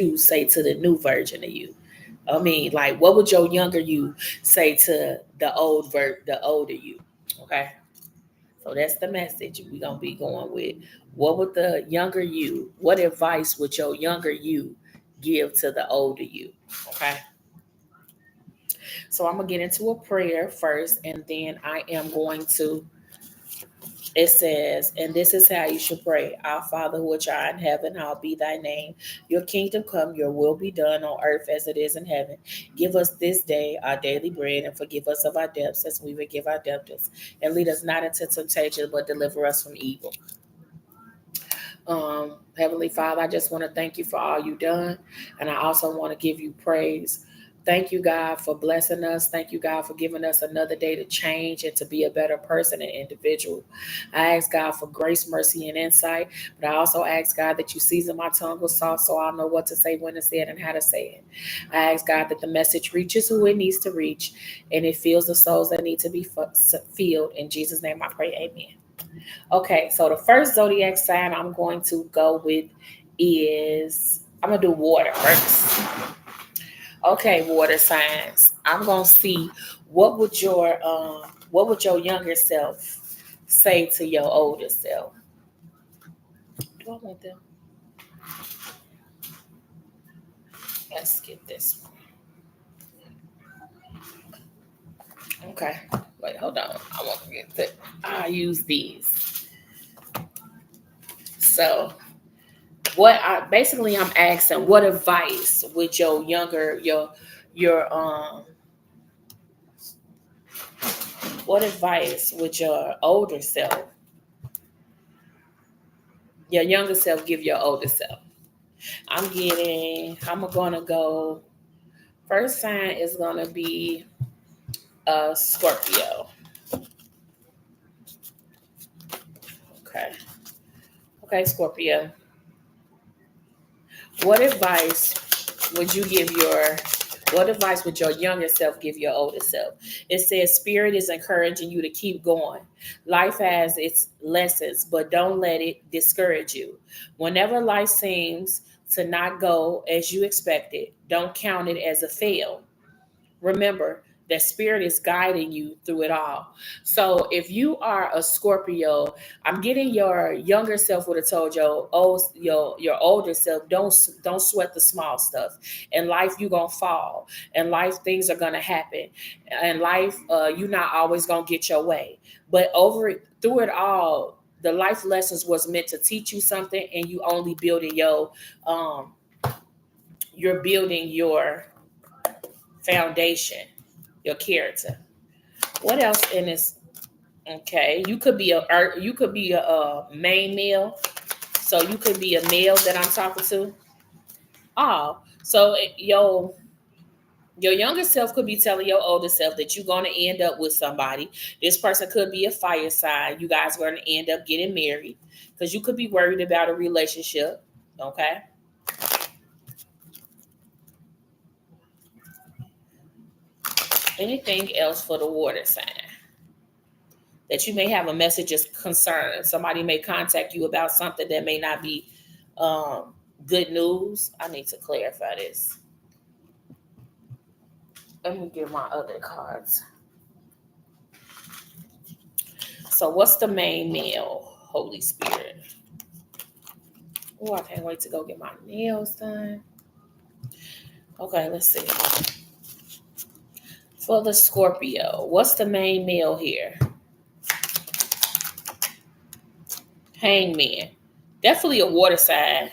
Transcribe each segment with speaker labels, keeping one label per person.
Speaker 1: you say to the new version of you? I mean, like, what would your younger you say to the older you? Okay, so that's the message we're gonna be going with. What would the younger you? What advice would your younger you give to the older you? Okay, so I'm gonna get into a prayer first, and then I am going to. It says, and this is how you should pray. Our Father, which art in heaven, hallowed be thy name. Your kingdom come, your will be done on earth as it is in heaven. Give us this day our daily bread, and forgive us of our debts as we forgive our debtors. And lead us not into temptation, but deliver us from evil. Heavenly Father, I just want to thank you for all you've done. And I also want to give you praise. Thank you, God, for blessing us. Thank you, God, for giving us another day to change and to be a better person and individual. I ask God for grace, mercy, and insight. But I also ask God that you season my tongue with salt so I'll know what to say, when to say it, and how to say it. I ask God that the message reaches who it needs to reach and it fills the souls that need to be filled. In Jesus' name I pray, amen. Okay, so the first zodiac sign I'm going to go with is I'm gonna do water first. Okay, water signs. I'm gonna see what would your younger self say to your older self. Do I want them? Let's get this one. Okay. Wait, hold on. I want to get the I use these. So I'm asking what advice would your what advice would your older self, your younger self, give your older self? I'm gonna go, first sign is gonna be Scorpio. Okay. Okay, Scorpio. What advice would you give your what advice would your younger self give your older self? It says spirit is encouraging you to keep going. Life has its lessons, but don't let it discourage you. Whenever life seems to not go as you expected, don't count it as a fail. Remember that spirit is guiding you through it all. So if you are a Scorpio, I'm getting your younger self would have told your older self, don't sweat the small stuff. In life you gonna fall. In life things are gonna happen. In life you're not always gonna get your way. But through it all, the life lessons was meant to teach you something, and you only building um you're building your foundation, your character. What else in this? Okay, you could be a main male, so you could be a male that I'm talking to. Oh, so your younger self could be telling your older self that you're going to end up with somebody. This person could be a fire sign. You guys are going to end up getting married because you could be worried about a relationship. Okay. Anything else for the water sign? That you may have a message of concern. Somebody may contact you about something that may not be um, good news. I need to clarify this. Let me get my other cards. So, what's the main meal? Holy Spirit. Oh, I can't wait to go get my nails done. Okay, let's see. For the Scorpio, what's the main meal here? Hangman. Definitely a water sign,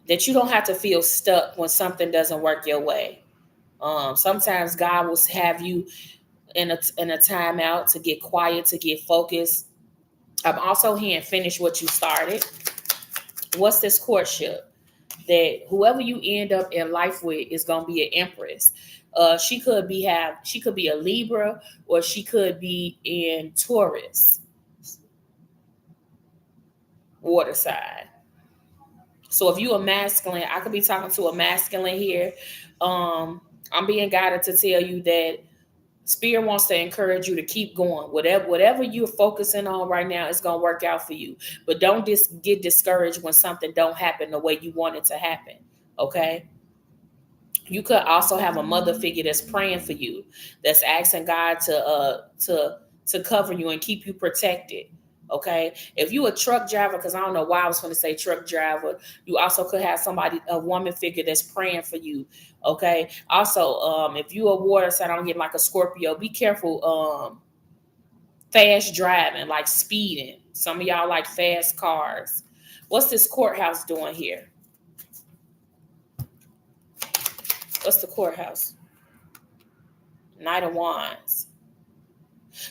Speaker 1: that you don't have to feel stuck when something doesn't work your way. Sometimes God will have you in a timeout to get quiet, to get focused. I'm also hearing finish what you started. What's this courtship? That whoever you end up in life with is gonna be an empress. She could be a Libra, or she could be in Taurus, water side. So if you a masculine, I could be talking to a masculine here. I'm being guided to tell you that Spirit wants to encourage you to keep going. Whatever you're focusing on right now, it's gonna work out for you. But don't just get discouraged when something don't happen the way you want it to happen. Okay. You could also have a mother figure that's praying for you, that's asking God to cover you and keep you protected. Okay. If you a truck driver, because I don't know why I was going to say truck driver, you also could have somebody, a woman figure that's praying for you. Okay. Also, if you a water sign, I don't get like a Scorpio, be careful. Fast driving, like speeding. Some of y'all like fast cars. What's this courthouse doing here? What's the courthouse? Knight of Wands.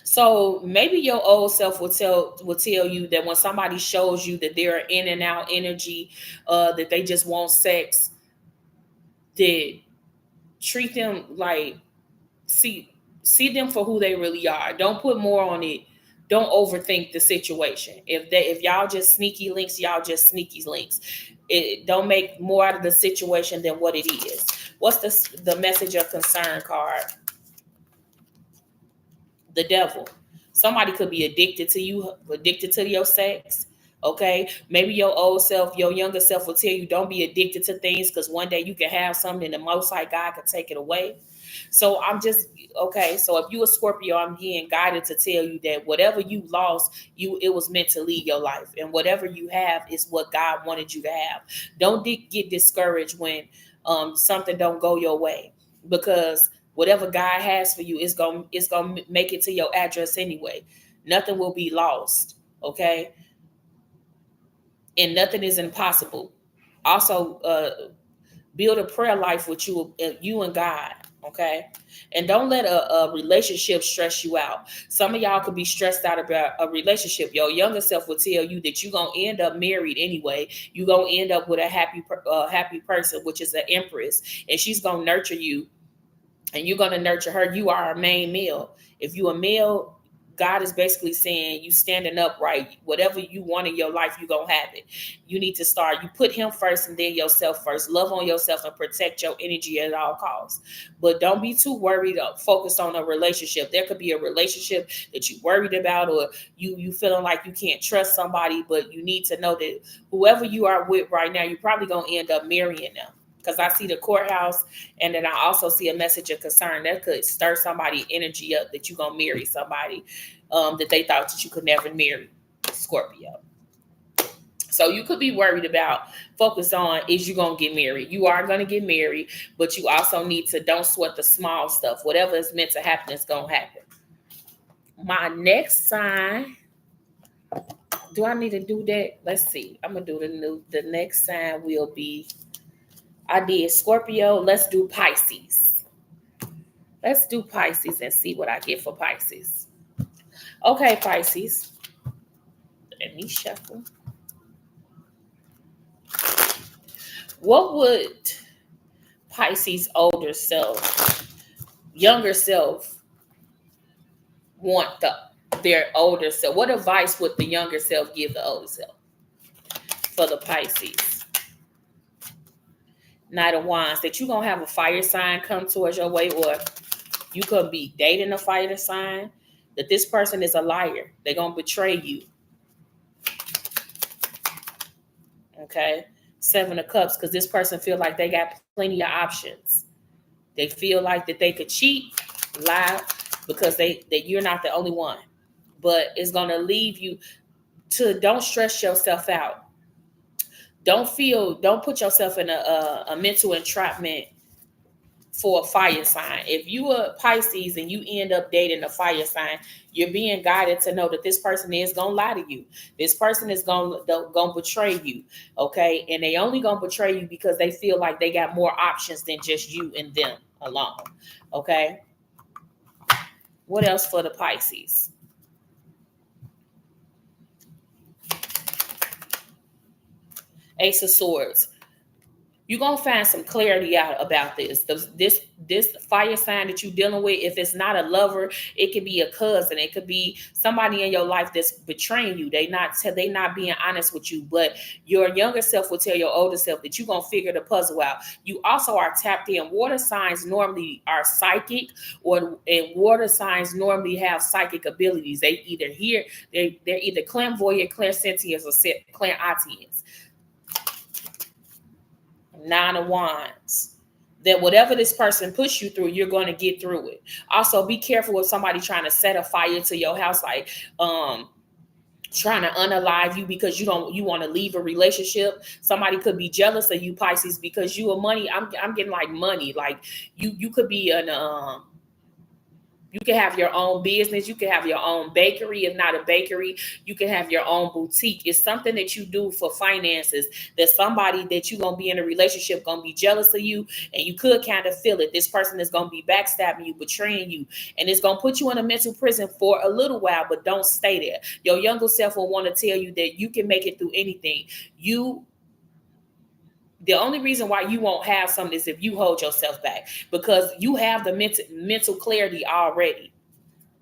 Speaker 1: So maybe your old self will tell you that when somebody shows you that they're in and out energy, that they just want sex, that treat them like see them for who they really are. Don't put more on it. Don't overthink the situation. If y'all just sneaky links, y'all just sneaky links. It don't make more out of the situation than what it is. What's the message of concern card? The devil. Somebody could be addicted to you, addicted to your sex. Okay. Maybe your old self, your younger self will tell you don't be addicted to things because one day you can have something and the most high God can take it away. So I'm just okay. So if you a Scorpio, I'm being guided to tell you that whatever you lost, it was meant to lead your life. And whatever you have is what God wanted you to have. Don't get discouraged when something don't go your way, because whatever God has for you is gonna make it to your address anyway. Nothing will be lost, okay? And nothing is impossible. Also, build a prayer life with you and God, okay? And don't let a relationship stress you out. Some of y'all could be stressed out about a relationship. Your younger self will tell you that you're gonna end up married anyway. You're gonna end up with a happy person, which is an empress, and she's gonna nurture you and you're going to nurture her. You are a main male. If you a male, God is basically saying you standing upright. Whatever you want in your life, you're going to have it. You need to start. You put him first and then yourself first. Love on yourself and protect your energy at all costs. But don't be too worried or focused on a relationship. There could be a relationship that you're worried about, or you feeling like you can't trust somebody, but you need to know that whoever you are with right now, you're probably going to end up marrying them. Because I see the courthouse, and then I also see a message of concern that could stir somebody energy up that you're going to marry somebody that they thought that you could never marry, Scorpio. So you could be worried about, focus on, is you going to get married? You are going to get married, but you also need to don't sweat the small stuff. Whatever is meant to happen is going to happen. My next sign, do I need to do that? Let's see. I'm going to do the next sign will be, I did Scorpio. Let's do Pisces. Let's do Pisces and see what I get for Pisces. Okay, Pisces. Let me shuffle. What would Pisces older self, younger self, want their older self? What advice would the younger self give the older self for the Pisces? Knight of Wands. That you're going to have a fire sign come towards your way, or you could be dating a fire sign. That this person is a liar. They're going to betray you. Okay. 7 of Cups, because this person feel like they got plenty of options. They feel like that they could cheat, lie, because that you're not the only one. But it's going to leave you to, don't stress yourself out. Don't put yourself in a mental entrapment for a fire sign. If you are Pisces and you end up dating a fire sign, you're being guided to know that this person is gonna lie to you. This person is gonna betray you. Okay, and they only gonna betray you because they feel like they got more options than just you and them alone. Okay. What else for the Pisces? Ace of Swords. You're gonna find some clarity out about this. This fire sign that you're dealing with, if it's not a lover, it could be a cousin, it could be somebody in your life that's betraying you. They not being honest with you. But your younger self will tell your older self that you're gonna figure the puzzle out. You also are tapped in. Water signs normally are psychic, and water signs normally have psychic abilities. They either hear, they're either clairvoyant, clairsentients, or clairaudience. Nine of Wands. That whatever this person puts you through, you're going to get through it. Also, be careful with somebody trying to set a fire to your house, like trying to unalive you because you want to leave a relationship. Somebody could be jealous of you, Pisces, because you are money. I'm getting like money. Like you could be an you can have your own business. You can have your own bakery. If not a bakery, you can have your own boutique. It's something that you do for finances, that somebody that you're going to be in a relationship going to be jealous of you. And you could kind of feel it. This person is going to be backstabbing you, betraying you. And it's going to put you in a mental prison for a little while, but don't stay there. Your younger self will want to tell you that you can make it through anything. The only reason why you won't have something is if you hold yourself back, because you have the mental clarity already.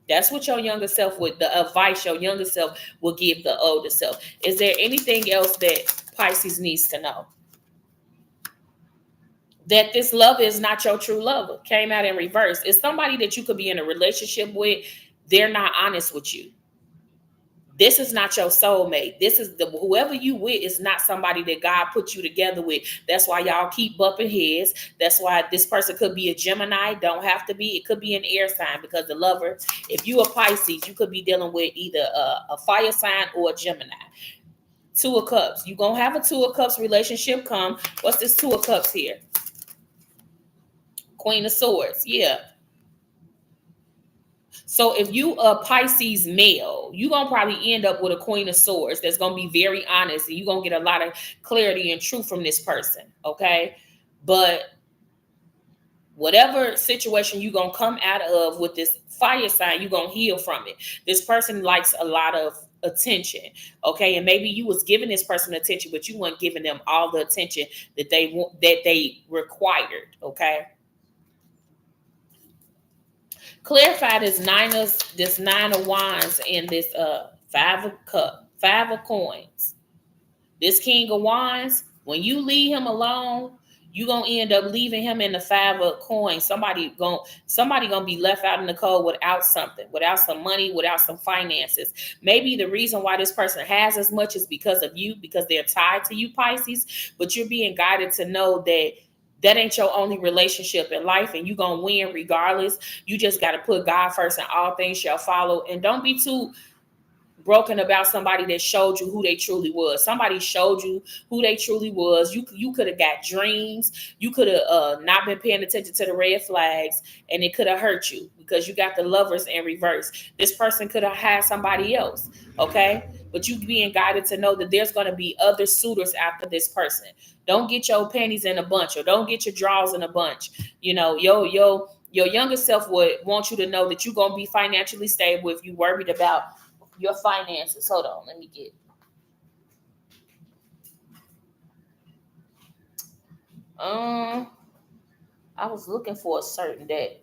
Speaker 1: That's what your younger self would, the advice your younger self will give the older self. Is there anything else that Pisces needs to know? That this love is not your true lover. Came out in reverse. It's somebody that you could be in a relationship with. They're not honest with you. This is not your soulmate. This is whoever you with is not somebody that God put you together with. That's why y'all keep bumping heads. That's why this person could be a Gemini. Don't have to be. It could be an air sign, because the lover, if you a Pisces, you could be dealing with either a fire sign or a Gemini. Two of Cups. You're going to have a Two of Cups relationship come. What's this Two of Cups here? Queen of Swords. Yeah. So if you a Pisces male, you're going to probably end up with a Queen of Swords that's going to be very honest, and you're going to get a lot of clarity and truth from this person, okay? But whatever situation you're going to come out of with this fire sign, you're going to heal from it. This person likes a lot of attention, okay? And maybe you was giving this person attention, but you weren't giving them all the attention that they required, okay? Clarify this nine of wands and this five of coins. This king of wands, when you leave him alone, you're gonna end up leaving him in the five of coins. Somebody gonna be left out in the cold without something, without some money, without some finances. Maybe the reason why this person has as much is because of you, because they're tied to you, Pisces, but you're being guided to know that ain't your only relationship in life, and you're going to win regardless. You just got to put God first, and all things shall follow. And don't be too broken about somebody that showed you who they truly was. Somebody showed you who they truly was. You could have got dreams. You could have not been paying attention to the red flags, and it could have hurt you because you got the lovers in reverse. This person could have had somebody else, okay? But you being guided to know that there's going to be other suitors after this person. Don't get your panties in a bunch, or don't get your drawers in a bunch. You know, your younger self would want you to know that you're going to be financially stable if you worried about your finances. Hold on, let me get. I was looking for a certain day.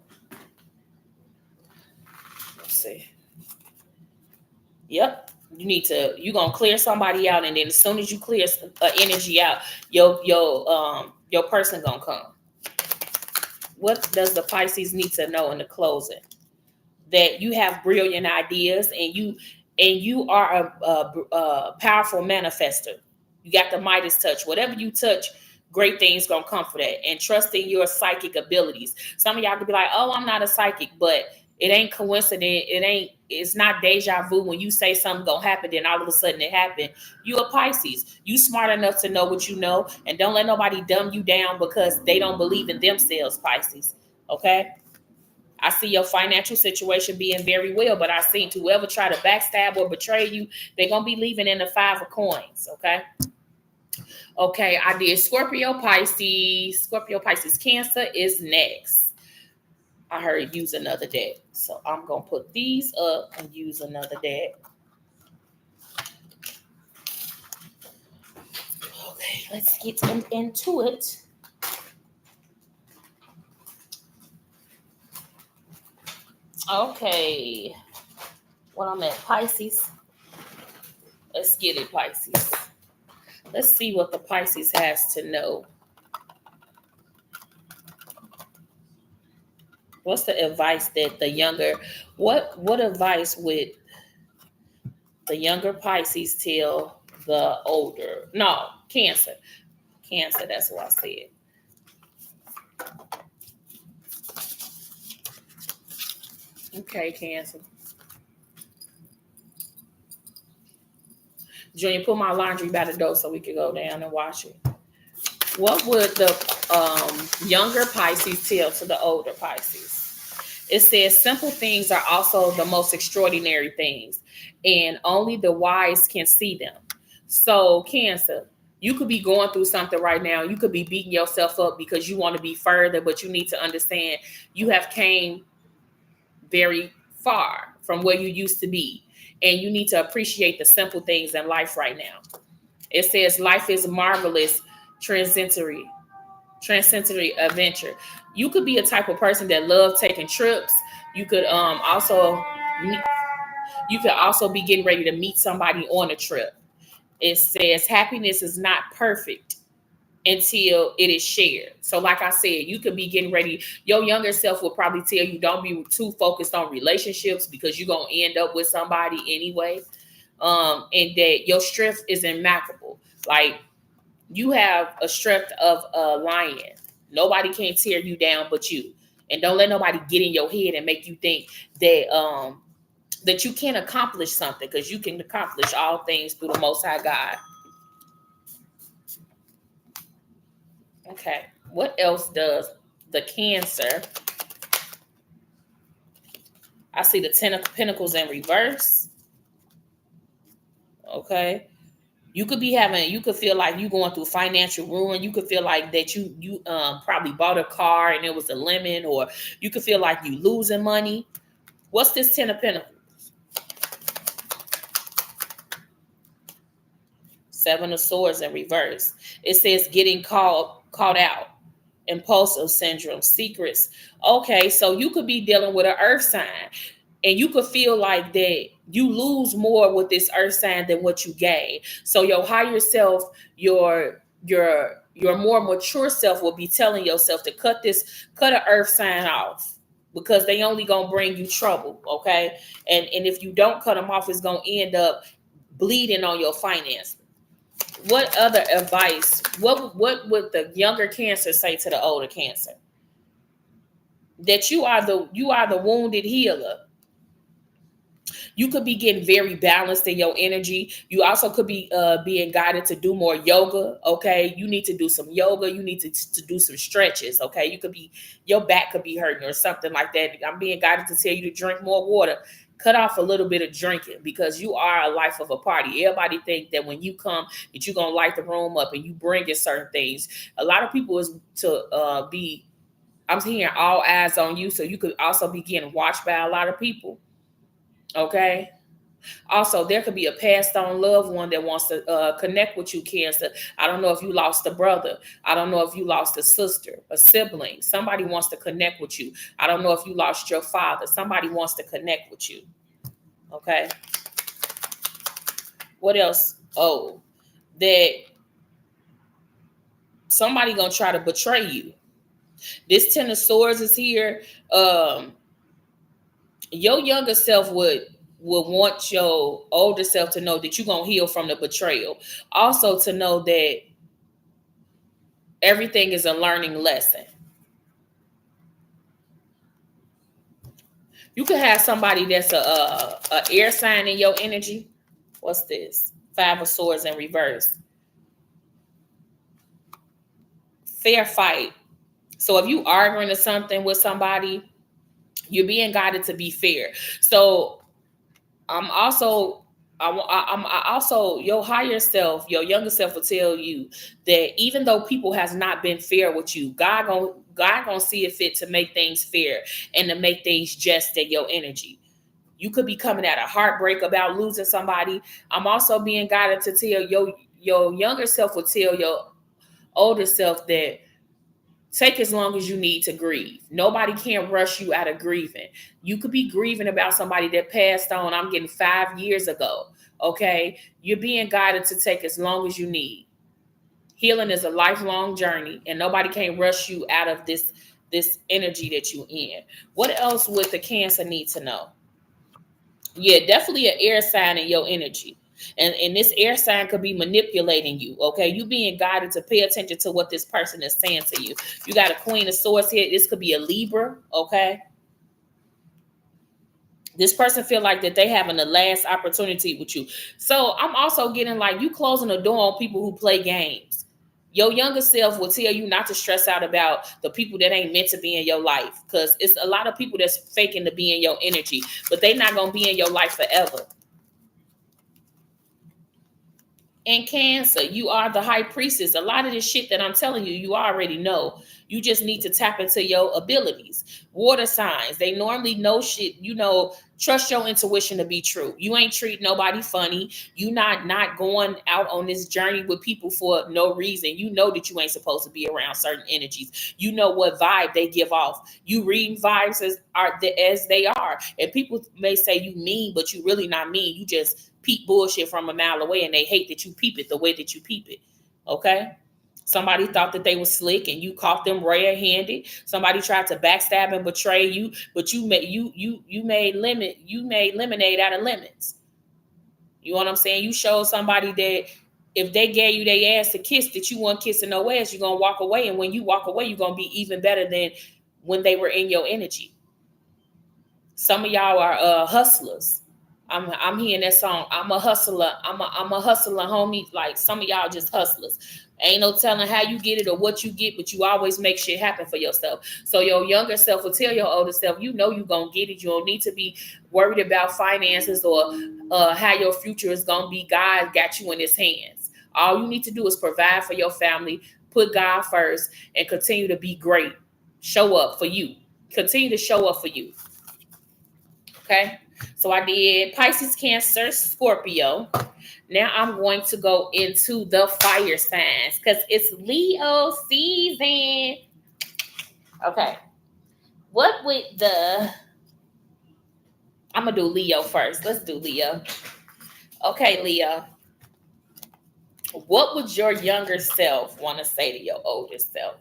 Speaker 1: Let's see. Yep. You're gonna clear somebody out, and then as soon as you clear energy out, your person gonna come. What does the Pisces need to know in the closing? That you have brilliant ideas, and you are a powerful manifester. You got the Midas touch. Whatever you touch, great things gonna come for that. And trusting your psychic abilities. Some of y'all could be like, "Oh, I'm not a psychic," but it ain't coincident. It's not deja vu when you say something gonna happen, then all of a sudden it happened. You a Pisces. You smart enough to know what you know, and don't let nobody dumb you down because they don't believe in themselves, Pisces. Okay? I see your financial situation being very well, but I see whoever try to backstab or betray you, they're going to be leaving in the five of coins, okay? Okay, I did Scorpio, Pisces. Scorpio, Pisces, Cancer is next. I heard use another deck. So I'm going to put these up and use another deck. Okay, let's get into it. Okay. What I'm at, Pisces. Let's get it, Pisces. Let's see what the Pisces has to know. What's the advice that the younger, what advice would the younger Pisces tell the older? No, Cancer. Cancer, that's what I said. Okay, Cancer. Junior, put my laundry by the door so we can go down and wash it. What would the younger Pisces tell to the older Pisces? It says simple things are also the most extraordinary things, and only the wise can see them. So, Cancer, you could be going through something right now. You could be beating yourself up because you want to be further, but you need to understand you have came very far from where you used to be, and you need to appreciate the simple things in life right now. It says life is marvelous, transitory adventure. You could be a type of person that loves taking trips. You could you could also be getting ready to meet somebody on a trip. It says happiness is not perfect until it is shared. So like I said, you could be getting ready. Your younger self will probably tell you don't be too focused on relationships because you're going to end up with somebody anyway. And that your strength is immaculable. Like, you have a strength of a lion. Nobody can tear you down but you. And don't let nobody get in your head and make you think that you can't accomplish something, because you can accomplish all things through the Most High God. Okay. What else does the Cancer? I see the Ten of Pentacles in reverse. Okay. You could feel like you going through financial ruin. You could feel like that you probably bought a car and it was a lemon, or you could feel like you losing money. What's this Ten of Pentacles? Seven of Swords in reverse. It says getting caught out, impulsive syndrome, secrets. Okay, so you could be dealing with an earth sign, and you could feel like that you lose more with this earth sign than what you gain. So your higher self, your more mature self will be telling yourself to cut an earth sign off, because they only gonna bring you trouble. Okay, and if you don't cut them off, it's gonna end up bleeding on your finances. What other advice? What would the younger Cancer say to the older Cancer? That you are the wounded healer. You could be getting very balanced in your energy. You also could be being guided to do more yoga. Okay, you need to do some yoga. You need to do some stretches. Okay, you could be, your back could be hurting or something like that. I'm being guided to tell you to drink more water. Cut off a little bit of drinking, because you are a life of a party. Everybody think that when you come that you're gonna light the room up and you bring in certain things. A lot of people is to be. I'm hearing all eyes on you, so you could also be getting watched by a lot of people. Okay. Also, there could be a passed on loved one that wants to connect with you, Cancer. I don't know if you lost a brother. I don't know if you lost a sister, a sibling. Somebody wants to connect with you. I don't know if you lost your father. Somebody wants to connect with you. Okay. What else? Oh, that somebody gonna try to betray you. This Ten of Swords is here. Your younger self would want your older self to know that you're going to heal from the betrayal. Also to know that everything is a learning lesson. You could have somebody that's a air sign in your energy. What's this? Five of Swords in reverse. Fair fight. So if you arguing or something with somebody, you're being guided to be fair. So I'm also your higher self, your younger self will tell you that even though people has not been fair with you, God gonna see it fit to make things fair and to make things just in your energy. You could be coming at a heartbreak about losing somebody. I'm also being guided to tell your younger self will tell your older self that Take as long as you need to grieve. Nobody can rush you out of grieving. You could be grieving about somebody that passed on, I'm getting 5 years ago. Okay. You're being guided to take as long as you need. Healing is a lifelong journey, and nobody can rush you out of this energy that you in. What else would the Cancer need to know? Yeah, definitely an air sign in your energy. And this air sign could be manipulating you. Okay. You being guided to pay attention to what this person is saying to you. You got a Queen of Swords here. This could be a Libra. Okay. This person feel like that they having the last opportunity with you. So I'm also getting like you closing the door on people who play games. Your younger self will tell you not to stress out about the people that ain't meant to be in your life, because it's a lot of people that's faking to be in your energy, but they not gonna be in your life forever. And Cancer, you are the high priestess. A lot of this shit that I'm telling you, you already know. You just need to tap into your abilities. Water signs, they normally know shit. Trust your intuition to be true. You ain't treat nobody funny. You not going out on this journey with people for no reason. You know that you ain't supposed to be around certain energies. You know what vibe they give off. You reading vibes as they are. And people may say you mean, but you really not mean. You just peep bullshit from a mile away, and they hate that you peep it the way that you peep it. Okay. Somebody thought that they were slick and you caught them red-handed. Somebody tried to backstab and betray you, but you made lemonade out of lemons. You know what I'm saying? You showed somebody that if they gave you their ass a kiss, that you weren't kissing no ass, you're gonna walk away. And when you walk away, you're gonna be even better than when they were in your energy. Some of y'all are hustlers. I'm hearing that song. I'm a hustler. I'm a hustler, homie. Like some of y'all just hustlers. Ain't no telling how you get it or what you get, but you always make shit happen for yourself. So your younger self will tell your older self, you know you gonna get it. You don't need to be worried about finances or how your future is gonna be. God got you in his hands. All you need to do is provide for your family, put God first, and continue to be great. Show up for you. Continue to show up for you. Okay. So I did Pisces, Cancer, Scorpio. Now I'm going to go into the fire signs because it's Leo season. Okay. What would I'm going to do Leo first. Let's do Leo. Okay, Leo. What would your younger self want to say to your older self?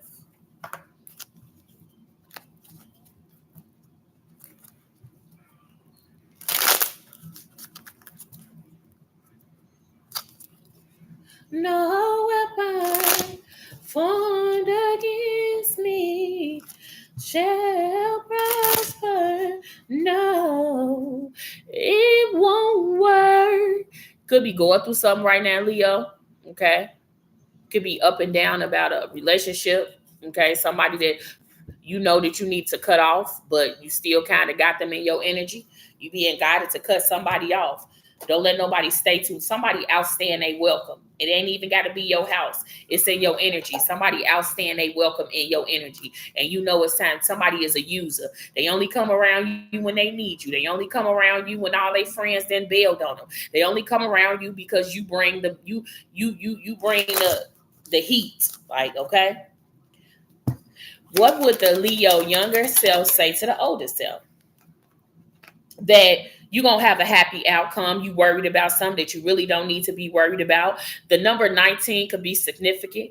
Speaker 1: No weapon formed against me shall prosper. No, it won't work. Could be going through something right now, Leo. Okay. Could be up and down about a relationship. Okay. Somebody that you know that you need to cut off, but you still kind of got them in your energy. You being guided to cut somebody off. Don't let nobody stay tuned. Somebody outstand they welcome. It ain't even got to be your house. It's in your energy. Somebody outstand they welcome in your energy. And you know it's time. Somebody is a user. They only come around you when they need you. They only come around you when all their friends then bailed on them. They only come around you because you bring you bring the heat. Like, okay. What would the Leo younger self say to the older self? That you're going to have a happy outcome. You worried about something that you really don't need to be worried about. The number 19 could be significant.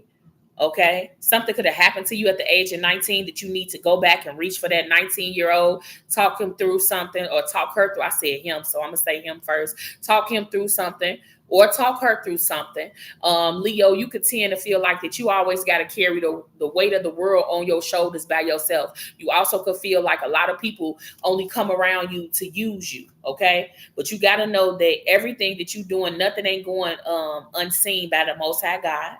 Speaker 1: Okay. Something could have happened to you at the age of 19 that you need to go back and reach for that 19-year-old, talk him through something, or talk her through. I said him, so I'm going to say him first. Talk him through something or talk her through something. Leo, you could tend to feel like that you always got to carry the weight of the world on your shoulders by yourself. You also could feel like a lot of people only come around you to use you. Okay. But you got to know that everything that you're doing, nothing ain't going unseen by the Most High God.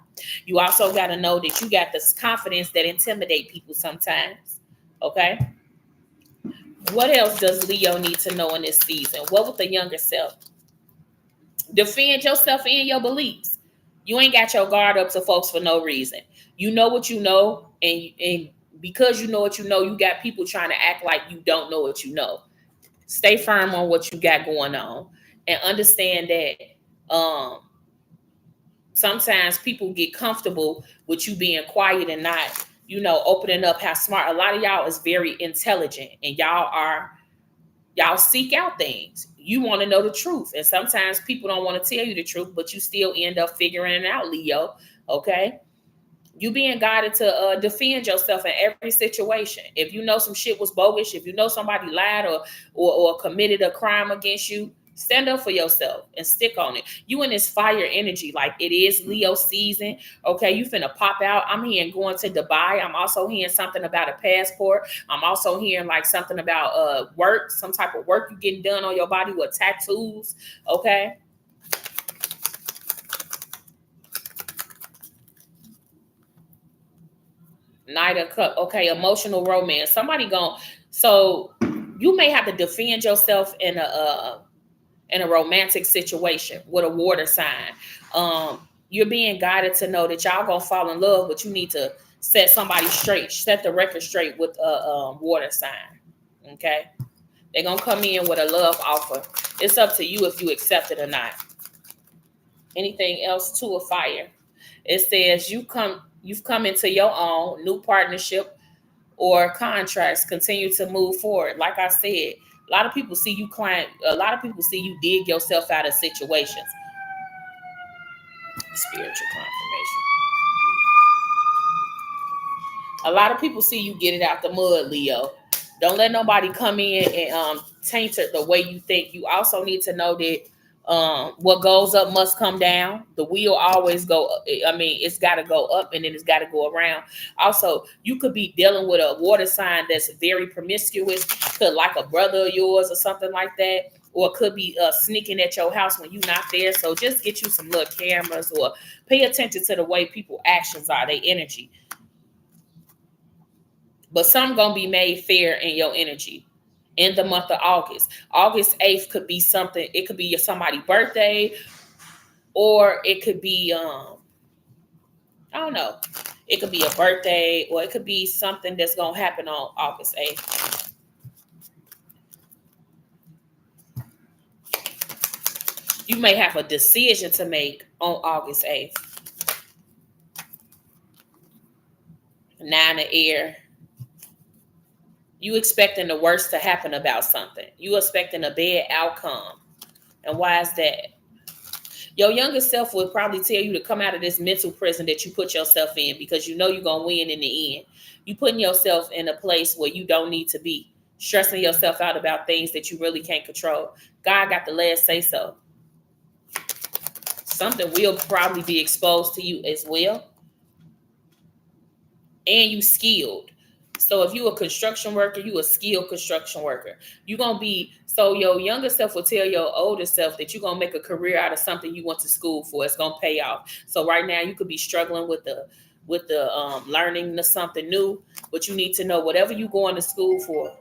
Speaker 1: You also got to know that you got this confidence that intimidate people sometimes. Okay. What else does Leo need to know in this season? What would the younger self? Defend yourself and your beliefs. You ain't got your guard up to folks for no reason. You know what you know, and because you know what you know, you got people trying to act like you don't know what you know. Stay firm on what you got going on, and understand that sometimes people get comfortable with you being quiet and not opening up how smart. A lot of y'all is very intelligent, and y'all seek out things. You want to know the truth. And sometimes people don't want to tell you the truth, but you still end up figuring it out, Leo. Okay? You being guided to defend yourself in every situation. If you know some shit was bogus, if you know somebody lied or committed a crime against you, stand up for yourself and stick on it. You in this fire energy, like it is Leo season. Okay, you finna pop out. I'm hearing going to Dubai. I'm also hearing something about a passport. I'm also hearing like something about work, some type of work you getting done on your body with tattoos. Okay. Knight of Cup. Okay, emotional romance. Somebody going. So you may have to defend yourself in a romantic situation with a water sign. You're being guided to know that y'all gonna fall in love, but you need to set somebody straight, set the record straight with a water sign. Okay, they're gonna come in with a love offer. It's up to you if you accept it or not. Anything else to a fire? It says you've come into your own new partnership or contracts. Continue to move forward. Like I said, a lot of people see you climb. A lot of people see you dig yourself out of situations. Spiritual confirmation. A lot of people see you get it out the mud, Leo. Don't let nobody come in and taint it the way you think. You also need to know that what goes up must come down. The wheel always go up. I mean, it's got to go up and then it's got to go around. Also, you could be dealing with a water sign that's very promiscuous, could like a brother of yours or something like that, or could be sneaking at your house when you're not there. So just get you some little cameras or pay attention to the way people actions are, their energy. But some gonna be made fair in your energy in the month of August. August 8th could be something, it could be somebody's birthday, or it could be I don't know. It could be a birthday, or it could be something that's gonna happen on August 8th. You may have a decision to make on August 8th. Nine of air. You expecting the worst to happen about something. You expecting a bad outcome. And why is that? Your younger self would probably tell you to come out of this mental prison that you put yourself in, because you know you're going to win in the end. You putting yourself in a place where you don't need to be, stressing yourself out about things that you really can't control. God got the last say so. Something will probably be exposed to you as well. And you skilled. So if you a construction worker, you a skilled construction worker. You're going to be, so your younger self will tell your older self that you're going to make a career out of something you went to school for. It's going to pay off. So right now you could be struggling with the learning something new, but you need to know whatever you're going to school for.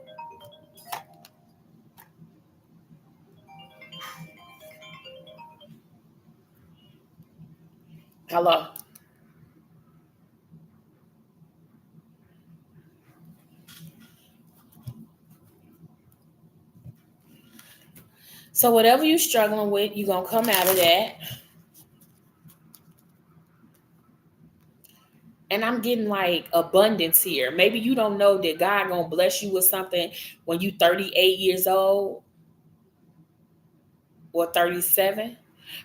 Speaker 1: Hello. So whatever you're struggling with, you're going to come out of that. And I'm getting like abundance here. Maybe you don't know that God gonna bless you with something when you 38 years old or 37,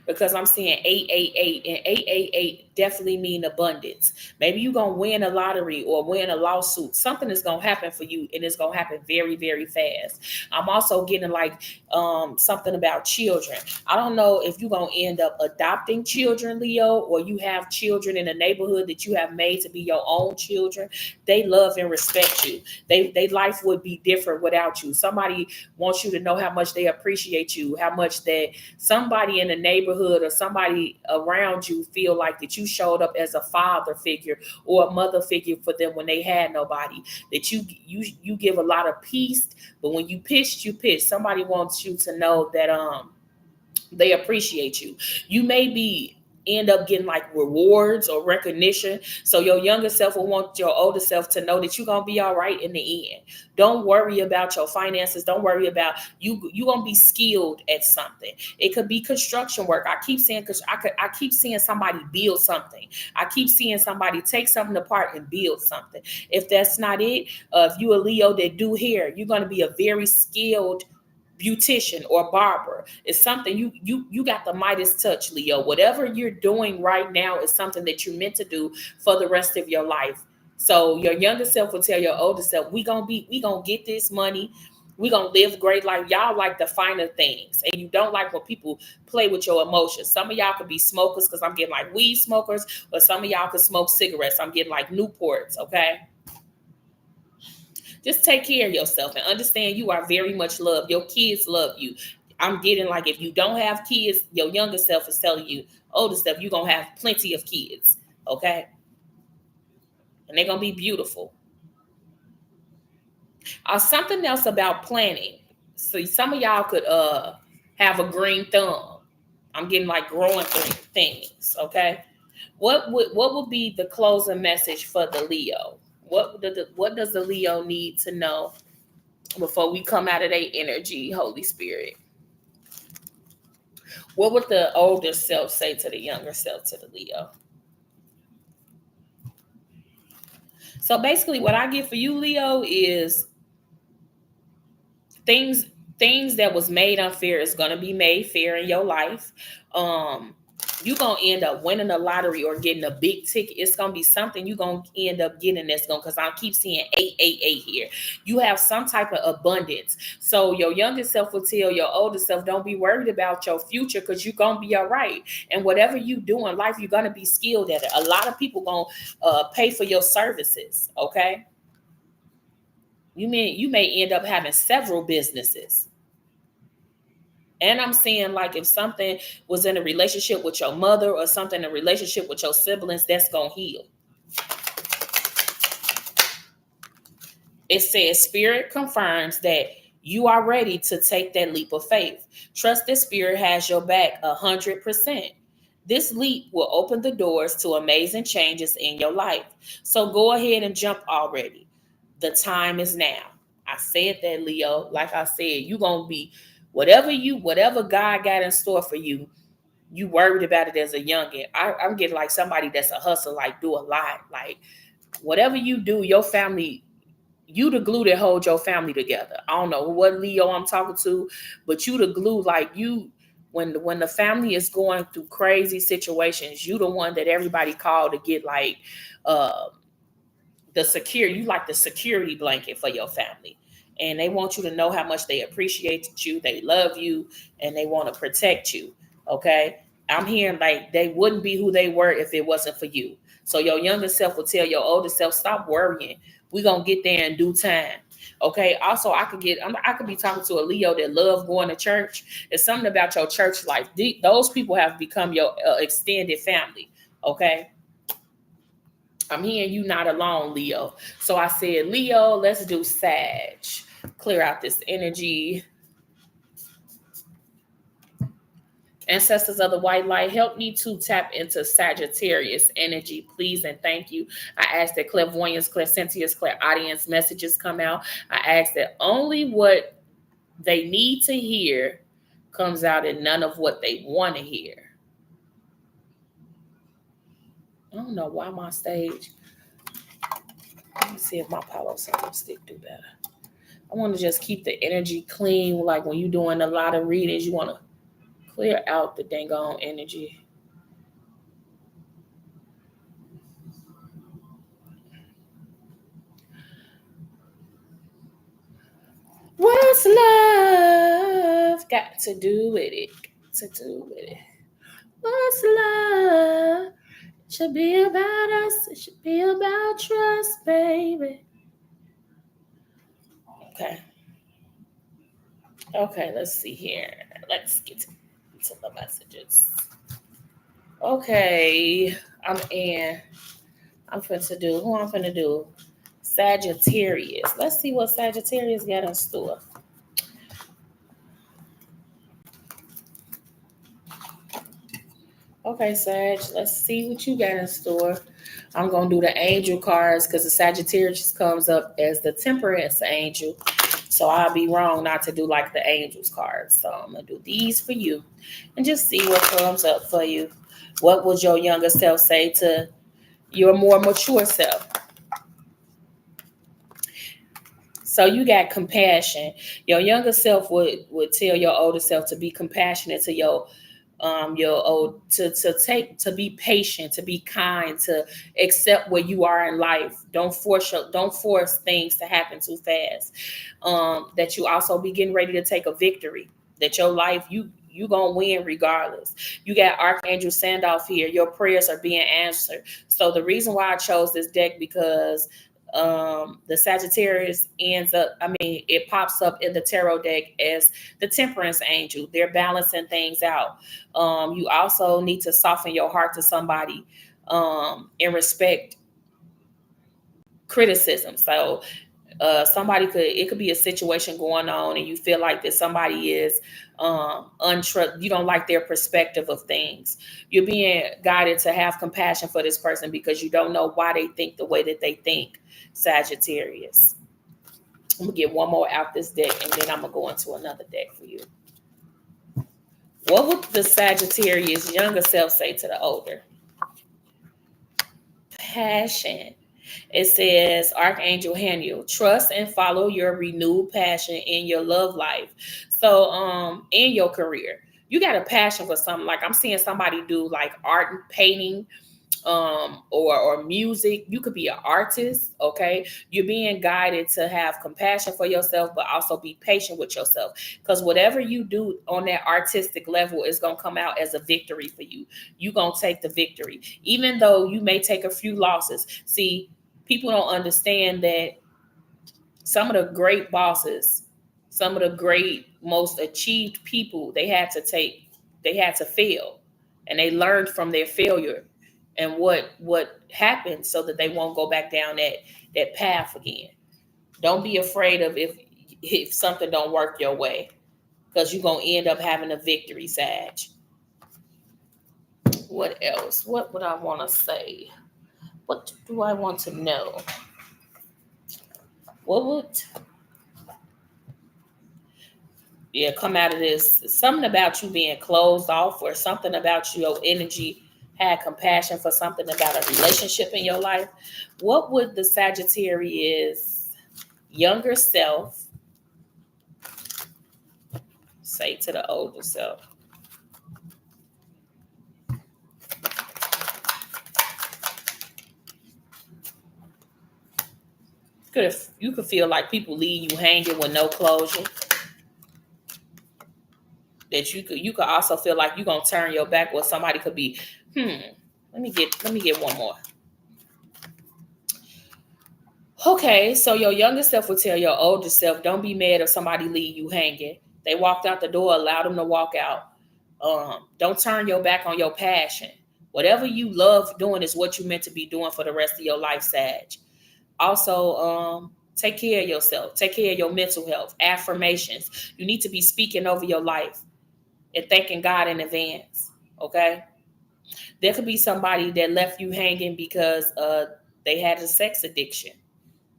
Speaker 1: because I'm seeing 888, and 888 definitely mean abundance. Maybe you're gonna win a lottery or win a lawsuit. Something is gonna happen for you, and it's gonna happen very, very fast. I'm also getting like something about children. I don't know if you're gonna end up adopting children, Leo, or you have children in a neighborhood that you have made to be your own children. They love and respect you. They life would be different without you. Somebody wants you to know how much they appreciate you, how much that somebody in the neighborhood or somebody around you feel like that you showed up as a father figure or a mother figure for them when they had nobody. That you give a lot of peace, but when you pitched, you pitched. Somebody wants you to know that they appreciate you. You may be end up getting like rewards or recognition. So your younger self will want your older self to know that you're gonna be all right in the end. Don't worry about your finances. Don't worry about you gonna be skilled at something. It could be construction work. I keep saying because I keep seeing somebody build something. I keep seeing somebody take something apart and build something. If that's not it, if you a Leo that do hair, you're gonna be a very skilled beautician or barber. It's something you got the Midas touch, Leo. Whatever you're doing right now is something that you're meant to do for the rest of your life. So your younger self will tell your older self, we gonna get this money. We gonna live great life. Y'all like the finer things, and you don't like when people play with your emotions. Some of y'all could be smokers because I'm getting like weed smokers, or some of y'all could smoke cigarettes. I'm getting like Newports. Okay. Just take care of yourself and understand you are very much loved. Your kids love you. I'm getting like if you don't have kids, your younger self is telling you, older self, you're going to have plenty of kids. Okay. And they're going to be beautiful. Something else about planning. So some of y'all could have a green thumb. I'm getting like growing things. Okay. What would be the closing message for the Leo? What does the Leo need to know before we come out of their energy, Holy Spirit? What would the older self say to the younger self, to the Leo? So basically what I get for you, Leo, is things that was made unfair is going to be made fair in your life. You're going to end up winning a lottery or getting a big ticket. It's going to be something you're going to end up getting that's going, because I keep seeing 888 here. You have some type of abundance. So your younger self will tell your older self, don't be worried about your future because you're going to be all right. And whatever you do in life, you're going to be skilled at it. A lot of people going to pay for your services, okay? You may end up having several businesses. And I'm saying, like, if something was in a relationship with your mother or something in a relationship with your siblings, that's going to heal. It says, Spirit confirms that you are ready to take that leap of faith. Trust that Spirit has your back 100%. This leap will open the doors to amazing changes in your life. So go ahead and jump already. The time is now. I said that, Leo. Like I said, you're going to be whatever God got in store for you. You worried about it as a youngin. I'm getting like somebody that's a hustler, like do a lot. Like whatever you do, your family, you the glue that holds your family together. I don't know what Leo I'm talking to, but you the glue. Like you, when the family is going through crazy situations, you the one that everybody called to get like the security. You like the security blanket for your family. And they want you to know how much they appreciate you, they love you, and they want to protect you. Okay. I'm hearing like they wouldn't be who they were if it wasn't for you. So your younger self will tell your older self, stop worrying. We're gonna get there in due time. Okay. Also, I could be talking to a Leo that love going to church. It's something about your church life. Those people have become your extended family. Okay. I'm hearing you not alone, Leo. So I said, Leo, let's do Sag. Clear out this energy. Ancestors of the white light, help me to tap into Sagittarius energy, please and thank you. I ask that clairvoyance, clairsentience, clairaudience messages come out. I ask that only what they need to hear comes out and none of what they want to hear. I don't know why my stage. Let me see if my Palo Santo stick do better. I want to just keep the energy clean. Like when you're doing a lot of readings, you want to clear out the dang on energy. What's love got to do with it? What's love? It should be about us. It should be about trust, baby. Okay, let's see here. Let's get to the messages. Okay, I'm finna do Sagittarius. Let's see what Sagittarius got in store. Okay, Sag, let's see what you got in store. I'm going to do the angel cards because the Sagittarius comes up as the temperance angel. So I'll be wrong not to do like the angels cards. So I'm going to do these for you and just see what comes up for you. What would your younger self say to your more mature self? So you got compassion. Your younger self would tell your older self to be compassionate to your old to be patient, to be kind, to accept where you are in life. Don't force things to happen too fast. That you also be getting ready to take a victory. That your life you gonna win regardless. You got Archangel Sandolph here. Your prayers are being answered. So the reason why I chose this deck because the Sagittarius ends up, I mean, it pops up in the tarot deck as the temperance angel. They're balancing things out. You also need to soften your heart to somebody and respect criticism. So it could be a situation going on and you feel like that somebody is untrust, you don't like their perspective of things. You're being guided to have compassion for this person because you don't know why they think the way that they think. Sagittarius, I'm gonna get one more out this deck and then I'm gonna go into another deck for you. What would the Sagittarius younger self say to the older? Passion. It says, Archangel Haniel, trust and follow your renewed passion in your love life. So, in your career, you got a passion for something. Like I'm seeing somebody do like art and painting, or music. You could be an artist. Okay, you're being guided to have compassion for yourself, but also be patient with yourself, because whatever you do on that artistic level is going to come out as a victory for you. You're going to take the victory even though you may take a few losses. See, people don't understand that some of the great bosses, some of the great most achieved people, they had to fail, and they learned from their failure and what happened so that they won't go back down that path again. Don't be afraid of if something don't work your way, because you're gonna end up having a victory, Sag. What else? What would I want to say? What do I want to know? What would come out of this? Something about you being closed off, or something about your energy had compassion for something about a relationship in your life. What would the Sagittarius younger self say to the older self? You could feel like people leave you hanging with no closure. That you could also feel like you're gonna turn your back, or somebody could be, let me get one more. Okay, so your younger self will tell your older self, don't be mad if somebody leave you hanging. They walked out the door, allow them to walk out. Don't turn your back on your passion. Whatever you love doing is what you meant to be doing for the rest of your life, Sag. Also, take care of yourself. Take care of your mental health. Affirmations. You need to be speaking over your life and thanking God in advance. Okay? There could be somebody that left you hanging because they had a sex addiction.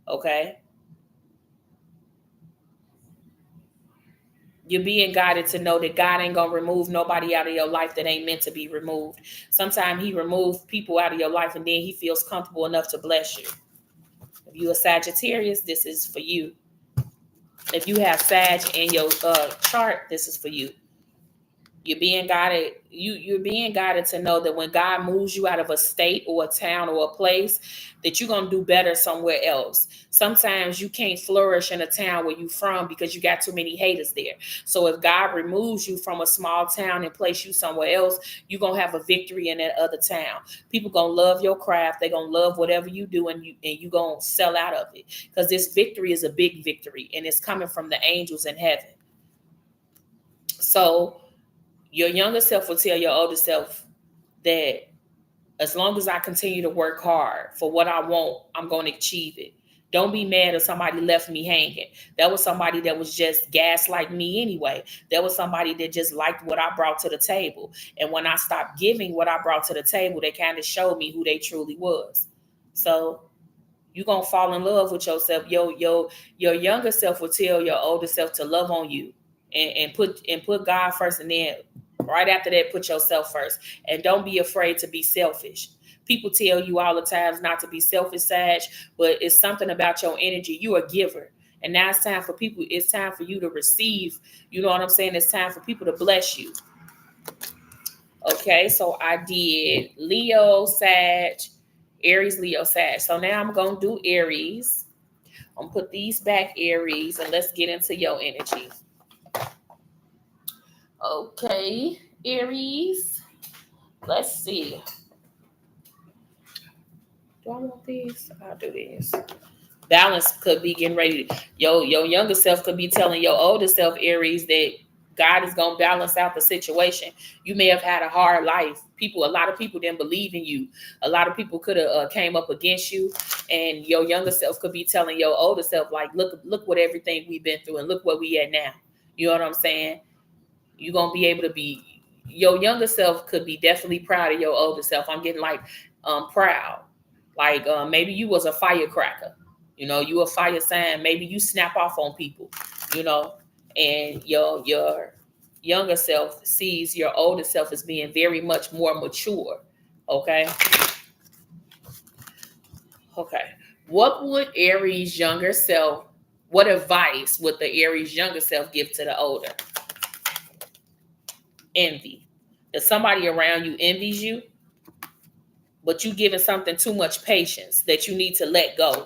Speaker 1: Okay? You're being guided to know that God ain't gonna remove nobody out of your life that ain't meant to be removed. Sometimes He removes people out of your life and then He feels comfortable enough to bless you. If you're a Sagittarius, this is for you. If you have Sag in your chart, this is for you. You're being guided. You're being guided to know that when God moves you out of a state or a town or a place, that you're gonna do better somewhere else. Sometimes you can't flourish in a town where you're from because you got too many haters there. So if God removes you from a small town and place you somewhere else, you're gonna have a victory in that other town. People gonna love your craft. They're gonna love whatever you do, and you gonna sell out of it. Because this victory is a big victory, and it's coming from the angels in heaven. So your younger self will tell your older self that as long as I continue to work hard for what I want, I'm going to achieve it. Don't be mad if somebody left me hanging. That was somebody that was just gaslighting me anyway. That was somebody that just liked what I brought to the table. And when I stopped giving what I brought to the table, they kind of showed me who they truly was. So you're gonna fall in love with yourself. Your younger self will tell your older self to love on you and put God first, and then right after that, put yourself first. And don't be afraid to be selfish. People tell you all the times not to be selfish, Sag, but it's something about your energy. You're a giver. And now it's time for people, it's time for you to receive. You know what I'm saying? It's time for people to bless you. Okay, so I did Leo, Sag, Aries, Leo, Sag. So now I'm going to do Aries. I'm going to put these back, Aries, and let's get into your energy. Okay, Aries. Let's see. Do I want these? I'll do this. Balance could be getting ready. Your younger self could be telling your older self, Aries, that God is going to balance out the situation. You may have had a hard life. A lot of people didn't believe in you. A lot of people could have came up against you, and your younger self could be telling your older self, like, look what everything we've been through, and look where we at now. You know what I'm saying? You're going to be able to be, your younger self could be definitely proud of your older self. I'm getting like proud. Like maybe you was a firecracker. You know, you a fire sign. Maybe you snap off on people, you know, and your younger self sees your older self as being very much more mature. Okay. Okay. What would Aries younger self, what advice would the Aries younger self give to the older? Envy. If somebody around you envies you, but you giving something too much patience that you need to let go.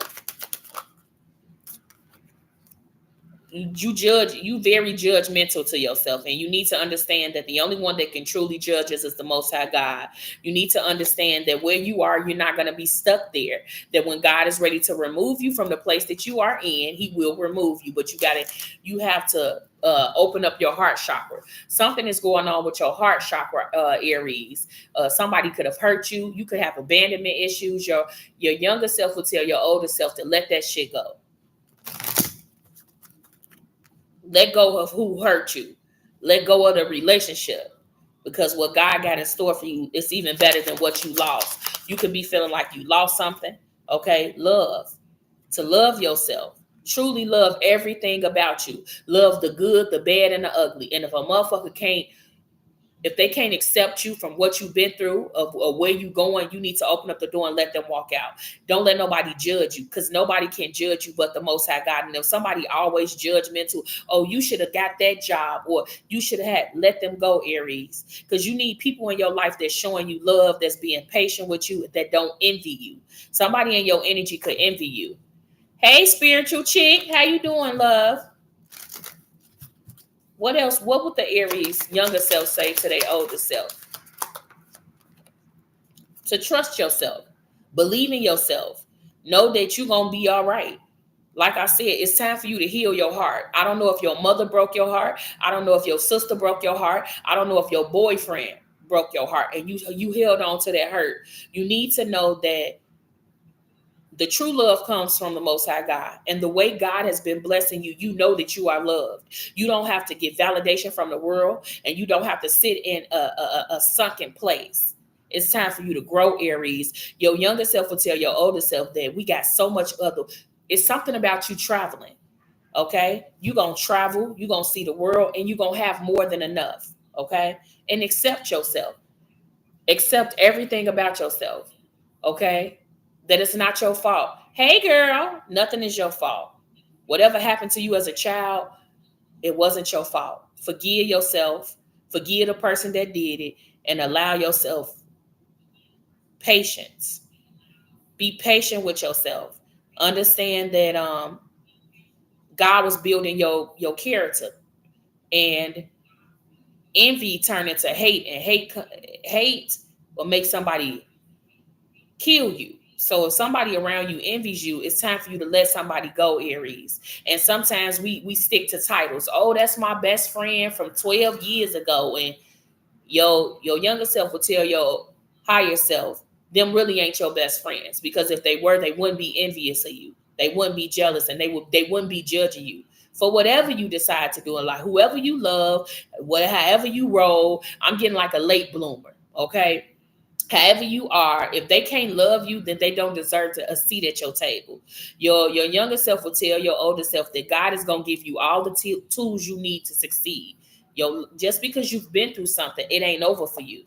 Speaker 1: You very judgmental to yourself, and you need to understand that the only one that can truly judge us is the Most High God. You need to understand that where you are, you're not going to be stuck there. That when God is ready to remove you from the place that you are in, He will remove you. But you have to open up your heart chakra. Something is going on with your heart chakra, Aries. Somebody could have hurt you. You could have abandonment issues. Your younger self will tell your older self to let that shit go. Let go of who hurt you. Let go of the relationship. Because what God got in store for you is even better than what you lost. You could be feeling like you lost something. Okay? Love. To love yourself. Truly love everything about you. Love the good, the bad, and the ugly. And if a motherfucker if they can't accept you from what you've been through, of where you going, you need to open up the door and let them walk out. Don't let nobody judge you, because nobody can judge you but the Most High God. And if somebody always judgmental, oh, you should have got that job, or you should have let them go, Aries. Because you need people in your life that's showing you love, that's being patient with you, that don't envy you. Somebody in your energy could envy you. Hey, spiritual chick, how you doing, love? What else? What would the Aries younger self say to their older self? To trust yourself. Believe in yourself. Know that you're going to be all right. Like I said, it's time for you to heal your heart. I don't know if your mother broke your heart. I don't know if your sister broke your heart. I don't know if your boyfriend broke your heart and you held on to that hurt. You need to know that the true love comes from the Most High God. And the way God has been blessing you, you know that you are loved. You don't have to get validation from the world, and you don't have to sit in a sunken place. It's time for you to grow, Aries. Your younger self will tell your older self that we got so much other. It's something about you traveling, okay? You're going to travel, you're going to see the world, and you're going to have more than enough, okay? And accept yourself. Accept everything about yourself, okay? That it's not your fault. Hey, girl, nothing is your fault. Whatever happened to you as a child, it wasn't your fault. Forgive yourself. Forgive the person that did it, and allow yourself patience. Be patient with yourself. Understand that God was building your character, and envy turned into hate, and hate will make somebody kill you. So if somebody around you envies you, it's time for you to let somebody go, Aries. And sometimes we stick to titles. Oh, that's my best friend from 12 years ago. And your younger self will tell your higher self, them really ain't your best friends. Because if they were, they wouldn't be envious of you. They wouldn't be jealous, and they wouldn't be judging you for whatever you decide to do in life. Whoever you love, however you roll. I'm getting like a late bloomer. Okay. However you are, if they can't love you, then they don't deserve a seat at your table. Your younger self will tell your older self that God is going to give you all the tools you need to succeed. Just because you've been through something, it ain't over for you.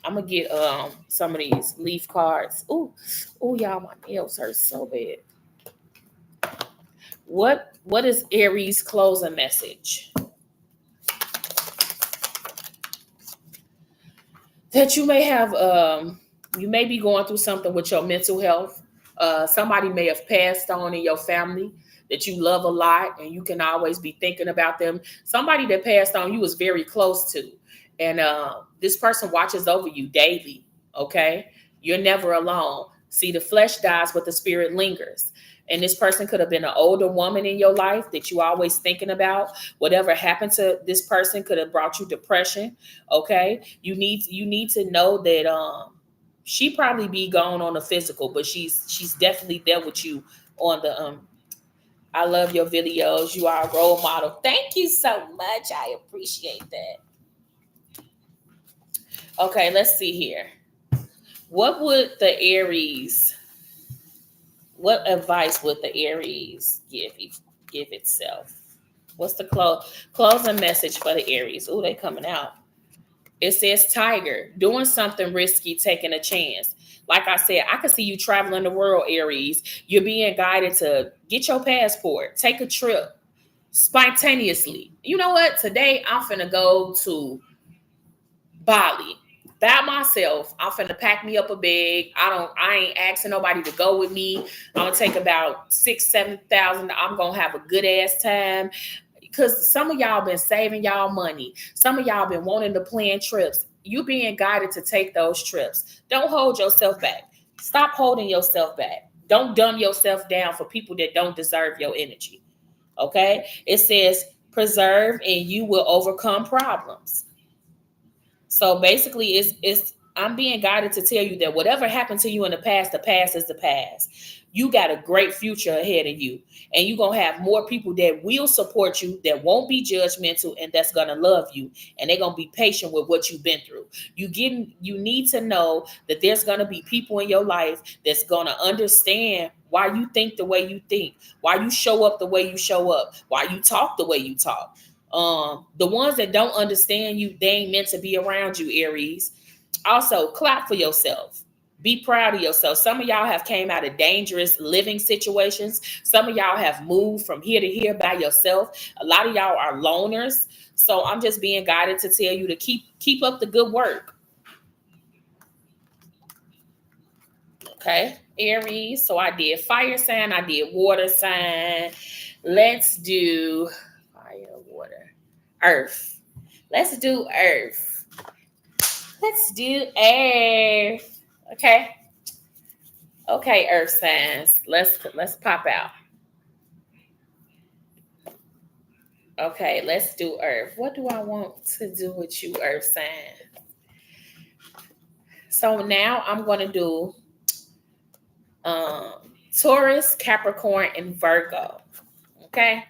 Speaker 1: I'm gonna get some of these leaf cards. Ooh, y'all, my nails hurt so bad. What is Aries closing message? That you may have you may be going through something with your mental health. Somebody may have passed on in your family that you love a lot, and you can always be thinking about them. Somebody that passed on you was very close to, and this person watches over you daily. Okay, you're never alone. See, the flesh dies, but the spirit lingers. And this person could have been an older woman in your life that you always thinking about. Whatever happened to this person could have brought you depression. Okay, you need to know that she probably be gone on the physical, but she's definitely there with you on the. I love your videos. You are a role model. Thank you so much. I appreciate that. Okay, let's see here. What advice would the Aries give itself? What's the closing message for the Aries? Oh, they coming out. It says Tiger, doing something risky, taking a chance. Like I said, I can see you traveling the world, Aries. You're being guided to get your passport, take a trip spontaneously. You know what? Today I'm finna go to Bali by myself. I'm finna pack me up a bag. I ain't asking nobody to go with me. I'm gonna take about $6,000-7,000. I'm gonna have a good ass time. Because some of y'all been saving y'all money. Some of y'all been wanting to plan trips. You being guided to take those trips. Don't hold yourself back. Stop holding yourself back. Don't dumb yourself down for people that don't deserve your energy. Okay? It says preserve and you will overcome problems. So basically, it's I'm being guided to tell you that whatever happened to you in the past is the past. You got a great future ahead of you, and you're gonna have more people that will support you, that won't be judgmental, and that's gonna love you, and they're gonna be patient with what you've been through. You need to know that there's gonna be people in your life that's gonna understand why you think the way you think, why you show up the way you show up, why you talk the way you talk. The ones that don't understand you, they ain't meant to be around you, Aries. Also, clap for yourself. Be proud of yourself. Some of y'all have came out of dangerous living situations. Some of y'all have moved from here to here by yourself. A lot of y'all are loners. So I'm just being guided to tell you to keep up the good work. Okay, Aries. So I did fire sign, I did water sign. Let's do fire, water, earth. Let's do earth. Let's do earth. Okay. Okay, earth signs. Let's pop out. Okay, let's do earth. What do I want to do with you, earth sign? So now I'm going to do Taurus, Capricorn, and Virgo. Okay.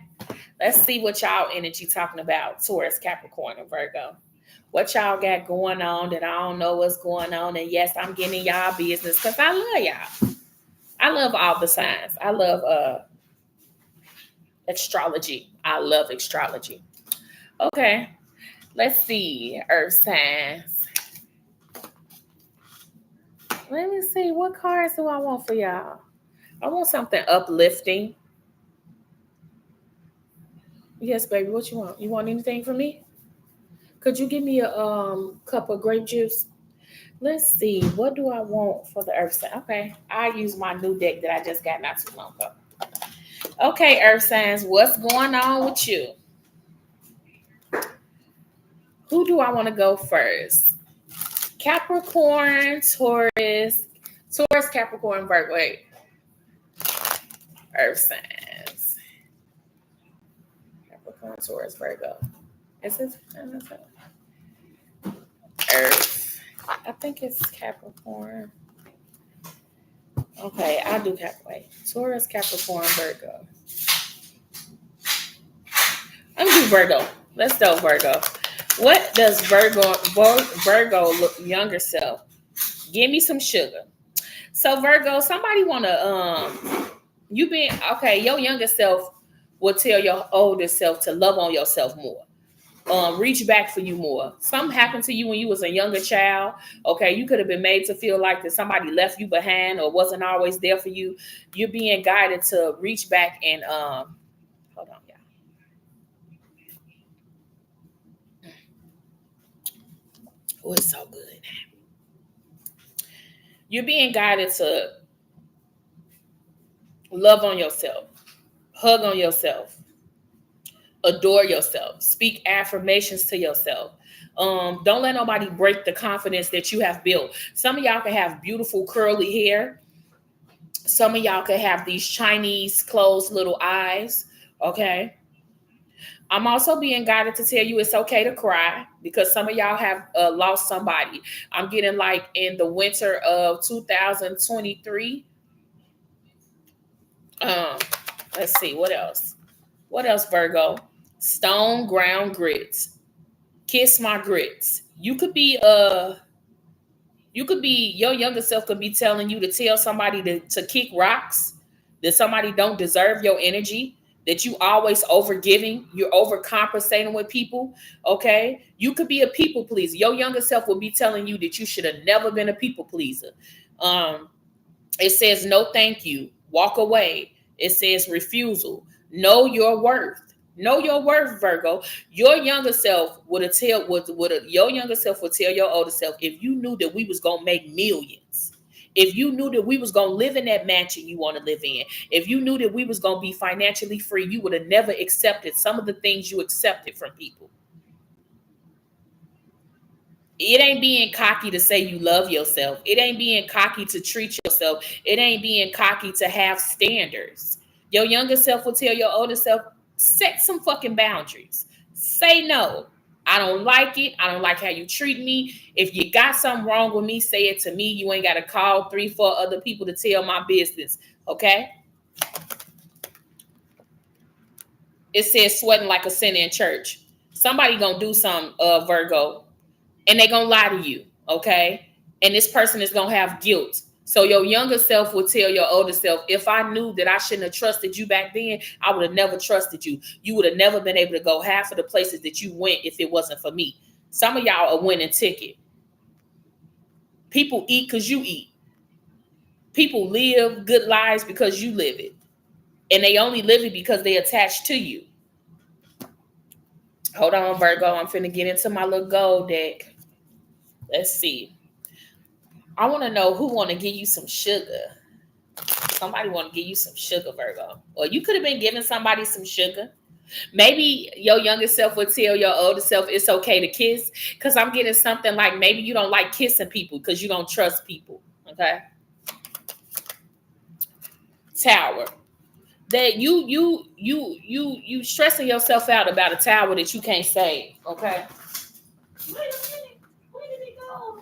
Speaker 1: Let's see what y'all energy talking about. Taurus, Capricorn, and Virgo. What y'all got going on that I don't know what's going on. And yes, I'm getting y'all business because I love y'all. I love all the signs. I love astrology. I love astrology. Okay. Let's see. Earth signs. Let me see. What cards do I want for y'all? I want something uplifting. Yes, baby. What you want? You want anything from me? Could you give me a cup of grape juice? Let's see. What do I want for the earth sign? Okay. I use my new deck that I just got not too long ago. Okay, earth signs. What's going on with you? Who do I want to go first? Capricorn, Taurus, Capricorn, Virgo. Wait. Earth signs. Capricorn, Taurus, Virgo. Is this Earth? I think it's Capricorn. Okay, I'll do Capricorn. Taurus, Capricorn, Virgo. I'm gonna do Virgo. Let's do Virgo. What does Virgo look younger self? Give me some sugar. So Virgo, somebody wanna you being okay, your younger self will tell your older self to love on yourself more. Reach back for you more. Something happened to you when you was a younger child. Okay, you could have been made to feel like that somebody left you behind or wasn't always there for you. You're being guided to reach back and hold on, y'all. Oh, it's so good. You're being guided to love on yourself, hug on yourself, adore yourself, speak affirmations to yourself. Don't let nobody break the confidence that you have built. Some of y'all can have beautiful curly hair. Some of y'all could have these Chinese closed little eyes. Okay. I'm also being guided to tell you it's okay to cry because some of y'all have lost somebody. I'm getting like in the winter of 2023. Um, let's see what else. What else, Virgo? Stone ground grits. Kiss my grits. You could be your younger self could be telling you to tell somebody to kick rocks, that somebody don't deserve your energy, that you always overgiving, you're overcompensating with people. Okay. You could be a people pleaser. Your younger self will be telling you that you should have never been a people pleaser. Um, it says no thank you. Walk away. It says refusal. Know your worth. Know your worth, Virgo. Your younger self your younger self would tell your older self, if you knew that we was gonna make millions, if you knew that we was gonna live in that mansion you want to live in, if you knew that we was gonna be financially free, you would have never accepted some of the things you accepted from people. It ain't being cocky to say you love yourself. It ain't being cocky to treat yourself. It ain't being cocky to have standards. Your younger self will tell your older self, set some fucking boundaries. Say no. I don't like it. I don't like how you treat me. If you got something wrong with me, say it to me. You ain't got to call 3, 4 other people to tell my business. Okay? It says sweating like a sinner in church. Somebody gonna do something, Virgo, and they gonna lie to you, okay? And this person is gonna have guilt. So your younger self will tell your older self, if I knew that I shouldn't have trusted you back then, I would have never trusted you. You would have never been able to go half of the places that you went if it wasn't for me. Some of y'all a winning ticket. People eat because you eat. People live good lives because you live it. And they only live it because they attached to you. Hold on, Virgo. I'm finna get into my little gold deck. Let's see. I want to know who want to give you some sugar. Somebody want to give you some sugar, Virgo. Or you could have been giving somebody some sugar. Maybe your younger self would tell your older self it's okay to kiss. Because I'm getting something like maybe you don't like kissing people because you don't trust people. Okay. Tower. That you stressing yourself out about a tower that you can't save. Okay. Wait a minute. Where did it go?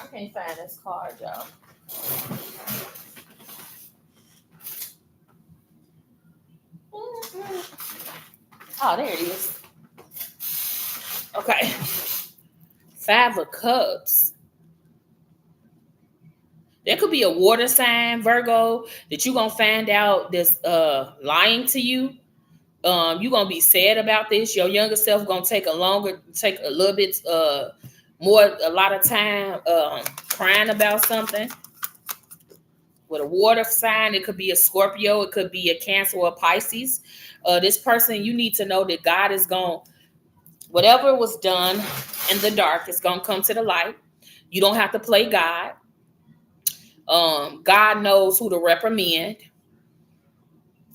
Speaker 1: I can't find this card, y'all. Oh, there it is. Okay. 5 of Cups. There could be a water sign, Virgo, that you're gonna find out that's lying to you. You're gonna be sad about this. Your younger self gonna take a little bit a lot of time crying about something. With a water sign, it could be a Scorpio, it could be a Cancer or a Pisces. This person, you need to know that God is going, whatever was done in the dark is going to come to the light. You don't have to play God. God knows who to reprimand,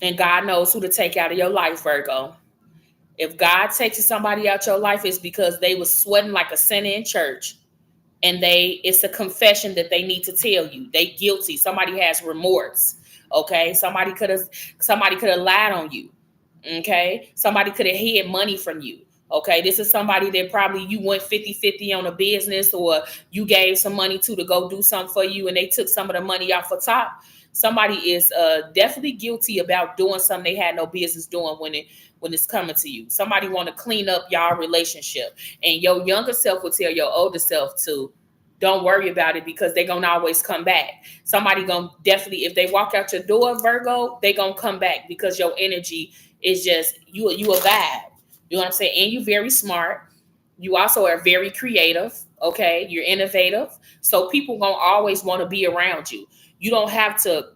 Speaker 1: and God knows who to take out of your life, Virgo. If God takes somebody out your life, it's because they was sweating like a sinner in church, and it's a confession that they need to tell you. They guilty. Somebody has remorse. Okay, somebody could have lied on you. Okay, somebody could have hid money from you. Okay, this is somebody that probably you went 50-50 on a business, or you gave some money to go do something for you and they took some of the money off the top. Somebody is definitely guilty about doing something they had no business doing when it's coming to you. Somebody want to clean up y'all relationship, and your younger self will tell your older self to don't worry about it because they're gonna always come back. Somebody gonna definitely, if they walk out your door, Virgo, they gonna come back because your energy is just you a vibe. You know what I'm saying? And you're very smart. You also are very creative. Okay, you're innovative. So people gonna always want to be around you. You don't have to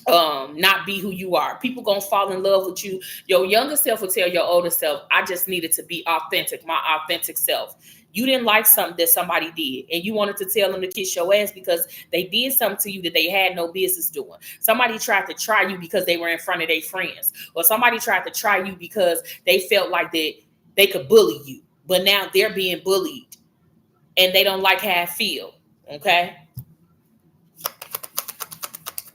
Speaker 1: not be who you are. People gonna fall in love with you. Your younger self will tell your older self, I just needed to be authentic, my authentic self. You didn't like something that somebody did and you wanted to tell them to kiss your ass because they did something to you that they had no business doing. Somebody tried to try you because they were in front of their friends, or somebody tried to try you because they felt like they could bully you, but now they're being bullied and they don't like how it feel. Okay,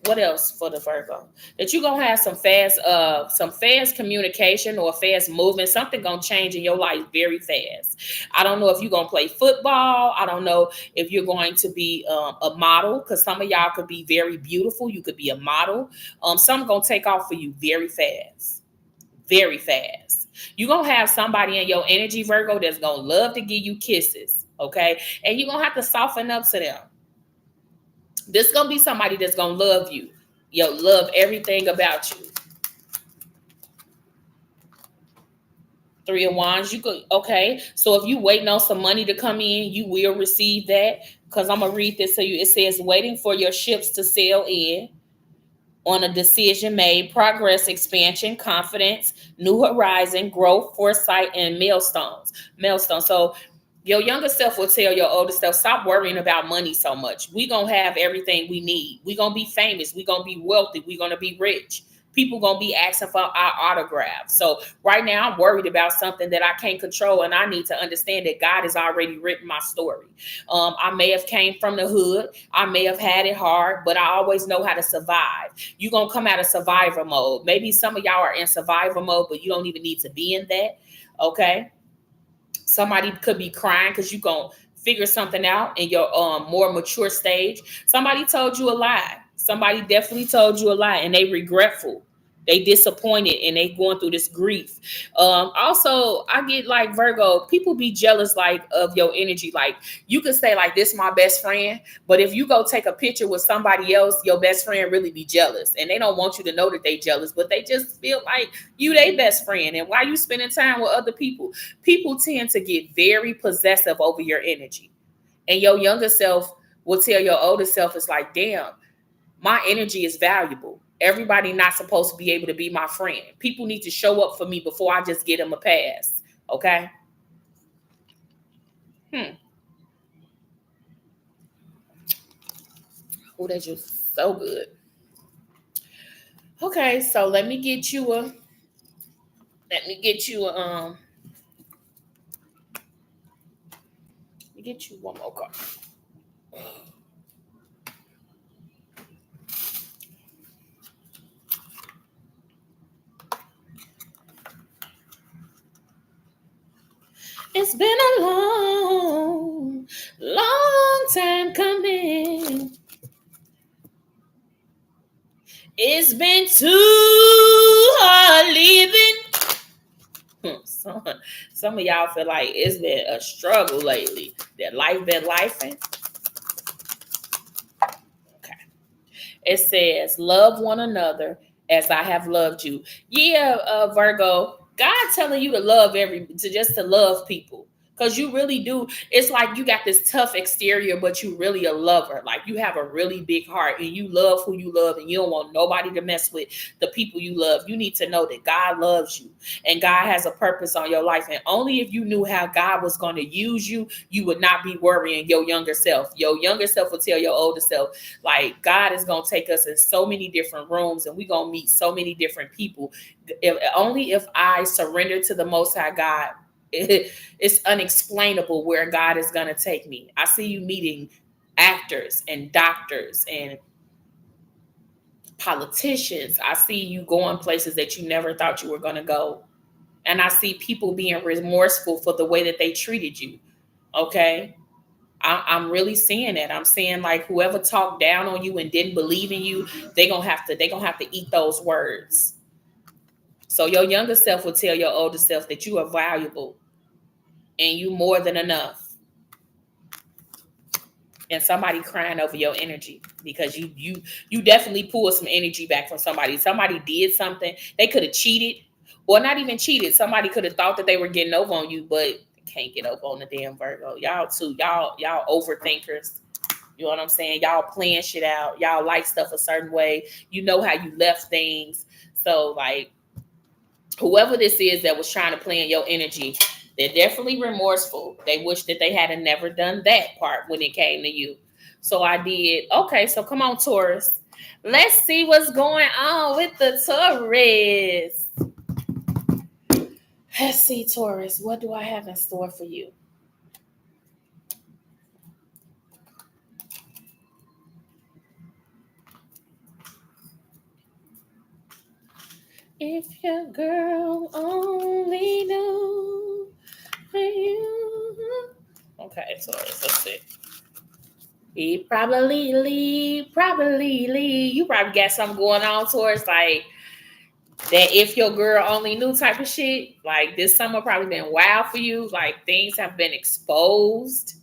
Speaker 1: what else for the Virgo? That you're gonna have some fast communication or fast movement. Something gonna change in your life very fast. I don't know if you're gonna play football. I don't know if you're going to be a model, because some of y'all could be very beautiful. You could be a model. Something gonna take off for you very fast, very fast. You're gonna have somebody in your energy, Virgo, that's gonna love to give you kisses. Okay, and you're gonna have to soften up to them. This gonna be somebody that's gonna love you. Yo, love everything about you. Three of Wands, you could, okay. So if you waiting on some money to come in, you will receive that. Because I'm gonna read this to you. It says, waiting for your ships to sail in on a decision made, progress, expansion, confidence, new horizon, growth, foresight, and milestones. Milestones. So your younger self will tell your older self, stop worrying about money so much. We gonna have everything we need. We gonna be famous. We gonna be wealthy. We gonna be rich. People gonna be asking for our autographs. So right now I'm worried about something that I can't control, and I need to understand that God has already written my story. I may have came from the hood. I may have had it hard, but I always know how to survive. You're gonna come out of survivor mode. Maybe some of y'all are in survivor mode, but you don't even need to be in that. Okay. Somebody could be crying because you're going to figure something out in your more mature stage. Somebody told you a lie. Somebody definitely told you a lie and they regretful. They disappointed and they going through this grief. Also, I get like Virgo, people be jealous like of your energy. Like you could say like this my best friend, but if you go take a picture with somebody else, your best friend really be jealous. And they don't want you to know that they jealous, but they just feel like you they best friend. And why you spending time with other people? People tend to get very possessive over your energy. And your younger self will tell your older self, it's like, damn, my energy is valuable. Everybody not supposed to be able to be my friend. People need to show up for me before I just get them a pass. Okay? Oh, that's just so good. Okay, so let me get you a let me get you one more card. It's been a long, long time coming. It's been too hard living. Some of y'all feel like it's been a struggle lately. That life been lifing. Okay. It says, love one another as I have loved you. Yeah, Virgo, God telling you to love to love people. Because you really do. It's like you got this tough exterior, but you really a lover. Like you have a really big heart and you love who you love and you don't want nobody to mess with the people you love. You need to know that God loves you and God has a purpose on your life. And only if you knew how God was going to use you, you would not be worrying your younger self. Your younger self will tell your older self, like, God is going to take us in so many different rooms and we're going to meet so many different people. Only if I surrender to the Most High God, it's unexplainable where God is going to take me. I see you meeting actors and doctors and politicians. I see you going places that you never thought you were going to go. And I see people being remorseful for the way that they treated you. Okay. I'm really seeing that. I'm saying like whoever talked down on you and didn't believe in you, they gonna have to eat those words. So your younger self will tell your older self that you are valuable and you more than enough. And somebody crying over your energy because you definitely pulled some energy back from somebody. Somebody did something. They could have cheated, or not even cheated. Somebody could have thought that they were getting over on you, but can't get over on the damn Virgo. Y'all too. Y'all overthinkers. You know what I'm saying? Y'all plan shit out. Y'all like stuff a certain way. You know how you left things. So like whoever this is that was trying to play in your energy, they're definitely remorseful. They wish that they had never done that part when it came to you. So I did. Okay, so come on, Taurus. Let's see what's going on with the Taurus. Let's see, Taurus. What do I have in store for you? If your girl only knew you. Okay, Taurus, let's see. He probably leave. You probably got something going on, Taurus, like that if your girl only knew type of shit. Like this summer probably been wild for you. Like things have been exposed.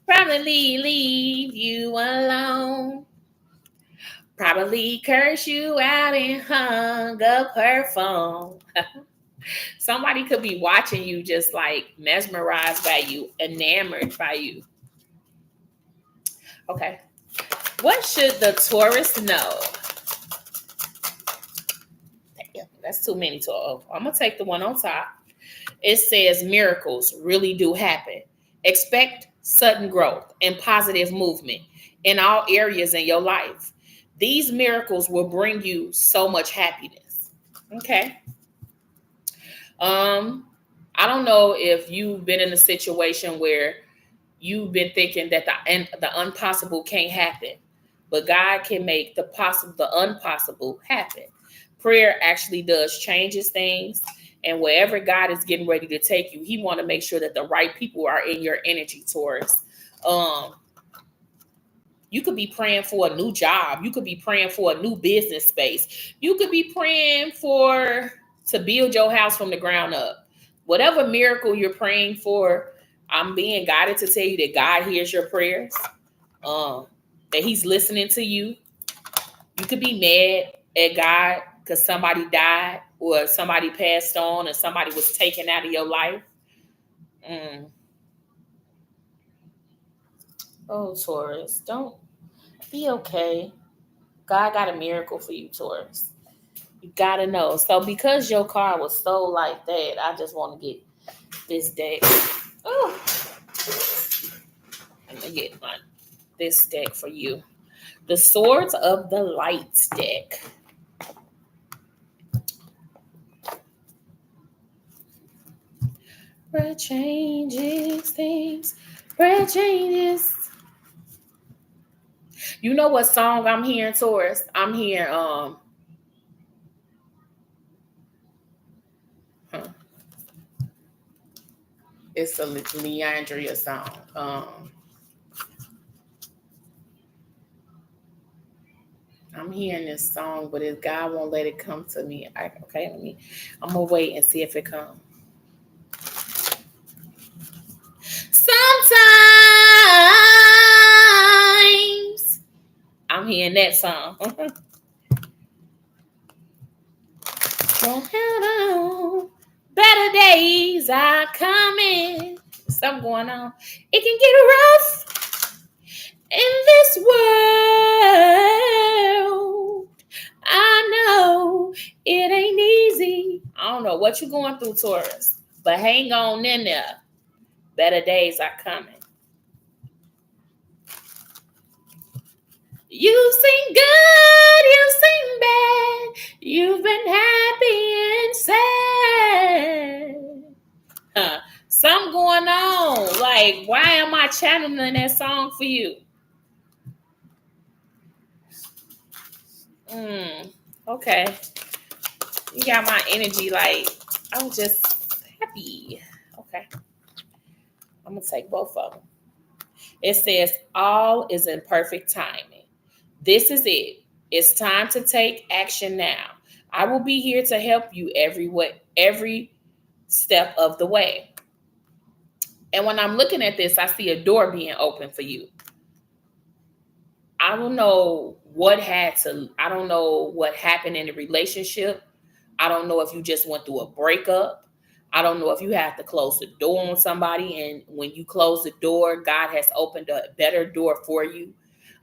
Speaker 1: Probably leave you alone. Probably curse you out and hung up her phone. Somebody could be watching you just like mesmerized by you, enamored by you. Okay. What should the Taurus know? Damn, that's too many to. I'm going to take the one on top. It says miracles really do happen. Expect sudden growth and positive movement in all areas in your life. These miracles will bring you so much happiness. Okay. I don't know if you've been in a situation where you've been thinking that the impossible can't happen, but God can make the unpossible happen. Prayer actually does changes things, and wherever God is getting ready to take you, He want to make sure that the right people are in your energy, Taurus. You could be praying for a new job. You could be praying for a new business space. You could be praying to build your house from the ground up. Whatever miracle you're praying for, I'm being guided to tell you that God hears your prayers, that He's listening to you. You could be mad at God because somebody died or somebody passed on or somebody was taken out of your life. Oh, Taurus, don't be okay. God got a miracle for you, Taurus. You gotta know. So because your car was so like that, I just want to get this deck. Oh, I'm gonna get this deck for you. The Swords of the Light deck. Prayer changes things. Prayer changes. You know what song I'm hearing, Taurus? I'm hearing it's a Leandria song. I'm hearing this song, but if God won't let it come to me, I'm gonna wait and see if it comes. Sometimes I'm hearing that song. Don't hold on. Better days are coming. Something going on. It can get rough in this world. I know it ain't easy. I don't know what you're going through, Taurus, but hang on in there. Better days are coming. You've seen good, you've seen bad, you've been happy and sad. Something going on. Like, why am I channeling that song for you? Okay. You got my energy like, I'm just happy. Okay. I'm going to take both of them. It says, all is in perfect timing. This is it. It's time to take action now. I will be here to help you every step of the way. And when I'm looking at this, I see a door being open for you. I don't know I don't know what happened in the relationship. I don't know if you just went through a breakup. I don't know if you have to close the door on somebody. And when you close the door, God has opened a better door for you.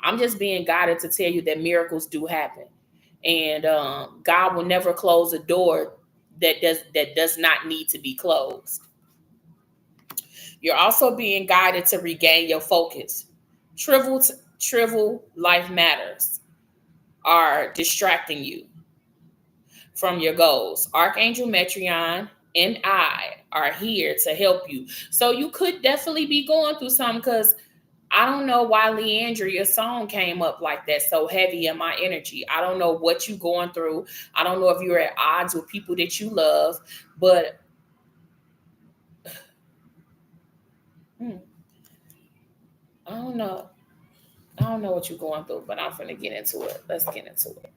Speaker 1: I'm just being guided to tell you that miracles do happen. And God will never close a door that does not need to be closed. You're also being guided to regain your focus. Trivial life matters are distracting you from your goals. Archangel Metrion and I are here to help you. So you could definitely be going through something, because I don't know why, Leandra, your song came up like that, so heavy in my energy. I don't know what you're going through. I don't know if you're at odds with people that you love, but I don't know. I don't know what you're going through, but I'm finna get into it. Let's get into it.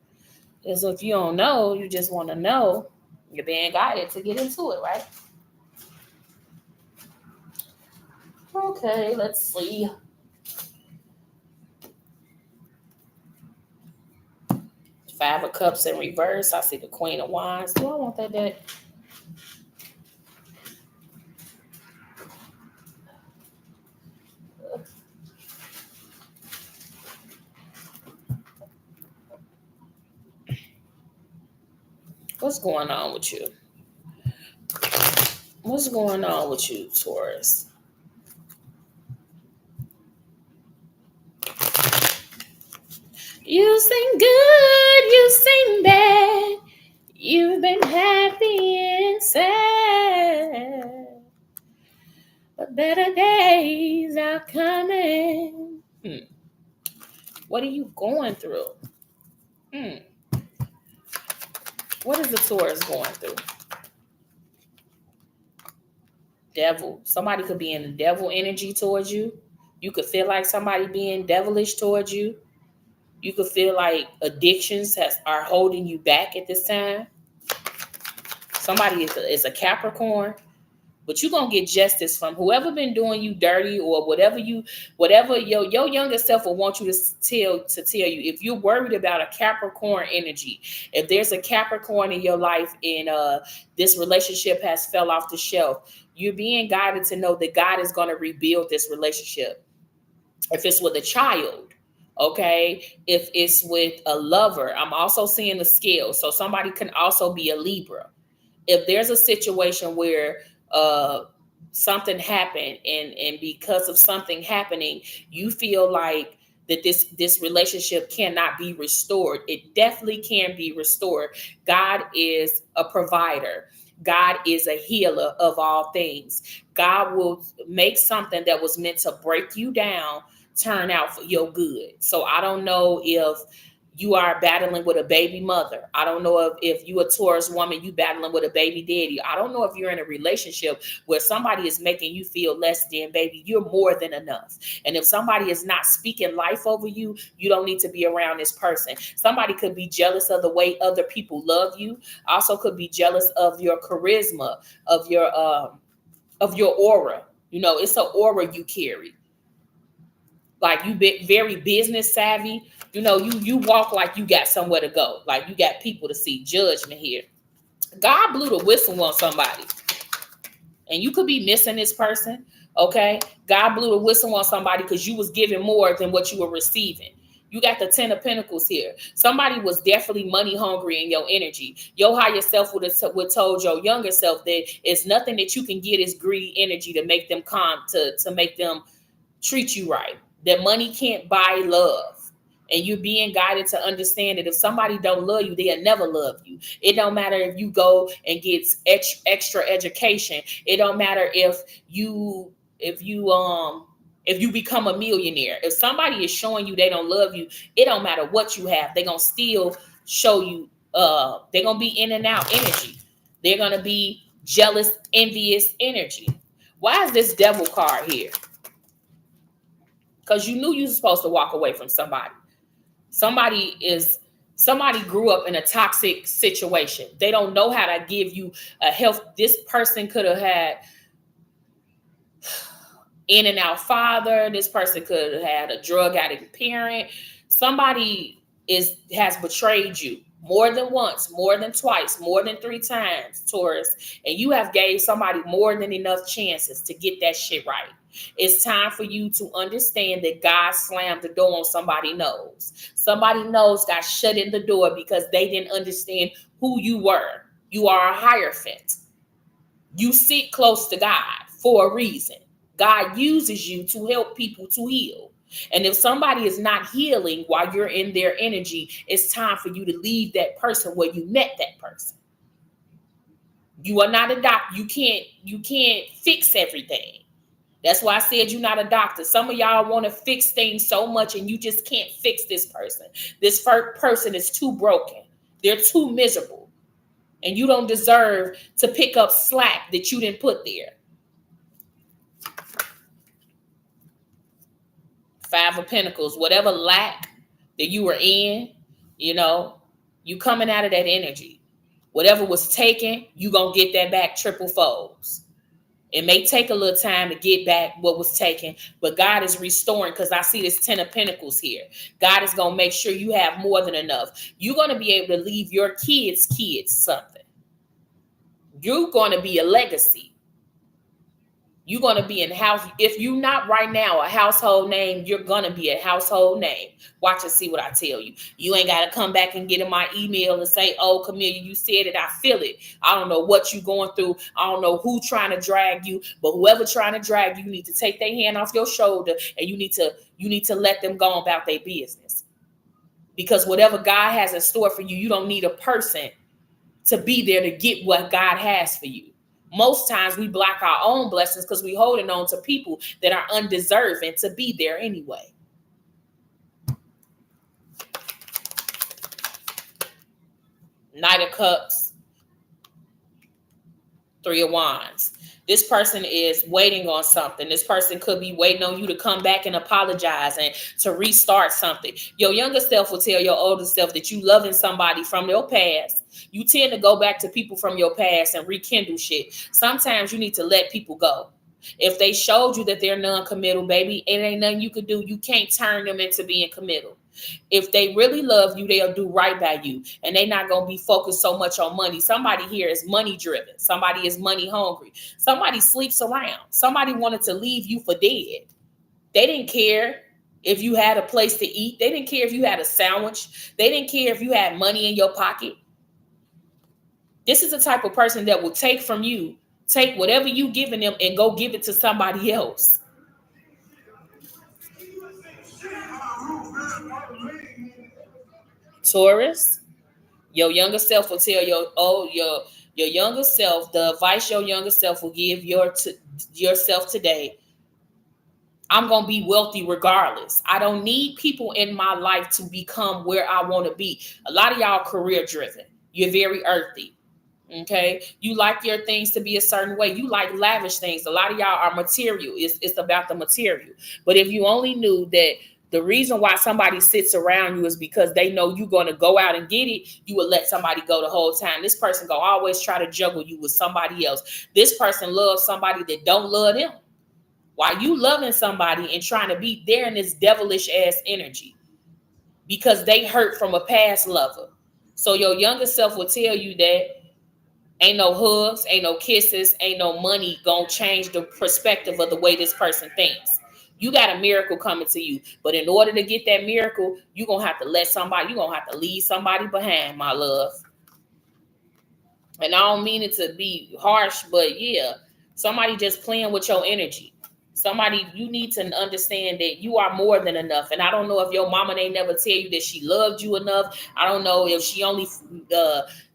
Speaker 1: Because if you don't know, you just want to know, you're being guided to get into it, right? Okay, let's see. Five of Cups in reverse. I see the Queen of Wands. Do I want that deck? What's going on with you? What's going on with you, Taurus? You sing good, you sing bad. You've been happy and sad. But better days are coming. What are you going through? What is the Taurus going through? Devil. Somebody could be in the devil energy towards you. You could feel like somebody being devilish towards you. You could feel like addictions are holding you back at this time. Somebody is a Capricorn, but you're going to get justice from whoever been doing you dirty, or whatever your younger self will want you to tell you. If you're worried about a Capricorn energy, if there's a Capricorn in your life and this relationship has fell off the shelf, you're being guided to know that God is going to rebuild this relationship. If it's with a child, okay, if it's with a lover, I'm also seeing the scale. So somebody can also be a Libra. If there's a situation where something happened, and because of something happening, you feel like that this relationship cannot be restored, it definitely can be restored. God is a provider. God is a healer of all things. God will make something that was meant to break you down turn out for your good. So I don't know if you are battling with a baby mother. I don't know if you a Taurus woman, you battling with a baby daddy. I don't know if you're in a relationship where somebody is making you feel less than, baby, you're more than enough. And if somebody is not speaking life over you, you don't need to be around this person. Somebody could be jealous of the way other people love you. Also could be jealous of your charisma, of your aura. You know, it's an aura you carry. Like you be very business savvy. You know, you walk like you got somewhere to go. Like you got people to see. Judgment here. God blew the whistle on somebody. And you could be missing this person. Okay. God blew the whistle on somebody because you was giving more than what you were receiving. You got the 10 of Pentacles here. Somebody was definitely money hungry in your energy. Your higher self would told your younger self that it's nothing that you can get is greed energy to make them calm, to make them treat you right. That money can't buy love. And you're being guided to understand that if somebody don't love you, they'll never love you. It don't matter if you go and get extra education. It don't matter if you become a millionaire. If somebody is showing you they don't love you, it don't matter what you have. They're gonna still show you. They're gonna be in and out energy. They're gonna be jealous, envious energy. Why is this devil card here? Because you knew you were supposed to walk away from somebody. Somebody grew up in a toxic situation. They don't know how to give you a health. This person could have had in and out father. This person could have had a drug addict parent. Somebody has betrayed you more than once, more than twice, more than 3 times, Taurus, and you have gave somebody more than enough chances to get that shit right. It's time for you to understand that God slammed the door on somebody nose. Somebody nose got shut in the door because they didn't understand who you were. You are a hierophant. You sit close to God for a reason. God uses you to help people to heal. And if somebody is not healing while you're in their energy, it's time for you to leave that person where you met that person. You are not a doctor. You can't fix everything. That's why I said you're not a doctor. Some of y'all want to fix things so much and you just can't fix this person. This first person is too broken. They're too miserable. And you don't deserve to pick up slack that you didn't put there. 5 of Pentacles, whatever lack that you were in, you coming out of that energy. Whatever was taken, you going to get that back triple folds. It may take a little time to get back what was taken, but God is restoring, because I see this 10 of Pentacles here. God is going to make sure you have more than enough. You're going to be able to leave your kids something. You're going to be a legacy. You're going to be in house. If you're not right now a household name, you're going to be a household name. Watch and see what I tell you. You ain't got to come back and get in my email and say, oh, Camellia, you said it. I feel it. I don't know what you're going through. I don't know who trying to drag you, but whoever trying to drag you, you need to take their hand off your shoulder and you need to let them go about their business. Because whatever God has in store for you, you don't need a person to be there to get what God has for you. Most times we block our own blessings because we holding on to people that are undeserving to be there anyway. Knight of Cups, 3 of Wands. This person is waiting on something. This person could be waiting on you to come back and apologize and to restart something. Your younger self will tell your older self that you loving somebody from your past. You tend to go back to people from your past and rekindle shit. Sometimes you need to let people go. If they showed you that they're non-committal, baby, it ain't nothing you could do. You can't turn them into being committal. If they really love you, they'll do right by you. And they're not going to be focused so much on money. Somebody here is money driven. Somebody is money hungry. Somebody sleeps around. Somebody wanted to leave you for dead. They didn't care if you had a place to eat. They didn't care if you had a sandwich. They didn't care if you had money in your pocket. This is the type of person that will take from you, take whatever you giving them and go give it to somebody else. Taurus, your younger self will tell your younger self, the advice your younger self will give yourself today. I'm going to be wealthy regardless. I don't need people in my life to become where I want to be. A lot of y'all career driven. You're very earthy. Okay. You like your things to be a certain way. You like lavish things. A lot of y'all are material. It's about the material. But if you only knew that the reason why somebody sits around you is because they know you're going to go out and get it, you would let somebody go the whole time. This person going to always try to juggle you with somebody else. This person loves somebody that don't love them. While you loving somebody and trying to be there in this devilish ass energy because they hurt from a past lover. So your younger self will tell you that ain't no hugs, ain't no kisses, ain't no money gonna change the perspective of the way this person thinks. You got a miracle coming to you. But in order to get that miracle, you're gonna have to leave somebody behind, my love. And I don't mean it to be harsh, but yeah, somebody just playing with your energy. Somebody, you need to understand that you are more than enough. And I don't know if your mama ain't never tell you that she loved you enough. I don't know if she only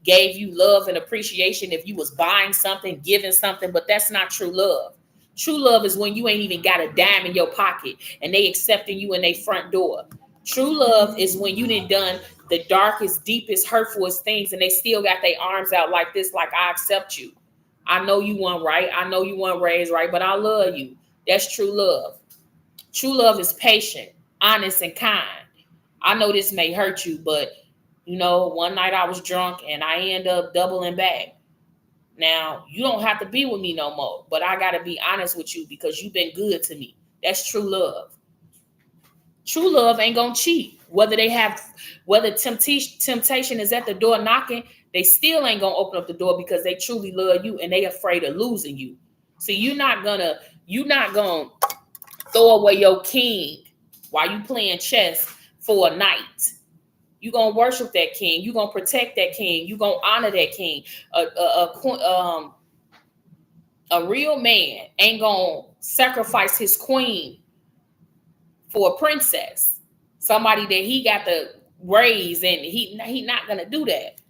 Speaker 1: gave you love and appreciation if you was buying something, giving something, but that's not true love. True love is when you ain't even got a dime in your pocket and they accepting you in their front door. True love is when you done done the darkest, deepest, hurtfulest things and they still got their arms out like this, like I accept you. I know you weren't right. I know you weren't raised right, but I love you. That's true love. True love is patient, honest, and kind. I know this may hurt you, but one night I was drunk and I end up doubling back. Now, you don't have to be with me no more, but I got to be honest with you because you've been good to me. That's true love. True love ain't going to cheat. Whether temptation is at the door knocking, they still ain't going to open up the door because they truly love you and they afraid of losing you. See, you're not going to throw away your king while you playing chess for a night. You're going to worship that king. You're going to protect that king. You're going to honor that king. A real man ain't going to sacrifice his queen for a princess. Somebody that he got to raise, and he not going to do that.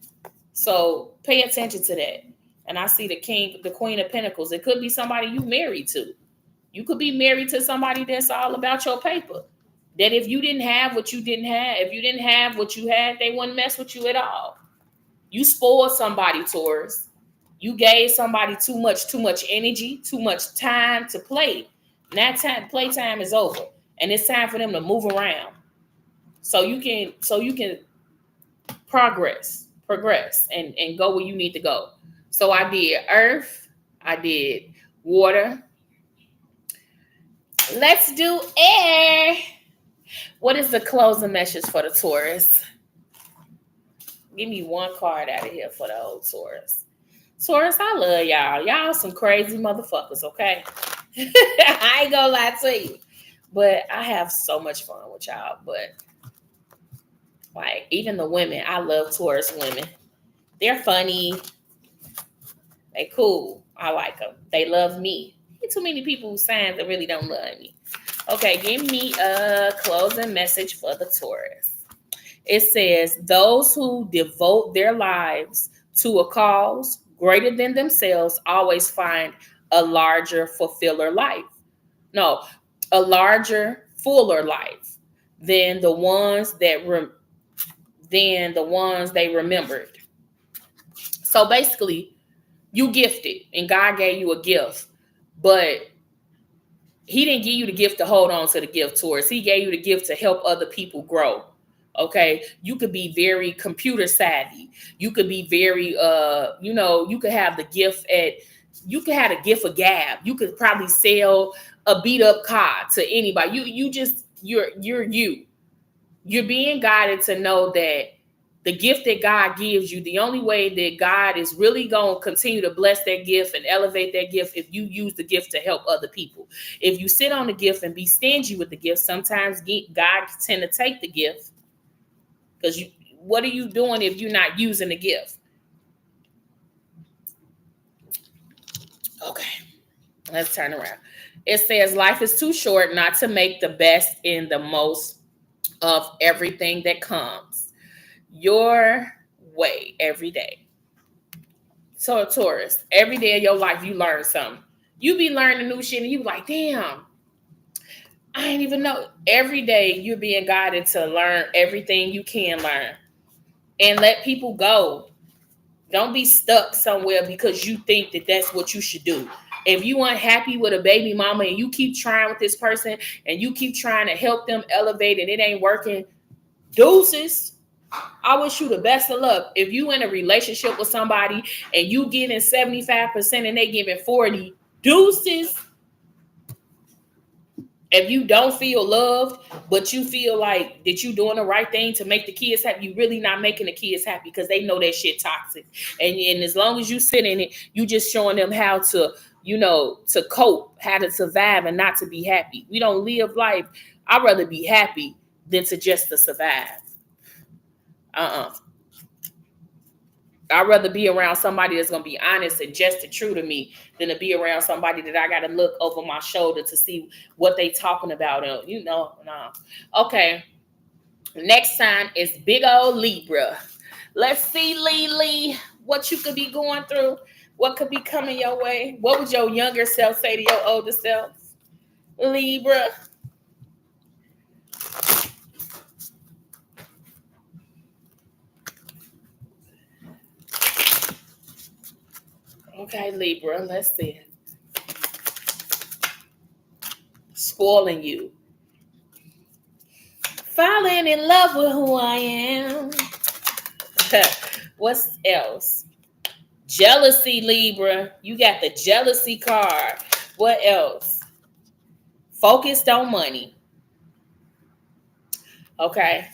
Speaker 1: So pay attention to that. And I see the queen of pentacles. It could be somebody you married to. You could be married to somebody that's all about your paper. That if you didn't have what you didn't have, if you didn't have what you had, they wouldn't mess with you at all. You spoiled somebody, Taurus. You gave somebody too much energy, too much time to play. And that playtime is over. And it's time for them to move around. So you can progress and go where you need to go. So I did earth, I did water. Let's do air. What is the closing message for the Taurus? Give me one card out of here for the old Taurus. Taurus, I love y'all. Y'all some crazy motherfuckers, okay? I ain't gonna lie to you. But I have so much fun with y'all. But like, even the women, I love Taurus women. They're funny. They cool. I like them. They love me. Ain't too many people who sign that really don't love me. Okay, give me a closing message for the Taurus. It says, those who devote their lives to a cause greater than themselves always find a larger, fuller life than the ones they remembered. So basically, you gifted and God gave you a gift, but he didn't give you the gift to hold on to the gift, Taurus. He gave you the gift to help other people grow. Okay, you could be very computer savvy. You could be very, you could have the gift you could have a gift of gab. You could probably sell a beat up car to anybody. You're being guided to know that the gift that God gives you, the only way that God is really going to continue to bless that gift and elevate that gift if you use the gift to help other people. If you sit on the gift and be stingy with the gift, sometimes God tend to take the gift. Because what are you doing if you're not using the gift? Okay, let's turn around. It says life is too short not to make the best and the most of everything that comes your way every day. So Taurus, every day of your life you learn something. You be learning new shit and you be like, damn, I ain't even know. Every day you're being guided to learn everything you can learn. And let people go. Don't be stuck somewhere because you think that that's what you should do. If you unhappy with a baby mama and you keep trying with this person and you keep trying to help them elevate and it ain't working, deuces. I wish you the best of luck. If you in a relationship with somebody and you giving 75% and they giving 40, deuces. If you don't feel loved, but you feel like that you doing the right thing to make the kids happy, you really not making the kids happy because they know that shit toxic. And as long as you sit in it, you just showing them how to, to cope, how to survive and not to be happy. We don't live life. I'd rather be happy than to survive. I'd rather be around somebody that's going to be honest and just and true to me than to be around somebody that I got to look over my shoulder to see what they talking about. No. Okay. Next sign is big old Libra. Let's see, Lee, what you could be going through. What could be coming your way? What would your younger self say to your older self? Libra. Okay, Libra, let's see. Spoiling you. Falling in love with who I am. What's else? Jealousy, Libra. You got the jealousy card. What else? Focused on money. Okay.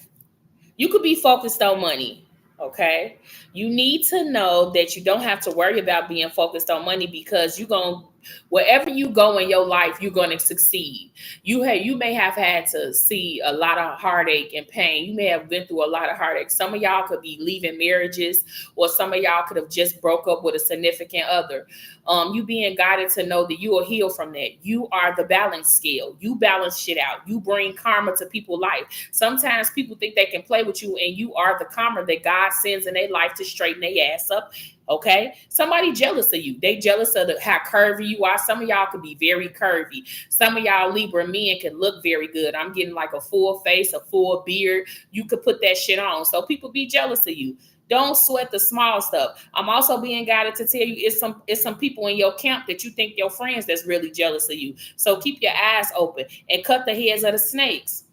Speaker 1: You could be focused on money. Okay. You need to know that you don't have to worry about being focused on money because you're going to, wherever you go in your life, you're going to succeed. You may have had to see a lot of heartache and pain. You may have been through a lot of heartache. Some of y'all could be leaving marriages, or some of y'all could have just broke up with a significant other. You being guided to know that you will heal from that. You are the balance scale. You balance shit out. You bring karma to people's life. Sometimes people think they can play with you, and you are the karma that God sends in their life to straighten their ass up. Okay, somebody jealous of you. They jealous of how curvy you are. Some of y'all could be very curvy. Some of y'all Libra men can look very good. I'm getting like a full face, a full beard. You could put that shit on. So people be jealous of you. Don't sweat the small stuff. I'm also being guided to tell you it's some people in your camp that you think your friends that's really jealous of you. So keep your eyes open and cut the heads of the snakes.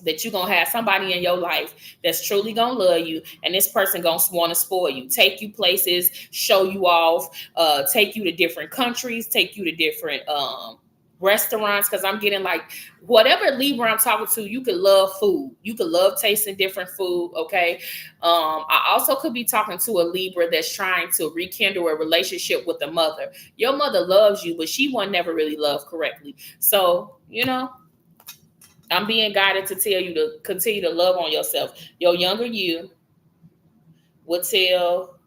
Speaker 1: That you're gonna have somebody in your life that's truly gonna love you, and this person gonna want to spoil you, take you places, show you off, take you to different countries, take you to different restaurants. Because I'm getting like whatever Libra I'm talking to, you could love food, you could love tasting different food. Okay. I also could be talking to a Libra that's trying to rekindle a relationship with the mother. Your mother loves you, but she was never really loved correctly. So I'm being guided to tell you to continue to love on yourself. Your younger you will tell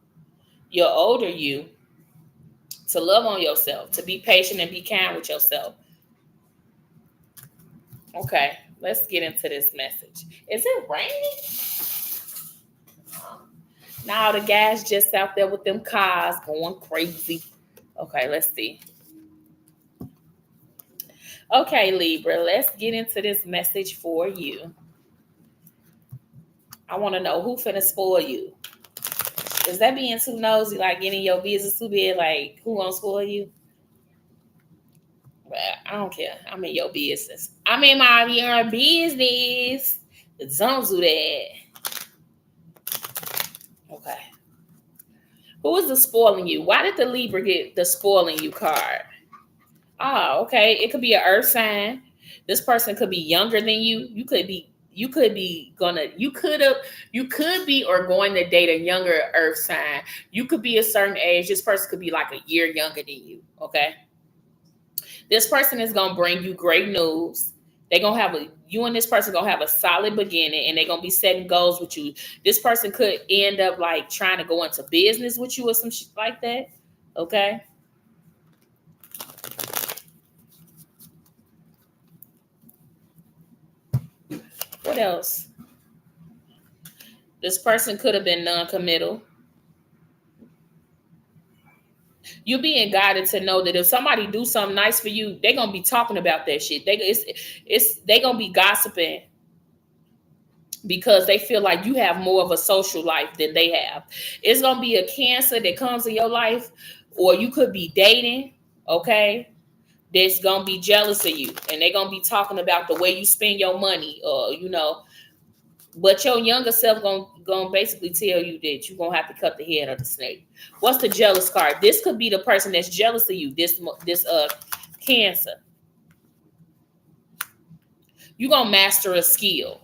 Speaker 1: your older you to love on yourself, to be patient and be kind with yourself. Okay, let's get into this message. Is it raining? Now the guys just out there with them cars going crazy. Okay, let's see. Okay, Libra, let's get into this message for you. I want to know who finna spoil you. Is that being too nosy, like getting your business too big, like who gonna spoil you? Well, I don't care. I'm in your business. I'm in your business. Don't do that. Okay. Who is the spoiling you? Why did the Libra get the spoiling you card? Oh, okay. It could be an earth sign. This person could be younger than you. You could be or going to date a younger earth sign. You could be a certain age. This person could be like a year younger than you. Okay. This person is gonna bring you great news. They're gonna have you and this person gonna have a solid beginning, and they're gonna be setting goals with you. This person could end up like trying to go into business with you or some shit like that. Okay. What else? This person could have been non-committal. You being guided to know that if somebody do something nice for you, they're gonna be talking about that shit. They gonna be gossiping because they feel like you have more of a social life than they have. It's gonna be a Cancer that comes in your life, or you could be dating, okay? That's gonna be jealous of you, and they're gonna be talking about the way you spend your money, but your younger self gonna basically tell you that you're gonna have to cut the head of the snake. What's the jealous card? This could be the person that's jealous of you. This Cancer. You're gonna master a skill.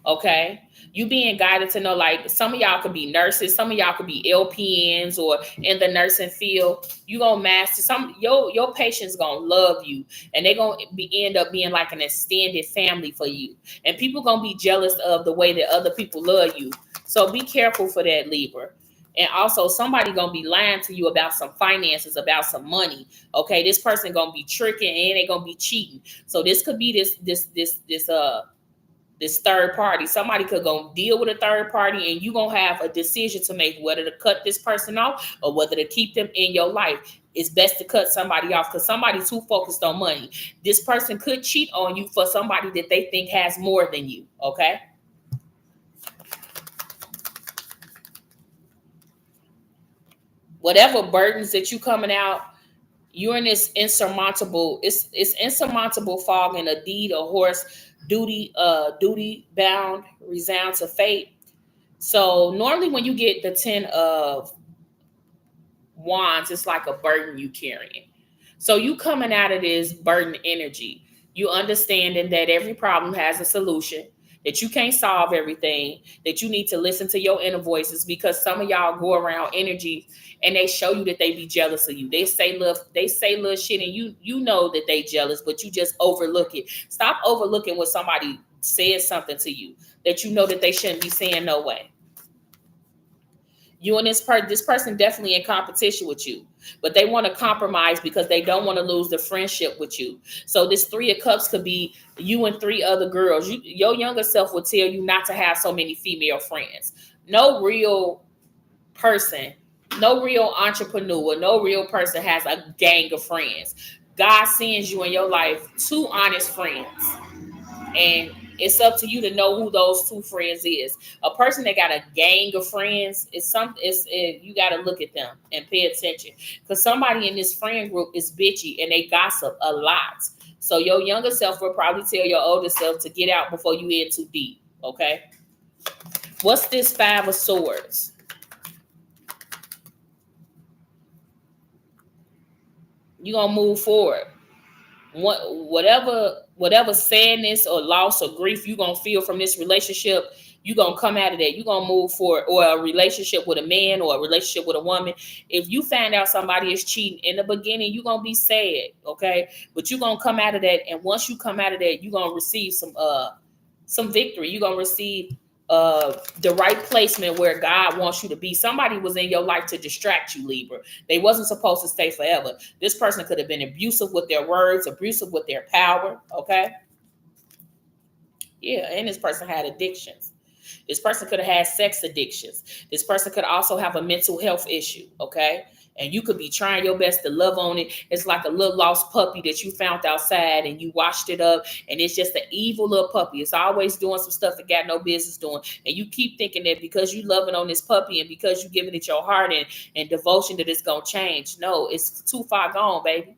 Speaker 1: Okay. You being guided to know, like, some of y'all could be nurses, some of y'all could be LPNs or in the nursing field. You gonna master your patients gonna love you, and they gonna end up being like an extended family for you. And people gonna be jealous of the way that other people love you. So be careful for that, Libra. And also somebody gonna be lying to you about some finances, about some money. Okay, this person gonna be tricking and they gonna be cheating. So this could be this third party. Somebody could go deal with a third party, and you're gonna have a decision to make whether to cut this person off or whether to keep them in your life. It's best to cut somebody off because somebody's too focused on money. This person could cheat on you for somebody that they think has more than you. Okay. whatever burdens that you coming out, you're in this insurmountable, it's insurmountable fog, and a deed, a horse, duty bound, resounds to fate. So normally when you get the 10 of wands, it's like a burden you carrying. So you coming out of this burden energy, you understanding that every problem has a solution, that you can't solve everything, that you need to listen to your inner voices, because some of y'all go around energy and they show you that they be jealous of you. They say little shit, and you know that they jealous, but you just overlook it. Stop overlooking when somebody says something to you that you know that they shouldn't be saying. No way. You and this person definitely in competition with you, but they want to compromise because they don't want to lose the friendship with you. So this 3 of Cups could be you and 3 other girls. Your younger self will tell you not to have so many female friends. No real person, no real entrepreneur, no real person has a gang of friends. God sends you in your life 2 honest friends, and it's up to you to know who those 2 friends is. A person that got a gang of friends is something. You got to look at them and pay attention, because somebody in this friend group is bitchy and they gossip a lot. So your younger self will probably tell your older self to get out before you in too deep. Okay. What's this 5 of Swords? You gonna move forward. Whatever sadness or loss or grief you gonna feel from this relationship, you gonna come out of that. You gonna move forward. Or a relationship with a man or a relationship with a woman. If you find out somebody is cheating in the beginning, you gonna be sad, okay? But you gonna come out of that, and once you come out of that, you gonna receive some victory. You're gonna receive the right placement where God wants you to be. Somebody was in your life to distract you, Libra. They wasn't supposed to stay forever. This person could have been abusive with their words, abusive with their power. Okay. Yeah, and this person had addictions. This person could have had sex addictions. This person could also have a mental health issue. Okay. And you could be trying your best to love on it. It's like a little lost puppy that you found outside and you washed it up. And it's just an evil little puppy. It's always doing some stuff it got no business doing. And you keep thinking that because you loving on this puppy and because you giving it your heart and devotion that it's going to change. No, it's too far gone, baby.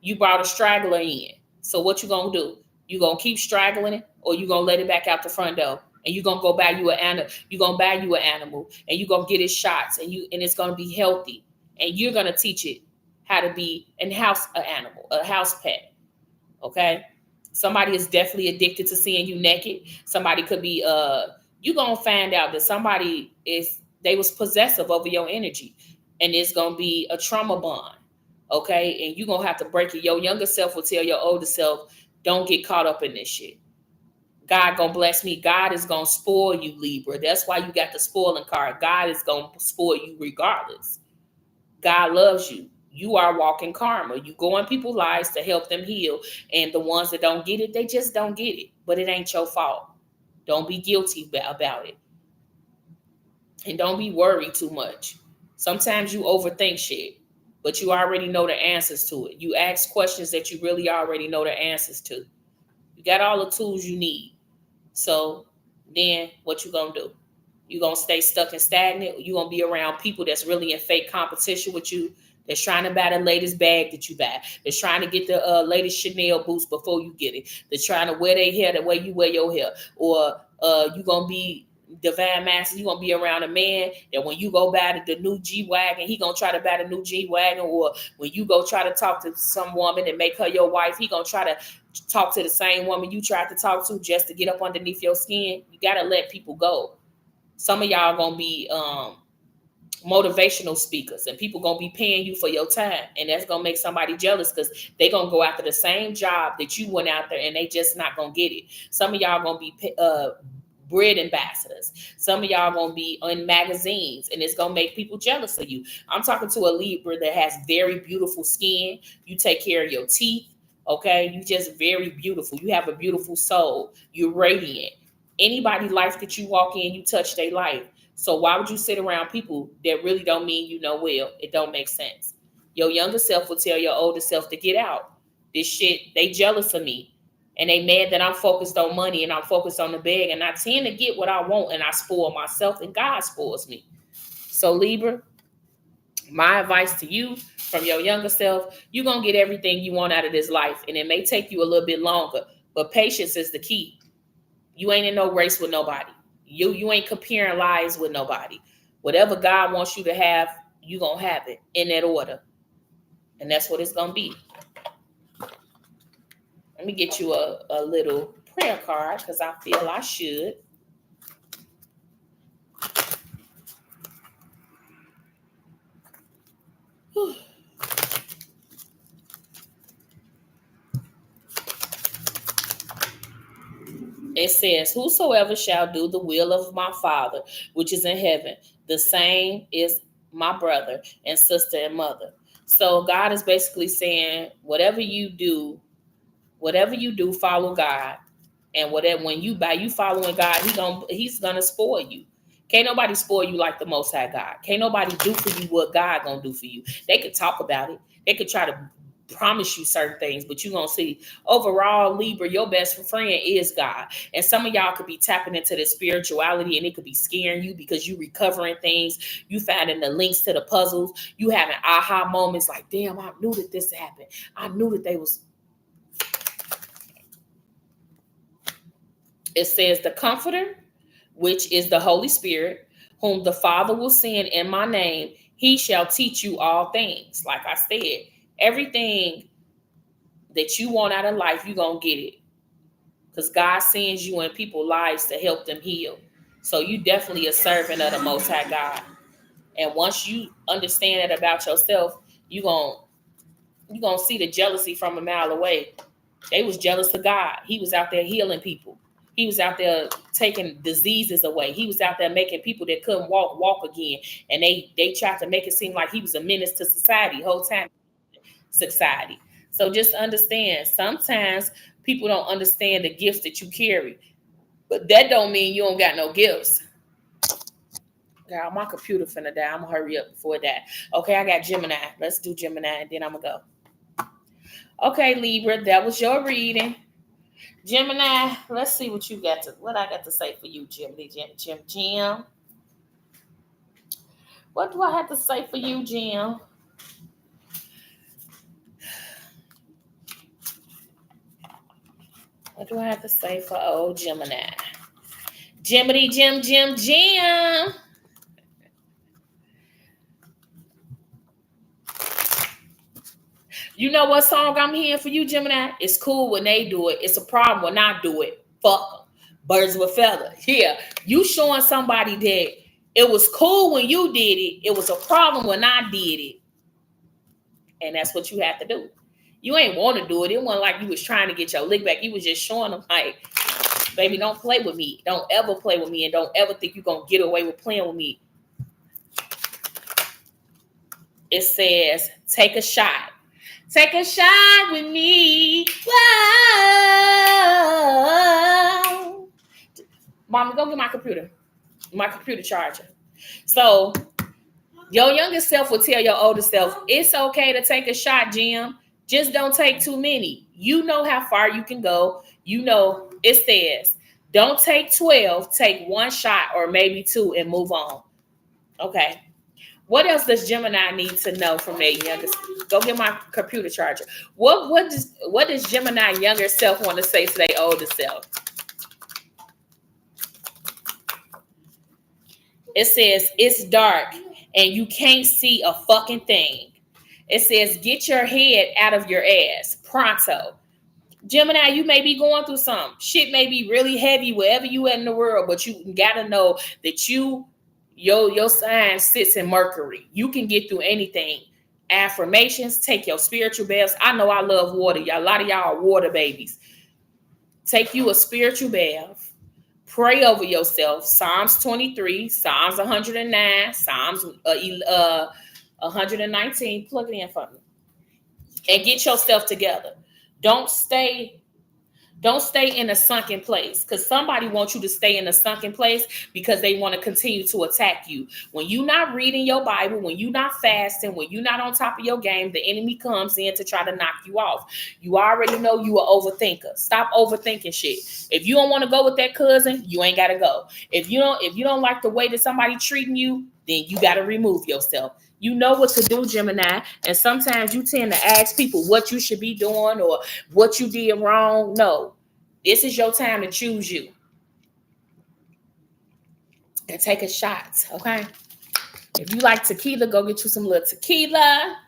Speaker 1: You brought a straggler in. So what you going to do? You going to keep straggling it, or you going to let it back out the front door? And you're going to go buy you an animal. You're going to buy you an animal, and you're going to get it shots, and it's going to be healthy. And you're going to teach it how to be an animal, a house pet. Okay. Somebody is definitely addicted to seeing you naked. Somebody could be, you're going to find out that they was possessive over your energy, and it's going to be a trauma bond. Okay. And you're going to have to break it. Your younger self will tell your older self, don't get caught up in this shit. God gonna bless me. God is gonna spoil you, Libra. That's why you got the spoiling card. God is gonna spoil you regardless. God loves you. You are walking karma. You go in people's lives to help them heal. And the ones that don't get it, they just don't get it. But it ain't your fault. Don't be guilty about it. And don't be worried too much. Sometimes you overthink shit, but you already know the answers to it. You ask questions that you really already know the answers to. You got all the tools you need. So then what you gonna do? You gonna stay stuck and stagnant? Or you gonna be around people that's really in fake competition with you, that's trying to buy the latest bag that you buy, that's trying to get the latest Chanel boots before you get it, that's trying to wear their hair the way you wear your hair? Or you gonna be divine master? You gonna be around a man that when you go buy the new G-Wagon, he gonna try to buy the new G-Wagon? Or when you go try to talk to some woman and make her your wife, he gonna try to talk to the same woman you tried to talk to just to get up underneath your skin? You gotta let people go. Some of y'all gonna be motivational speakers, and people gonna be paying you for your time, and that's gonna make somebody jealous because they gonna go after the same job that you went out there and they just not gonna get it. Some of y'all gonna be bread ambassadors. Some of y'all gonna be in magazines, and it's gonna make people jealous of you. I'm talking to a Libra that has very beautiful skin. You take care of your teeth. Okay, you just very beautiful. You have a beautiful soul. You're radiant. Anybody life that you walk in, you touch their life. So why would you sit around people that really don't mean you no well? It don't make sense. Your younger self will tell your older self to get out. This shit, they jealous of me. And they mad that I'm focused on money and I'm focused on the bag. And I tend to get what I want, and I spoil myself, and God spoils me. So Libra, My advice to you from your younger self, you're going to get everything you want out of this life. And it may take you a little bit longer, but patience is the key. You ain't in no race with nobody. You ain't comparing lives with nobody. Whatever God wants you to have, you going to have it in that order. And that's what it's going to be. Let me get you a little prayer card because I feel I should. Whew. It says, whosoever shall do the will of my Father, which is in heaven, the same is my brother and sister and mother. So God is basically saying, whatever you do, follow God. And whatever, when you following God, he's gonna spoil you. Can't nobody spoil you like the Most High God. Can't nobody do for you what God gonna do for you. They could talk about it. They could try to promise you certain things, but you gonna see overall, Libra, your best friend is God. And some of y'all could be tapping into this spirituality, and it could be scaring you because you recovering things, you finding the links to the puzzles, you having aha moments like, damn, I knew that this happened. I knew that they was. It says the Comforter, which is the Holy Spirit, whom the Father will send in my name, he shall teach you all things. Like I said, everything that you want out of life, you're going to get it. Because God sends you in people's lives to help them heal. So you definitely a servant of the Most High God. And once you understand that about yourself, you're gonna see the jealousy from a mile away. They was jealous of God. He was out there healing people. He was out there taking diseases away. He was out there making people that couldn't walk again. And they tried to make it seem like he was a menace to society, whole time society. So just understand, sometimes people don't understand the gifts that you carry. But that don't mean you don't got no gifts. Girl, my computer finna die. I'm gonna hurry up before that. Okay, I got Gemini. Let's do Gemini and then I'm gonna go. Okay, Libra, that was your reading. Gemini, let's see what I got to say for you, Jim. What do I have to say for you, Jim? What do I have to say for old Gemini? Jiminy, Jim. You know what song I'm hearing for you, Gemini? It's cool when they do it. It's a problem when I do it. Fuck them. Birds of a feather. Yeah. You showing somebody that it was cool when you did it. It was a problem when I did it. And that's what you have to do. You ain't want to do it. It wasn't like you was trying to get your lick back. You was just showing them like, baby, don't play with me. Don't ever play with me. And don't ever think you're going to get away with playing with me. It says, take a shot. Take a shot with me. Whoa. Mama, go get my computer charger. So your younger self will tell your older self, it's okay to take a shot, Jim. Just don't take too many. You know how far you can go. You know, it says, don't take 12, take one shot or maybe two and move on. Okay. What else does Gemini need to know from their younger? Go get my computer charger. What does Gemini younger self want to say to their older self? It says it's dark and you can't see a fucking thing. It says get your head out of your ass pronto. Gemini, you may be going through something. Shit may be really heavy wherever you at in the world, but you gotta know that your sign sits in Mercury. You can get through anything. Affirmations, take your spiritual baths. I know I love water. A lot of y'all are water babies. Take you a spiritual bath. Pray over yourself. Psalms 23, Psalms 109, Psalms 119. Plug it in for me. And get yourself together. Don't stay in a sunken place, because somebody wants you to stay in a sunken place because they want to continue to attack you. When you're not reading your Bible, when you're not fasting, when you're not on top of your game, the enemy comes in to try to knock you off. You already know you an overthinker. Stop overthinking shit. If you don't want to go with that cousin, you ain't got to go. If you don't like the way that somebody treating you, then you got to remove yourself. You know what to do, Gemini. And sometimes you tend to ask people what you should be doing or what you did wrong. No, this is your time to choose you and take a shot. Okay. If you like tequila, go get you some little tequila.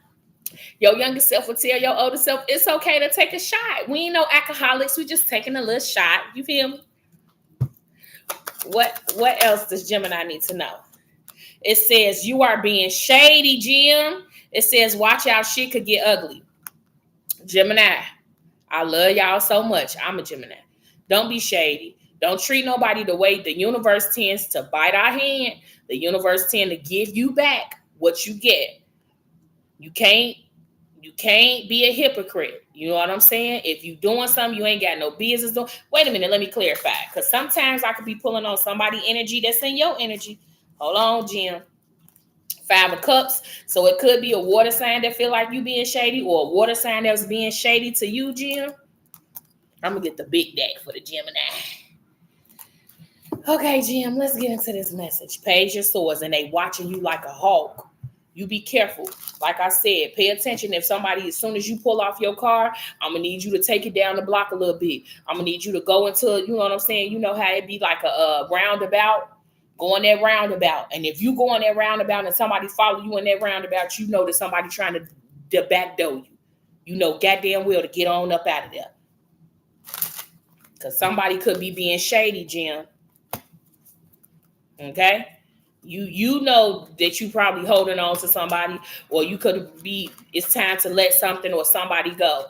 Speaker 1: Your younger self will tell your older self it's okay to take a shot. We ain't no alcoholics. We just taking a little shot. You feel me? What else does Gemini need to know? It says you are being shady, Jim. It says watch out, shit could get ugly. Gemini, I love y'all so much. I'm a Gemini. Don't be shady. Don't treat nobody the way the universe tends to bite our hand. The universe tends to give you back what you get. You can't be a hypocrite. You know what I'm saying? If you doing something you ain't got no business doing. Wait a minute, let me clarify. Because sometimes I could be pulling on somebody energy that's in your energy. Hold on, Jim. 5 of Cups. So it could be a water sign that feel like you being shady or a water sign that was being shady to you, Jim. I'm going to get the big deck for the Gemini. Okay, Jim, let's get into this message. Page of Swords, and they watching you like a hawk. You be careful. Like I said, pay attention. If somebody, as soon as you pull off your car, I'm going to need you to take it down the block a little bit. I'm going to need you to go into, you know what I'm saying? You know how it be like a roundabout? Go in that roundabout. And if you go in that roundabout and somebody follow you in that roundabout, you know that somebody trying to backdoor you. You know goddamn well to get on up out of there. Because somebody could be being shady, Jim. Okay? You know that you probably holding on to somebody, or you could be, it's time to let something or somebody go.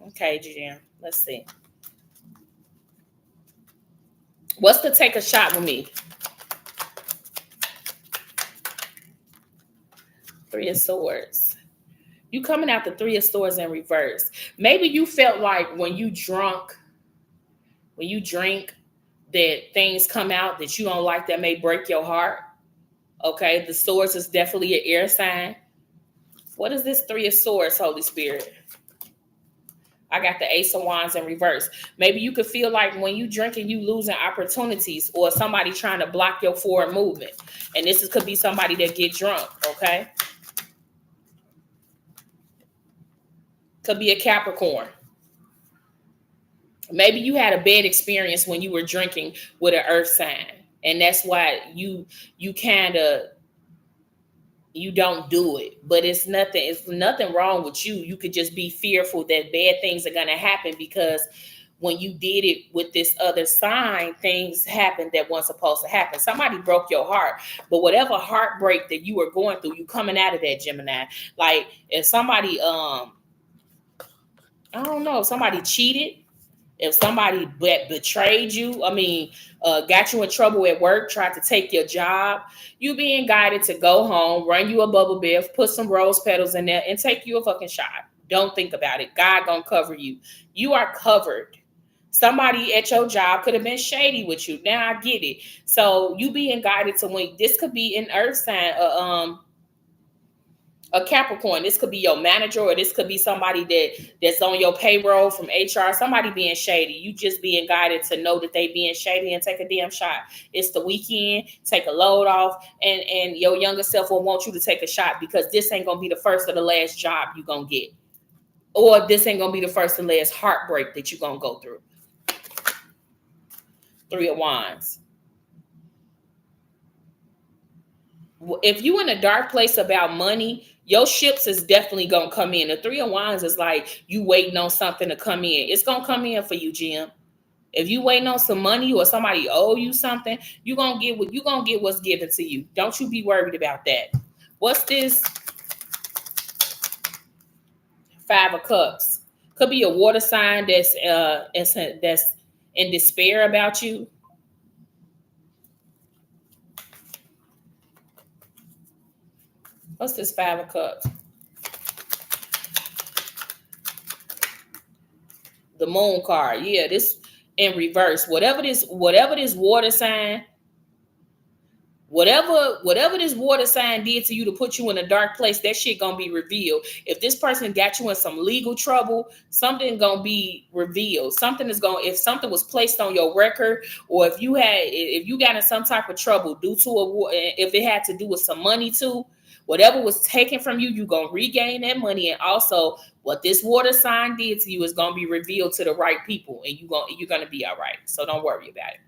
Speaker 1: Okay, Jim. Let's see. What's the take a shot with me? 3 of Swords. You coming out the 3 of Swords in reverse. Maybe you felt like when you drink, that things come out that you don't like that may break your heart. Okay, the Swords is definitely an air sign. What is this 3 of Swords, Holy Spirit? I got the Ace of Wands in reverse. Maybe you could feel like when you drinking, you losing opportunities or somebody trying to block your forward movement. And this could be somebody that get drunk, okay? Could be a Capricorn. Maybe you had a bad experience when you were drinking with an earth sign. And that's why you don't do it. But it's nothing wrong with you. You could just be fearful that bad things are going to happen because when you did it with this other sign, things happened that weren't supposed to happen. Somebody broke your heart. But whatever heartbreak that you were going through, you coming out of that, Gemini. Like if somebody, I don't know, somebody cheated, if somebody betrayed you, got you in trouble at work, tried to take your job, you being guided to go home, run you a bubble bath, put some rose petals in there, and take you a fucking shot. Don't think about it. God gonna cover you. You are covered. Somebody at your job could have been shady with you. Now I get it. So you being guided to when this could be an earth sign, a Capricorn. This could be your manager, or this could be somebody that's on your payroll from HR. Somebody being shady. You just being guided to know that they being shady and take a damn shot. It's the weekend. Take a load off, and your younger self will want you to take a shot because this ain't gonna be the first or the last job you gonna get, or this ain't gonna be the first and last heartbreak that you gonna go through. 3 of Wands. If you in a dark place about money, your ships is definitely gonna come in. The 3 of Wands is like you waiting on something to come in. It's gonna come in for you, Jim. If you waiting on some money or somebody owe you something, you gonna get what's given to you. Don't you be worried about that. What's this? 5 of Cups. Could be a water sign that's in despair about you. What's this 5 of Cups? The Moon card. Yeah, this in reverse. Whatever this water sign Whatever this water sign did to you to put you in a dark place, that shit gonna be revealed. If this person got you in some legal trouble, something gonna be revealed. If something was placed on your record, or if you got in some type of trouble due to if it had to do with some money too, whatever was taken from you, you gonna regain that money. And also what this water sign did to you is gonna be revealed to the right people, and you're gonna be all right. So don't worry about it.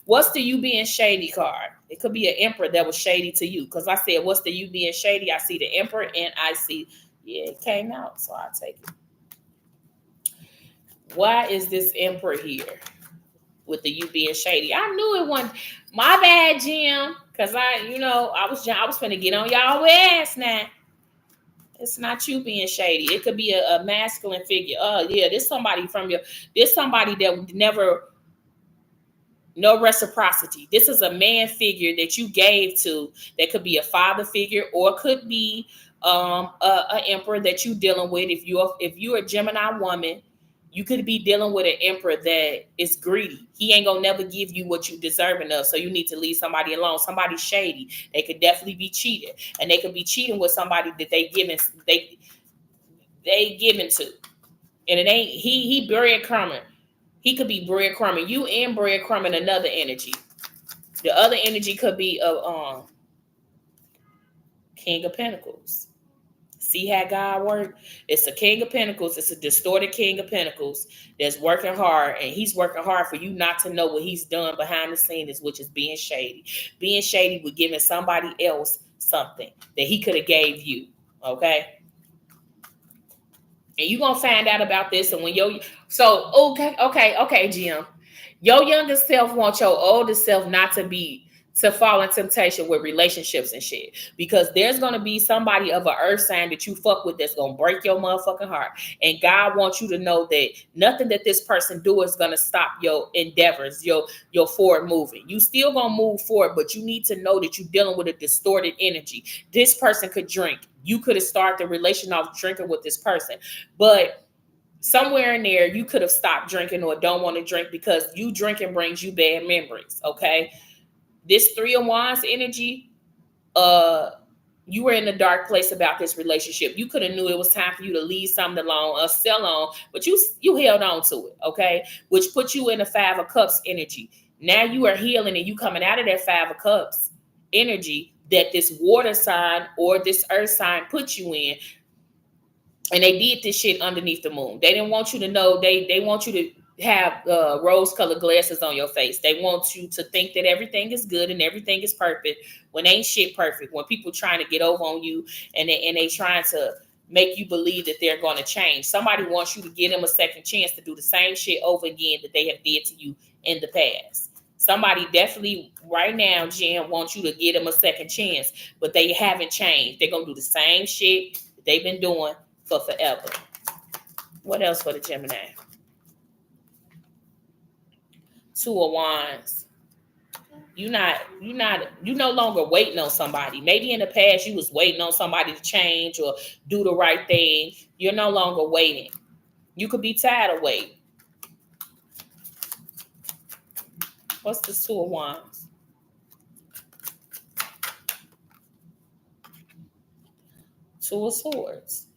Speaker 1: What's the you being shady card? It could be an emperor that was shady to you. Because I said, what's the you being shady? I see the emperor and I see, it came out. So I'll take it. Why is this emperor here with the you being shady? I knew it wasn't. My bad, Jim. Because I was finna get on y'all ass now. It's not you being shady. It could be a masculine figure. Oh, yeah, this somebody that never... No reciprocity. This is a man figure that you gave to. That could be a father figure, or could be an emperor that you dealing with. If you're a Gemini woman, you could be dealing with an emperor that is greedy. He ain't gonna never give you what you deserving of. So you need to leave somebody alone. Somebody shady. They could definitely be cheated, and they could be cheating with somebody that they given to, and it ain't he breadcrumbing. He could be breadcrumbing you and breadcrumbing another energy. The other energy could be of King of Pentacles. See how God works? It's a King of Pentacles. It's a distorted King of Pentacles that's working hard, and he's working hard for you not to know what he's done behind the scenes, which is being shady. Being shady with giving somebody else something that he could have gave you. Okay? And you're going to find out about this. And when okay, Jim. Your younger self wants your older self not to fall in temptation with relationships and shit. Because there's going to be somebody of an earth sign that you fuck with that's going to break your motherfucking heart. And God wants you to know that nothing that this person do is going to stop your endeavors, your forward moving. You still going to move forward, but you need to know that you're dealing with a distorted energy. This person could drink. You could have started the relation off drinking with this person. But somewhere in there, you could have stopped drinking or don't want to drink because you drinking brings you bad memories, okay? This 3 of Wands energy, you were in a dark place about this relationship. You could have knew it was time for you to leave something alone or sell on, but you held on to it, okay? Which put you in the 5 of Cups energy. Now you are healing and you coming out of that 5 of Cups energy that this water sign or this earth sign put you in. And they did this shit underneath the moon. They didn't want you to know. They want you to have rose-colored glasses on your face. They want you to think that everything is good and everything is perfect when ain't shit perfect. When people trying to get over on you and they trying to make you believe that they're going to change. Somebody wants you to give them a second chance to do the same shit over again that they have did to you in the past. Somebody definitely right now, Jen, wants you to give them a second chance, but they haven't changed. They're going to do the same shit that they've been doing for forever. What else for the Gemini? 2 of Wands. You no longer waiting on somebody. Maybe in the past you was waiting on somebody to change or do the right thing. You're no longer waiting. You could be tired of waiting. What's the 2 of Wands? Two of Swords.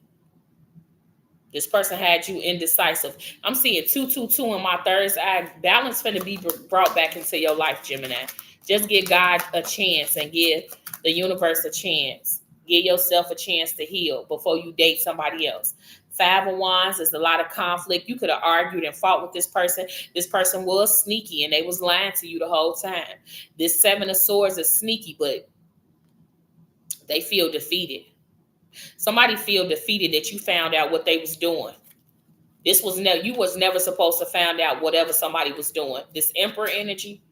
Speaker 1: This person had you indecisive. I'm seeing 222 in my third eye. Balance finna be brought back into your life, Gemini. Just give God a chance and give the universe a chance. Give yourself a chance to heal before you date somebody else. 5 of Wands is a lot of conflict. You could have argued and fought with this person. This person was sneaky and they was lying to you the whole time. This 7 of Swords is sneaky, but they feel defeated. Somebody feel defeated that you found out what they was doing. You was never supposed to find out whatever somebody was doing. This Emperor energy,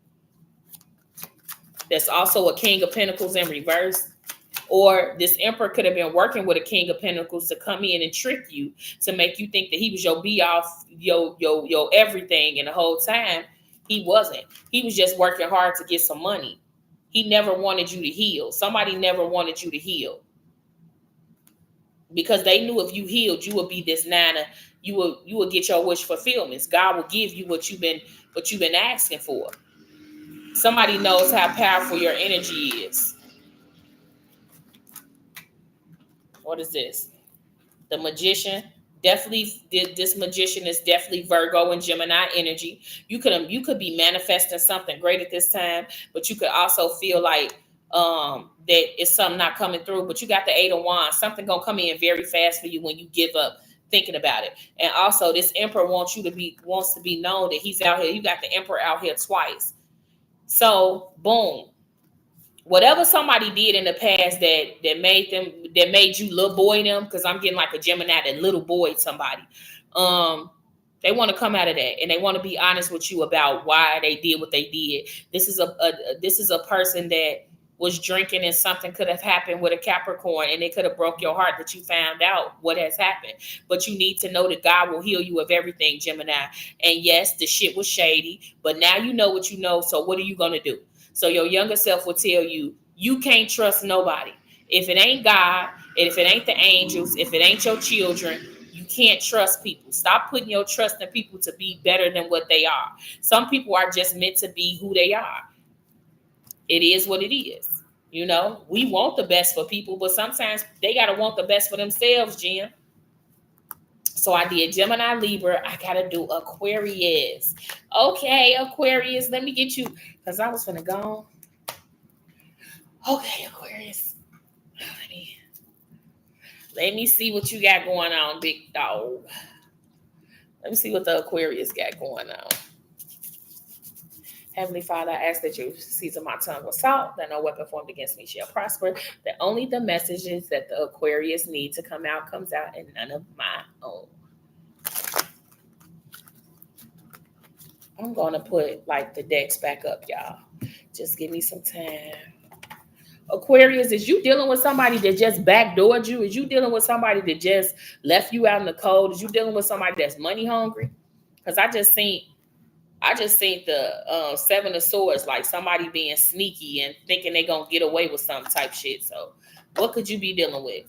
Speaker 1: that's also a King of Pentacles in reverse. Or this Emperor could have been working with a King of Pentacles to come in and trick you to make you think that he was your be-all, your everything, and the whole time he wasn't. He was just working hard to get some money. He never wanted you to heal. Somebody never wanted you to heal. Because they knew if you healed, you would be this nana. You will get your wish fulfillments. God will give you what you've been asking for. Somebody knows how powerful your energy is. What is this? The Magician. Definitely, this Magician is definitely Virgo and Gemini energy. You could be manifesting something great at this time, but you could also feel like that it's something not coming through. But you got the Eight of Wands. Something gonna come in very fast for you when you give up thinking about it. And also, this Emperor wants to be known that he's out here. You got the Emperor out here twice. So boom, whatever somebody did in the past that made you little boy them, because I'm getting like a Gemini that little boy somebody. They want to come out of that and they want to be honest with you about why they did what they did. This is a person that was drinking and something could have happened with a Capricorn and it could have broke your heart that you found out what has happened. But you need to know that God will heal you of everything, Gemini. And yes, the shit was shady, but now you know what you know. So what are you going to do? So your younger self will tell you, you can't trust nobody. If it ain't God, and if it ain't the angels, if it ain't your children, you can't trust people. Stop putting your trust in people to be better than what they are. Some people are just meant to be who they are. It is what it is. You know, we want the best for people, but sometimes they got to want the best for themselves, Jim. So I did Gemini, Libra. I got to do Aquarius. Okay, Aquarius, let me get you, because I was finna go. Okay, Aquarius. Let me see what you got going on, big dog. Let me see what the Aquarius got going on. Heavenly Father, I ask that you season my tongue with salt, that no weapon formed against me shall prosper, that only the messages that the Aquarius need to come out comes out, and none of my own. I'm going to put like the decks back up, y'all. Just give me some time. Aquarius, is you dealing with somebody that just backdoored you? Is you dealing with somebody that just left you out in the cold? Is you dealing with somebody that's money hungry? Because I just seen the Seven of Swords, like somebody being sneaky and thinking they're going to get away with some type shit. So what could you be dealing with?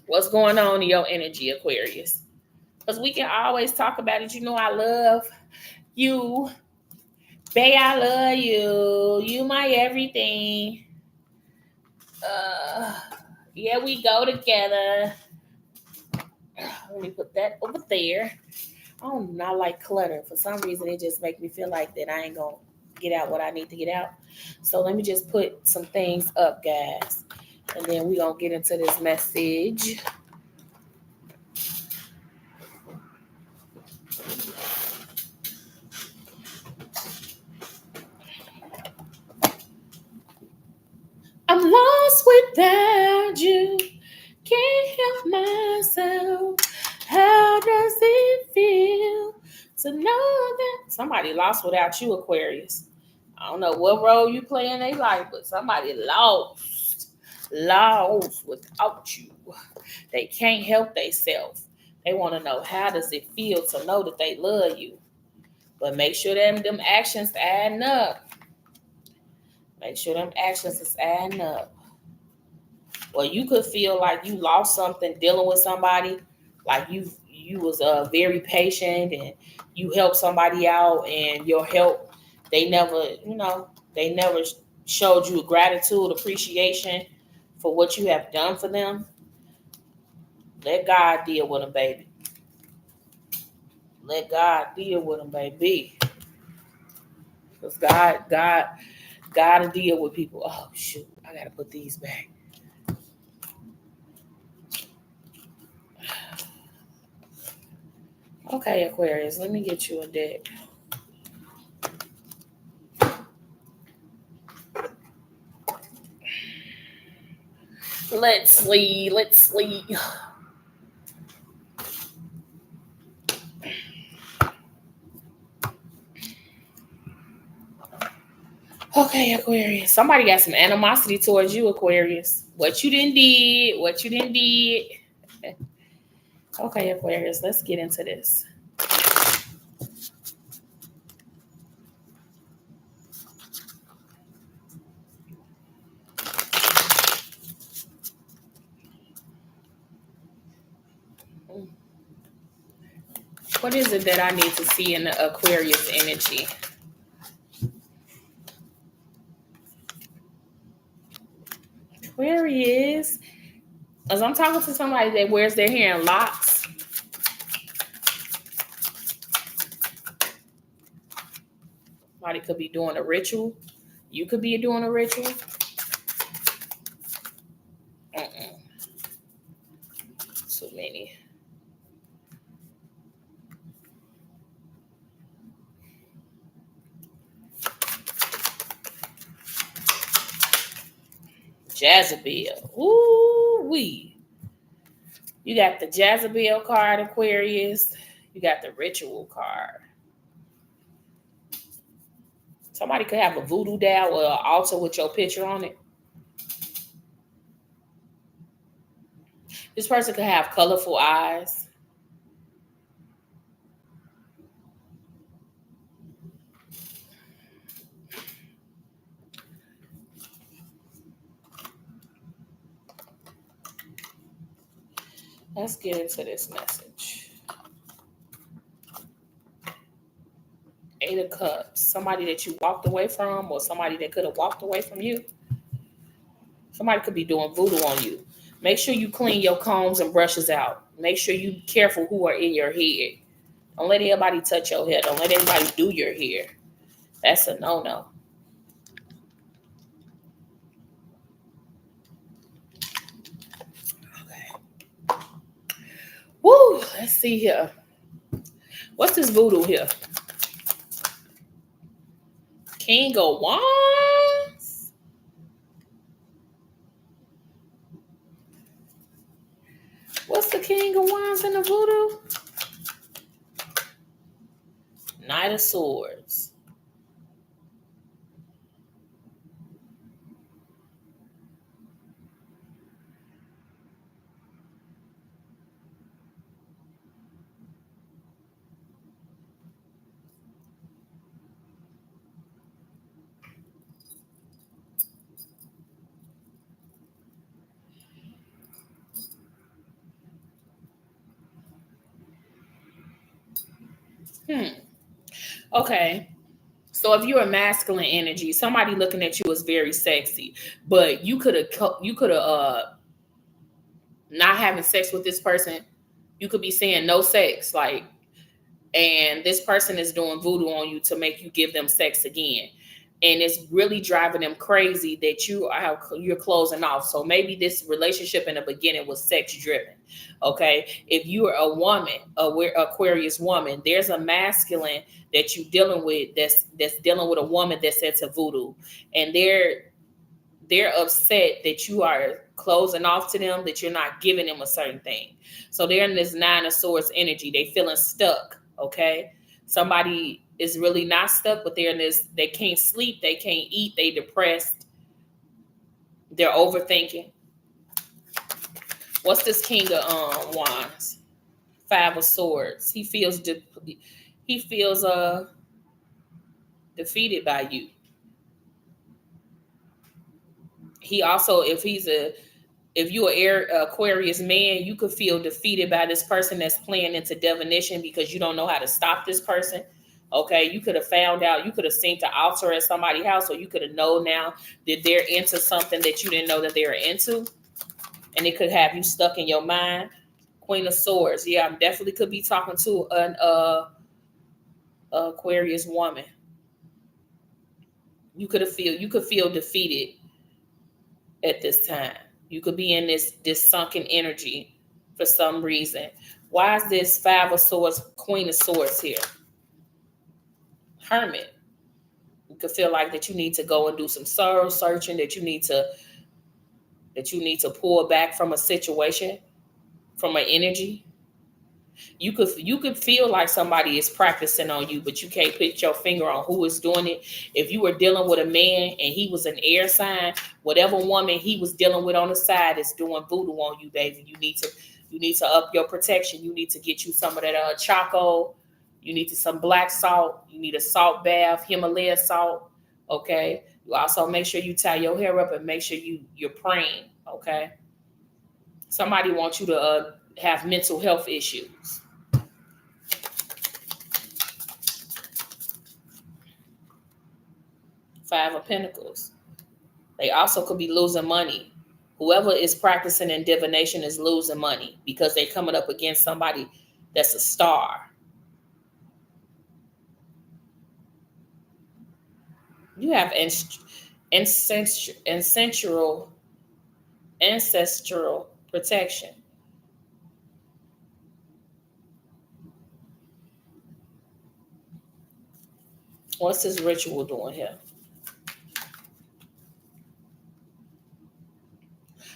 Speaker 1: What's going on in your energy, Aquarius? Because we can always talk about it. You know I love you. Bae, I love you. You my everything. Yeah, we go together. Let me put that over there. I do not like clutter. For some reason, it just makes me feel like that I ain't going to get out what I need to get out. So let me just put some things up, guys. And then we're going to get into this message. I'm lost without you. Can't help myself. How does it feel to know that somebody lost without you, Aquarius? I don't know what role you play in their life, but somebody lost without you. They can't help themselves. They want to know, how does it feel to know that they love you? But make sure them actions adding up. Make sure them actions is adding up. Or you could feel like you lost something dealing with somebody, like you was very patient and you helped somebody out, and your help, they never showed you gratitude, appreciation for what you have done for them. Let God deal with them, baby. Let God deal with them, baby. Because God to deal with people. Oh shoot, I gotta put these back. Okay, Aquarius, let me get you a deck. Let's see. Okay, Aquarius. Somebody got some animosity towards you, Aquarius. What you didn't did. Okay, Aquarius, let's get into this. What is it that I need to see in the Aquarius energy? Aquarius. As I'm talking to somebody that wears their hair in locks, somebody could be doing a ritual. You could be doing a ritual. Too many. Jezebel. Ooh wee. You got the Jezebel card, Aquarius. You got the ritual card. Somebody could have a voodoo doll or an altar with your picture on it. This person could have colorful eyes. Let's get into this message. Eight of Cups. Somebody that you walked away from or somebody that could have walked away from you. Somebody could be doing voodoo on you. Make sure you clean your combs and brushes out. Make sure you be careful who are in your hair. Don't let anybody touch your hair. Don't let anybody do your hair. That's a no-no. Okay. Woo! Let's see here. What's this voodoo here? King of Wands? What's the King of Wands in the voodoo? Knight of Swords. Okay. So if you're a masculine energy, somebody looking at you is very sexy, but you could have not having sex with this person. You could be saying no sex, like, and this person is doing voodoo on you to make you give them sex again. And it's really driving them crazy that you're closing off. So maybe this relationship in the beginning was sex driven. Okay. If you are a woman, Aquarius woman, there's a masculine that you're dealing with that's dealing with a woman that's into voodoo. And they're upset that you are closing off to them, that you're not giving them a certain thing. So they're in this Nine of Swords energy. They feeling stuck. Okay. Somebody is really not stuck, but they're in this, they can't sleep, they can't eat, they depressed, they're overthinking. What's this King of Wands? Five of Swords. He feels defeated by you. He also, if you're an Aquarius man, you could feel defeated by this person that's playing into divination because you don't know how to stop this person. Okay, you could have found out, you could have seen the altar at somebody's house, or you could have known now that they're into something that you didn't know that they were into, and it could have you stuck in your mind. Queen of Swords. Yeah, I definitely could be talking to an Aquarius woman. You could feel defeated at this time. You could be in this sunken energy for some reason. Why is this Five of Swords, Queen of Swords here? Hermit. You could feel like that you need to go and do some soul searching, that you need to pull back from a situation, from an energy. You could feel like somebody is practicing on you, but you can't put your finger on who is doing it. If you were dealing with a man and he was an air sign, whatever woman he was dealing with on the side is doing voodoo on you, baby. You need to up your protection. You need to get you some of that Choco. You need some black salt. You need a salt bath, Himalaya salt. Okay. You also make sure you tie your hair up and make sure you're praying. Okay. Somebody wants you to have mental health issues. Five of Pentacles. They also could be losing money. Whoever is practicing in divination is losing money because they're coming up against somebody that's a star. You have ancestral protection. What's this ritual doing here?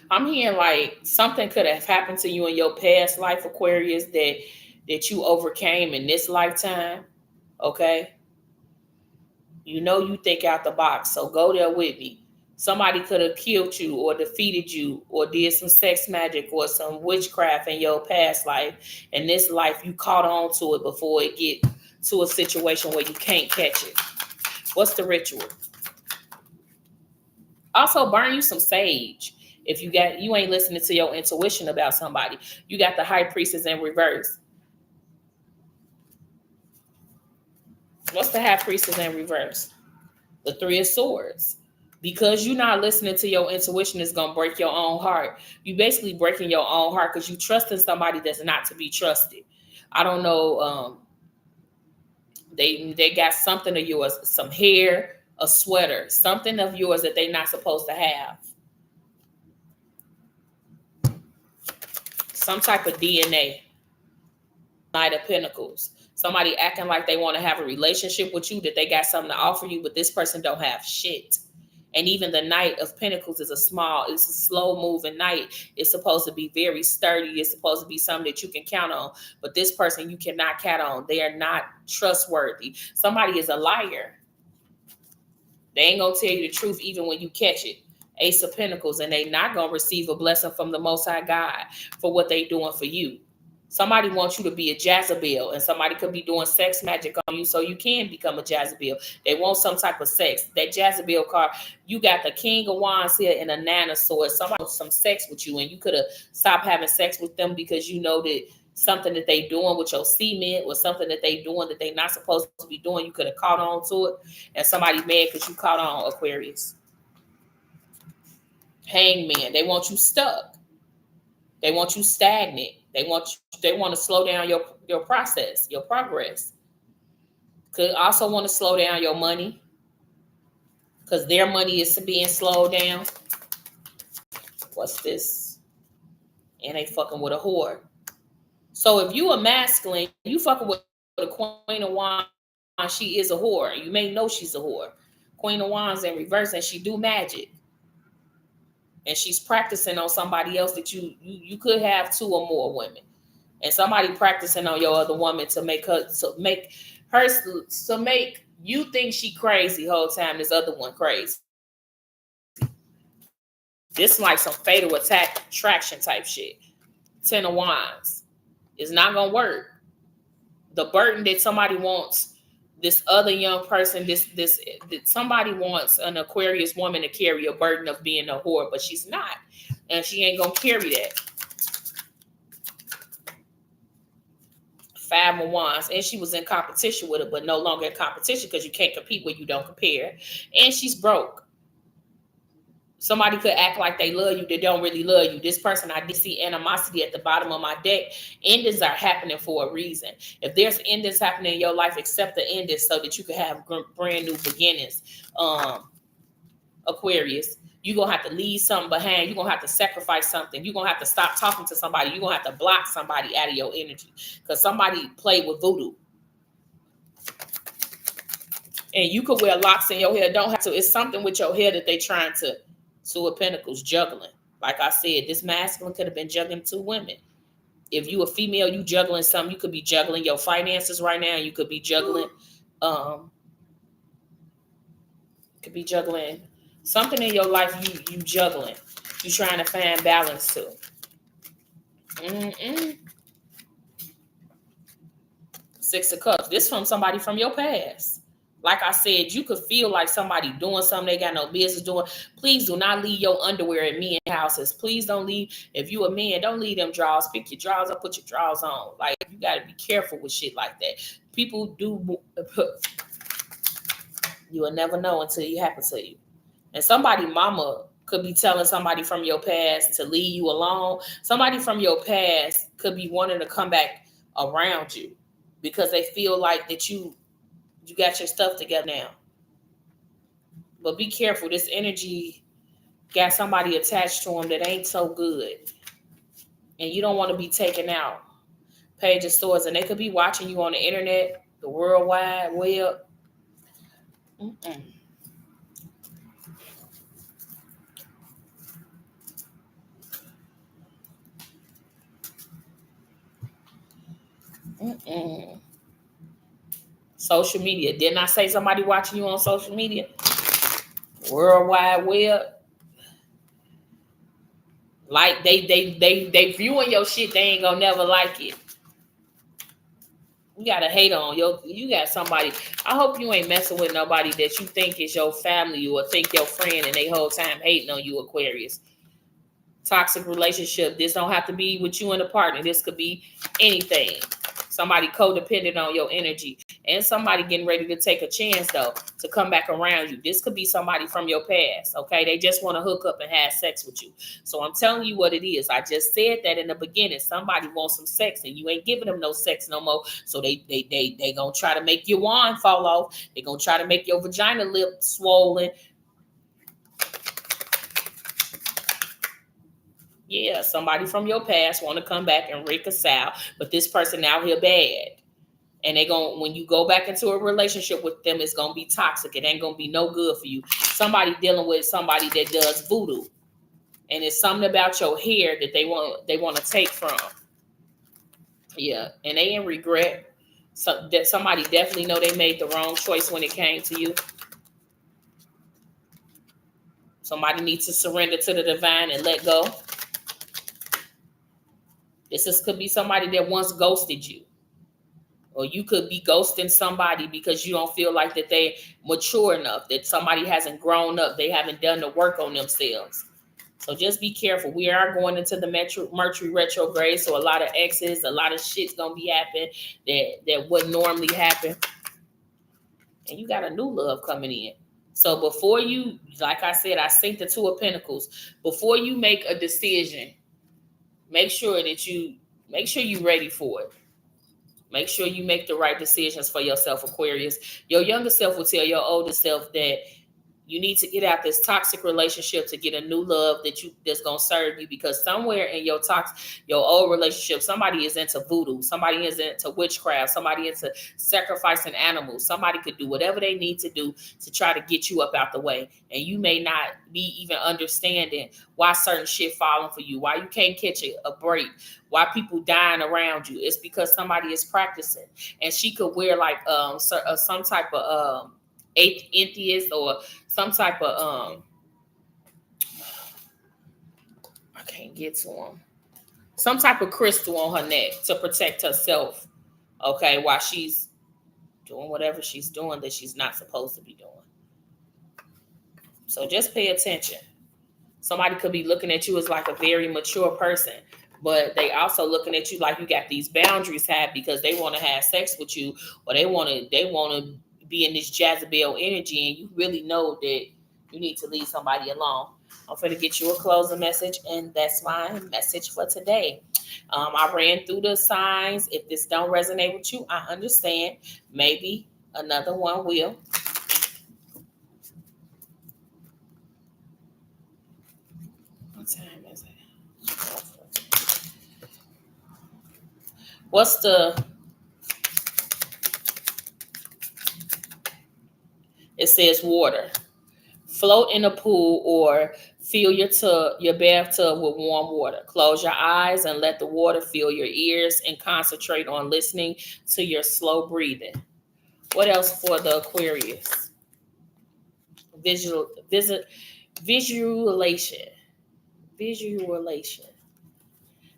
Speaker 1: I'm hearing like something could have happened to you in your past life, Aquarius, that you overcame in this lifetime. Okay? You know you think out the box, so go there with me. Somebody could have killed you or defeated you or did some sex magic or some witchcraft in your past life. In this life, you caught on to it before it get to a situation where you can't catch it. What's the ritual? Also, burn you some sage. If you ain't listening to your intuition about somebody, you got the high priestess in reverse. What's the high priestess in reverse? The Three of Swords. Because you're not listening to your intuition, is gonna break your own heart. You basically breaking your own heart because you trusting somebody that's not to be trusted. I don't know. They got something of yours, some hair, a sweater, something of yours that they're not supposed to have. Some type of DNA. Knight of Pentacles. Somebody acting like they want to have a relationship with you, that they got something to offer you, but this person don't have shit. And even the Knight of Pentacles is it's a slow moving knight. It's supposed to be very sturdy. It's supposed to be something that you can count on. But this person you cannot count on. They are not trustworthy. Somebody is a liar. They ain't going to tell you the truth even when you catch it. Ace of Pentacles, and they not going to receive a blessing from the Most High God for what they doing for you. Somebody wants you to be a Jezebel, and somebody could be doing sex magic on you so you can become a Jezebel. They want some type of sex. That Jezebel card, you got the King of Wands here and a Nine of Swords. Somebody wants some sex with you, and you could have stopped having sex with them because you know that something that they doing with your semen or something that they doing that they not supposed to be doing. You could have caught on to it, and somebody mad because you caught on, Aquarius. Hangman, they want you stuck. They want you stagnant. They want to slow down your process, your progress. Could also want to slow down your money because their money is being slowed down. What's this? And they fucking with a whore. So if you a masculine, you fucking with a Queen of Wands, she is a whore. You may know she's a whore. Queen of Wands in reverse, and she do magic. And she's practicing on somebody else that you could have 2 or more women. And somebody practicing on your other woman to make you think she crazy whole time, this other one crazy. This is like some fatal attraction type shit. 10 of Wands. It's not gonna work. The burden that somebody wants, this other young person, somebody wants an Aquarius woman to carry a burden of being a whore, but she's not. And she ain't gonna carry that. 5 of Wands, and she was in competition with it, but no longer in competition because you can't compete where you don't compare. And she's broke. Somebody could act like they love you, they don't really love you. This person, I did see animosity at the bottom of my deck. Endings are happening for a reason. If there's endings happening in your life, accept the endings so that you can have brand new beginnings. Aquarius, you're going to have to leave something behind. You're going to have to sacrifice something. You're going to have to stop talking to somebody. You're going to have to block somebody out of your energy because somebody played with voodoo. And you could wear locks in your hair. Don't have to. It's something with your hair that they trying to. 2 of Pentacles, juggling. Like I said, this masculine could have been juggling 2 women. If you a female, you juggling something. You could be juggling your finances right now. You could be juggling, something in your life. You juggling. You trying to find balance too. Six of Cups. This from somebody from your past. Like I said, you could feel like somebody doing something they got no business doing. Please do not leave your underwear at men houses. Please don't leave. If you a man, don't leave them drawers. Pick your drawers up, put your drawers on. Like, you got to be careful with shit like that. People do. You will never know until it happens to you. And somebody mama Could be telling somebody from your past to leave you alone. Somebody from your past could be wanting to come back around you because they feel like that you got your stuff together now. But be careful. This energy got somebody attached to them that ain't so good. And you don't want to be taken out. Page of Swords. And they could be watching you on the internet, the World Wide Web. Mm-mm. Mm-mm. Social media. Didn't I say somebody watching you on social media? World Wide Web. Like they viewing your shit, they ain't gonna never like it. You gotta hate on you got somebody. I hope you ain't messing with nobody that you think is your family or think your friend and they whole time hating on you, Aquarius. Toxic relationship. This don't have to be with you and a partner. This could be anything. Somebody codependent on your energy. And somebody getting ready to take a chance though to come back around you. This could be somebody from your past. Okay. They just want to hook up and have sex with you. So I'm telling you what it is. I just said that in the beginning. Somebody wants some sex and you ain't giving them no sex no more. So they gonna try to make your wand fall off. They gonna try to make your vagina lip swollen. Yeah, somebody from your past want to come back and reconcile, but this person out here bad. And they going when you go back into a relationship with them, it's gonna be toxic. It ain't gonna be no good for you. Somebody dealing with somebody that does voodoo, and it's something about your hair that they want to take from. Yeah, and they in regret. So that somebody definitely know they made the wrong choice when it came to you. Somebody needs to surrender to the divine and let go. Could be somebody that once ghosted you. Or you could be ghosting somebody because you don't feel like that they mature enough, that somebody hasn't grown up, they haven't done the work on themselves. So just be careful. We are going into the Mercury retrograde, so a lot of exes, a lot of shit's gonna be happening that wouldn't normally happen, and you got a new love coming in. So before you, like I said, I think the Two of Pentacles. Before you make a decision, make sure you're ready for it. Make sure you make the right decisions for yourself, Aquarius. Your younger self will tell your older self that you need to get out this toxic relationship to get a new love that's gonna serve you. Because somewhere in your old relationship, somebody is into voodoo, somebody is into witchcraft, somebody into sacrificing animals. Somebody could do whatever they need to do to try to get you up out the way, and you may not be even understanding why certain shit falling for you, why you can't catch a break, why people dying around you. It's because somebody is practicing, and she could wear like some type of atheist or some type of I can't get to them. Some type of crystal on her neck to protect herself. Okay, while she's doing whatever she's doing that she's not supposed to be doing. So just pay attention. Somebody could be looking at you as like a very mature person, but they also looking at you like you got these boundaries had because they want to have sex with you, or they want to be in this Jezebel energy, and you really know that you need to leave somebody alone. I'm going to get you a closing message, and that's my message for today. I ran through the signs. If this don't resonate with you, I understand. Maybe another one will. What time is it? What's the? It says water. Float in a pool or fill your bathtub with warm water. Close your eyes and let the water fill your ears and concentrate on listening to your slow breathing. What else for the Aquarius? Visualization. Visualization.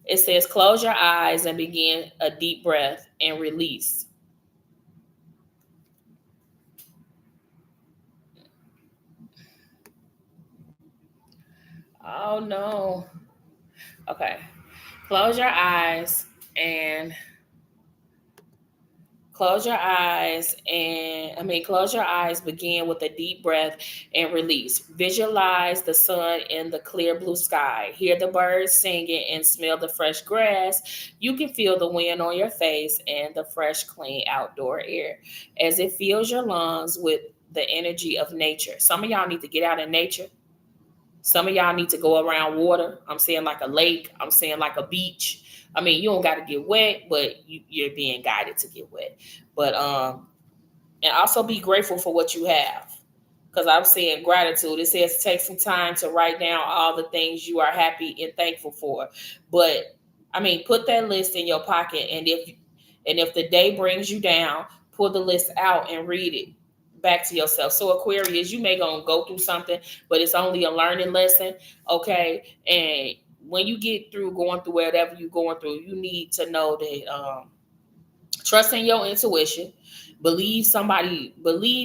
Speaker 1: It says close your eyes and begin a deep breath and release. Oh no. Okay. Close your eyes and Close your eyes, begin with a deep breath and release. Visualize the sun in the clear blue sky. Hear the birds singing and smell the fresh grass. You can feel the wind on your face and the fresh, clean outdoor air as it fills your lungs with the energy of nature. Some of y'all need to get out in nature. Some of y'all need to go around water. I'm saying like a lake. I'm saying like a beach. I mean, you don't got to get wet, but you're being guided to get wet. But and also be grateful for what you have. Because I'm saying gratitude. It says take some time to write down all the things you are happy and thankful for. But I mean, put that list in your pocket, and if the day brings you down, pull the list out and read it back to yourself. So Aquarius, you may gonna go through something, but it's only a learning lesson, okay? And when you get through going through whatever you're going through, you need to know that trust in your intuition. Believe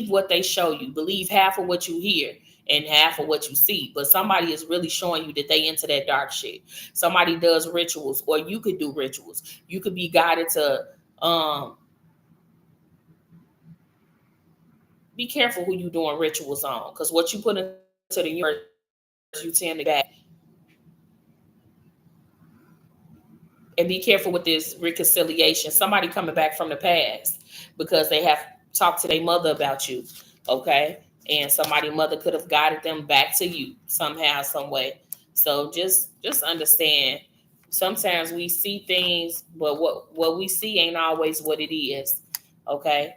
Speaker 1: what they show you. Believe half of what you hear and half of what you see. But somebody is really showing you that they into that dark shit. Somebody does rituals, or you could do rituals. You could be guided to be careful who you doing rituals on, because what you put into the universe, you tend to get. And be careful with this reconciliation. Somebody coming back from the past because they have talked to their mother about you, okay? And somebody's mother could have guided them back to you somehow, some way. So just understand. Sometimes we see things, but what we see ain't always what it is, okay?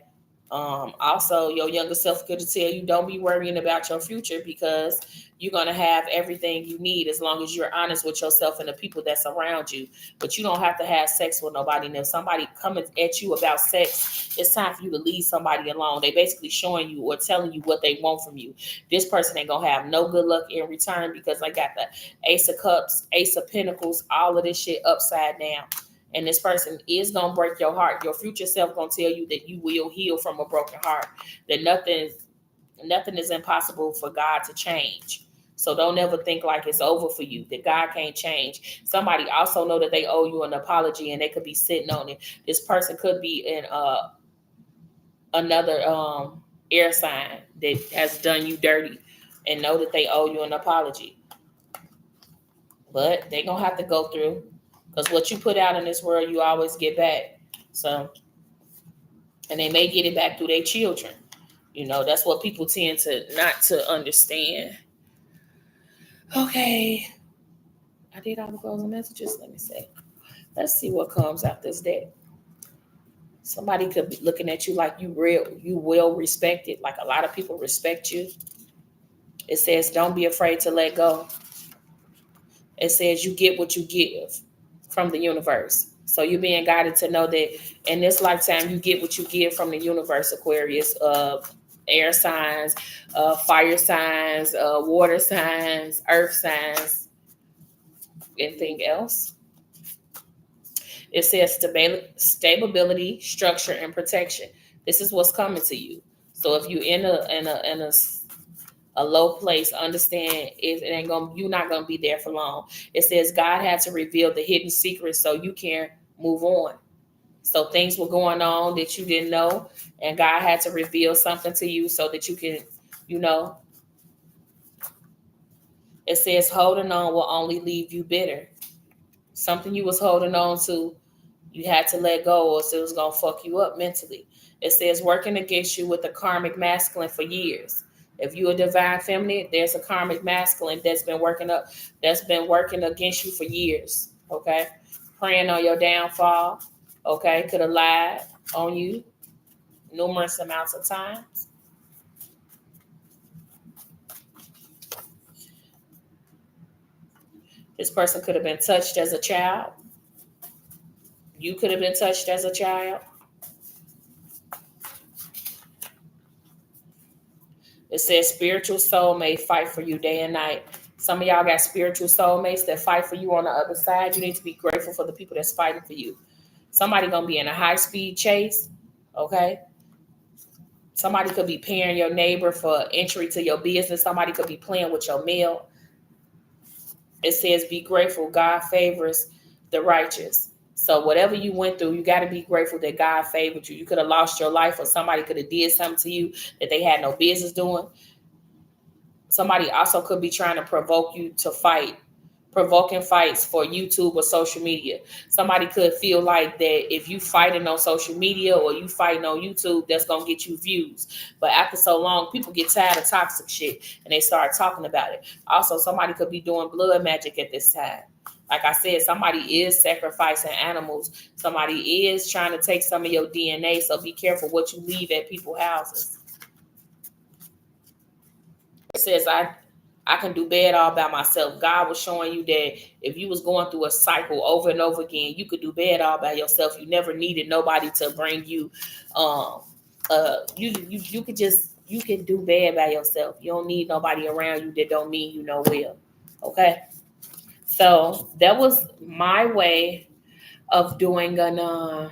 Speaker 1: Also, your younger self could tell you don't be worrying about your future, because you're going to have everything you need as long as you're honest with yourself and the people that's around you. But you don't have to have sex with nobody. And if somebody coming at you about sex, it's time for you to leave somebody alone. They basically showing you or telling you what they want from you. This person ain't going to have no good luck in return, because I got the Ace of Cups, Ace of Pentacles, all of this shit upside down. And this person is going to break your heart. Your future self going to tell you that you will heal from a broken heart. That nothing is impossible for God to change. So don't ever think like it's over for you, that God can't change. Somebody also know that they owe you an apology, and they could be sitting on it. This person could be in another air sign that has done you dirty, and know that they owe you an apology. But they're going to have to go through, because what you put out in this world, you always get back. So, and they may get it back through their children. You know, that's what people tend to not to understand. Okay. I did all the closing messages. Let me see. Let's see what comes out this day. Somebody could be looking at you like you well respected, like a lot of people respect you. It says, don't be afraid to let go. It says you get what you give from the universe. So you're being guided to know that in this lifetime, you get what you give from the universe, Aquarius. Air signs, fire signs, water signs, earth signs. Anything else? It says stability, structure, and protection. This is what's coming to you. So if you're in a low place, understand you're not gonna be there for long. It says God had to reveal the hidden secrets so you can move on. So things were going on that you didn't know, and God had to reveal something to you so that you can, it says holding on will only leave you bitter. Something you was holding on to, you had to let go, or it was gonna fuck you up mentally. It says working against you with a karmic masculine for years. If you're a divine feminine, there's a karmic masculine that's been working against you for years. Okay, praying on your downfall. Okay, could have lied on you numerous amounts of times. This person could have been touched as a child. You could have been touched as a child. It says spiritual soulmate fight for you day and night. Some of y'all got spiritual soulmates that fight for you on the other side. You need to be grateful for the people that's fighting for you. Somebody gonna be in a high-speed chase, okay? Somebody could be paying your neighbor for entry to your business. Somebody could be playing with your mail. It says be grateful. God favors the righteous. So whatever you went through, you got to be grateful that God favored you. You could have lost your life, or somebody could have did something to you that they had no business doing. Somebody also could be trying to provoke you to fight, provoking fights for YouTube or social media. Somebody could feel like that if you fighting on social media or you fighting on YouTube, that's gonna get you views. But after so long, people get tired of toxic shit and they start talking about it. Also, somebody could be doing blood magic at this time. Like I said, somebody is sacrificing animals. Somebody is trying to take some of your DNA. So be careful what you leave at people's houses. It says I can do bad all by myself. God was showing you that if you was going through a cycle over and over again, you could do bad all by yourself. You never needed nobody to bring you. You could just you can do bad by yourself. You don't need nobody around you that don't mean you no well. Okay, so that was my way of doing an.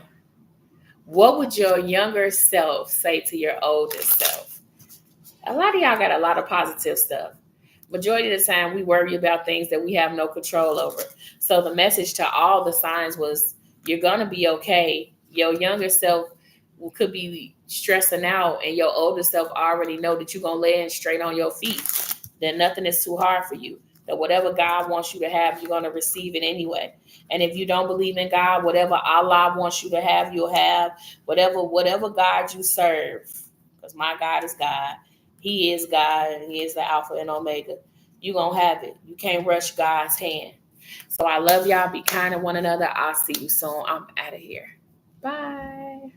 Speaker 1: What would your younger self say to your older self? A lot of y'all got a lot of positive stuff. Majority of the time, we worry about things that we have no control over. So the message to all the signs was, you're going to be okay. Your younger self could be stressing out, and your older self already know that you're going to land straight on your feet. That nothing is too hard for you. That whatever God wants you to have, you're going to receive it anyway. And if you don't believe in God, whatever Allah wants you to have, you'll have. Whatever God you serve, because my God is God. He is God, and He is the Alpha and Omega. You're going to have it. You can't rush God's hand. So I love y'all. Be kind to one another. I'll see you soon. I'm out of here. Bye.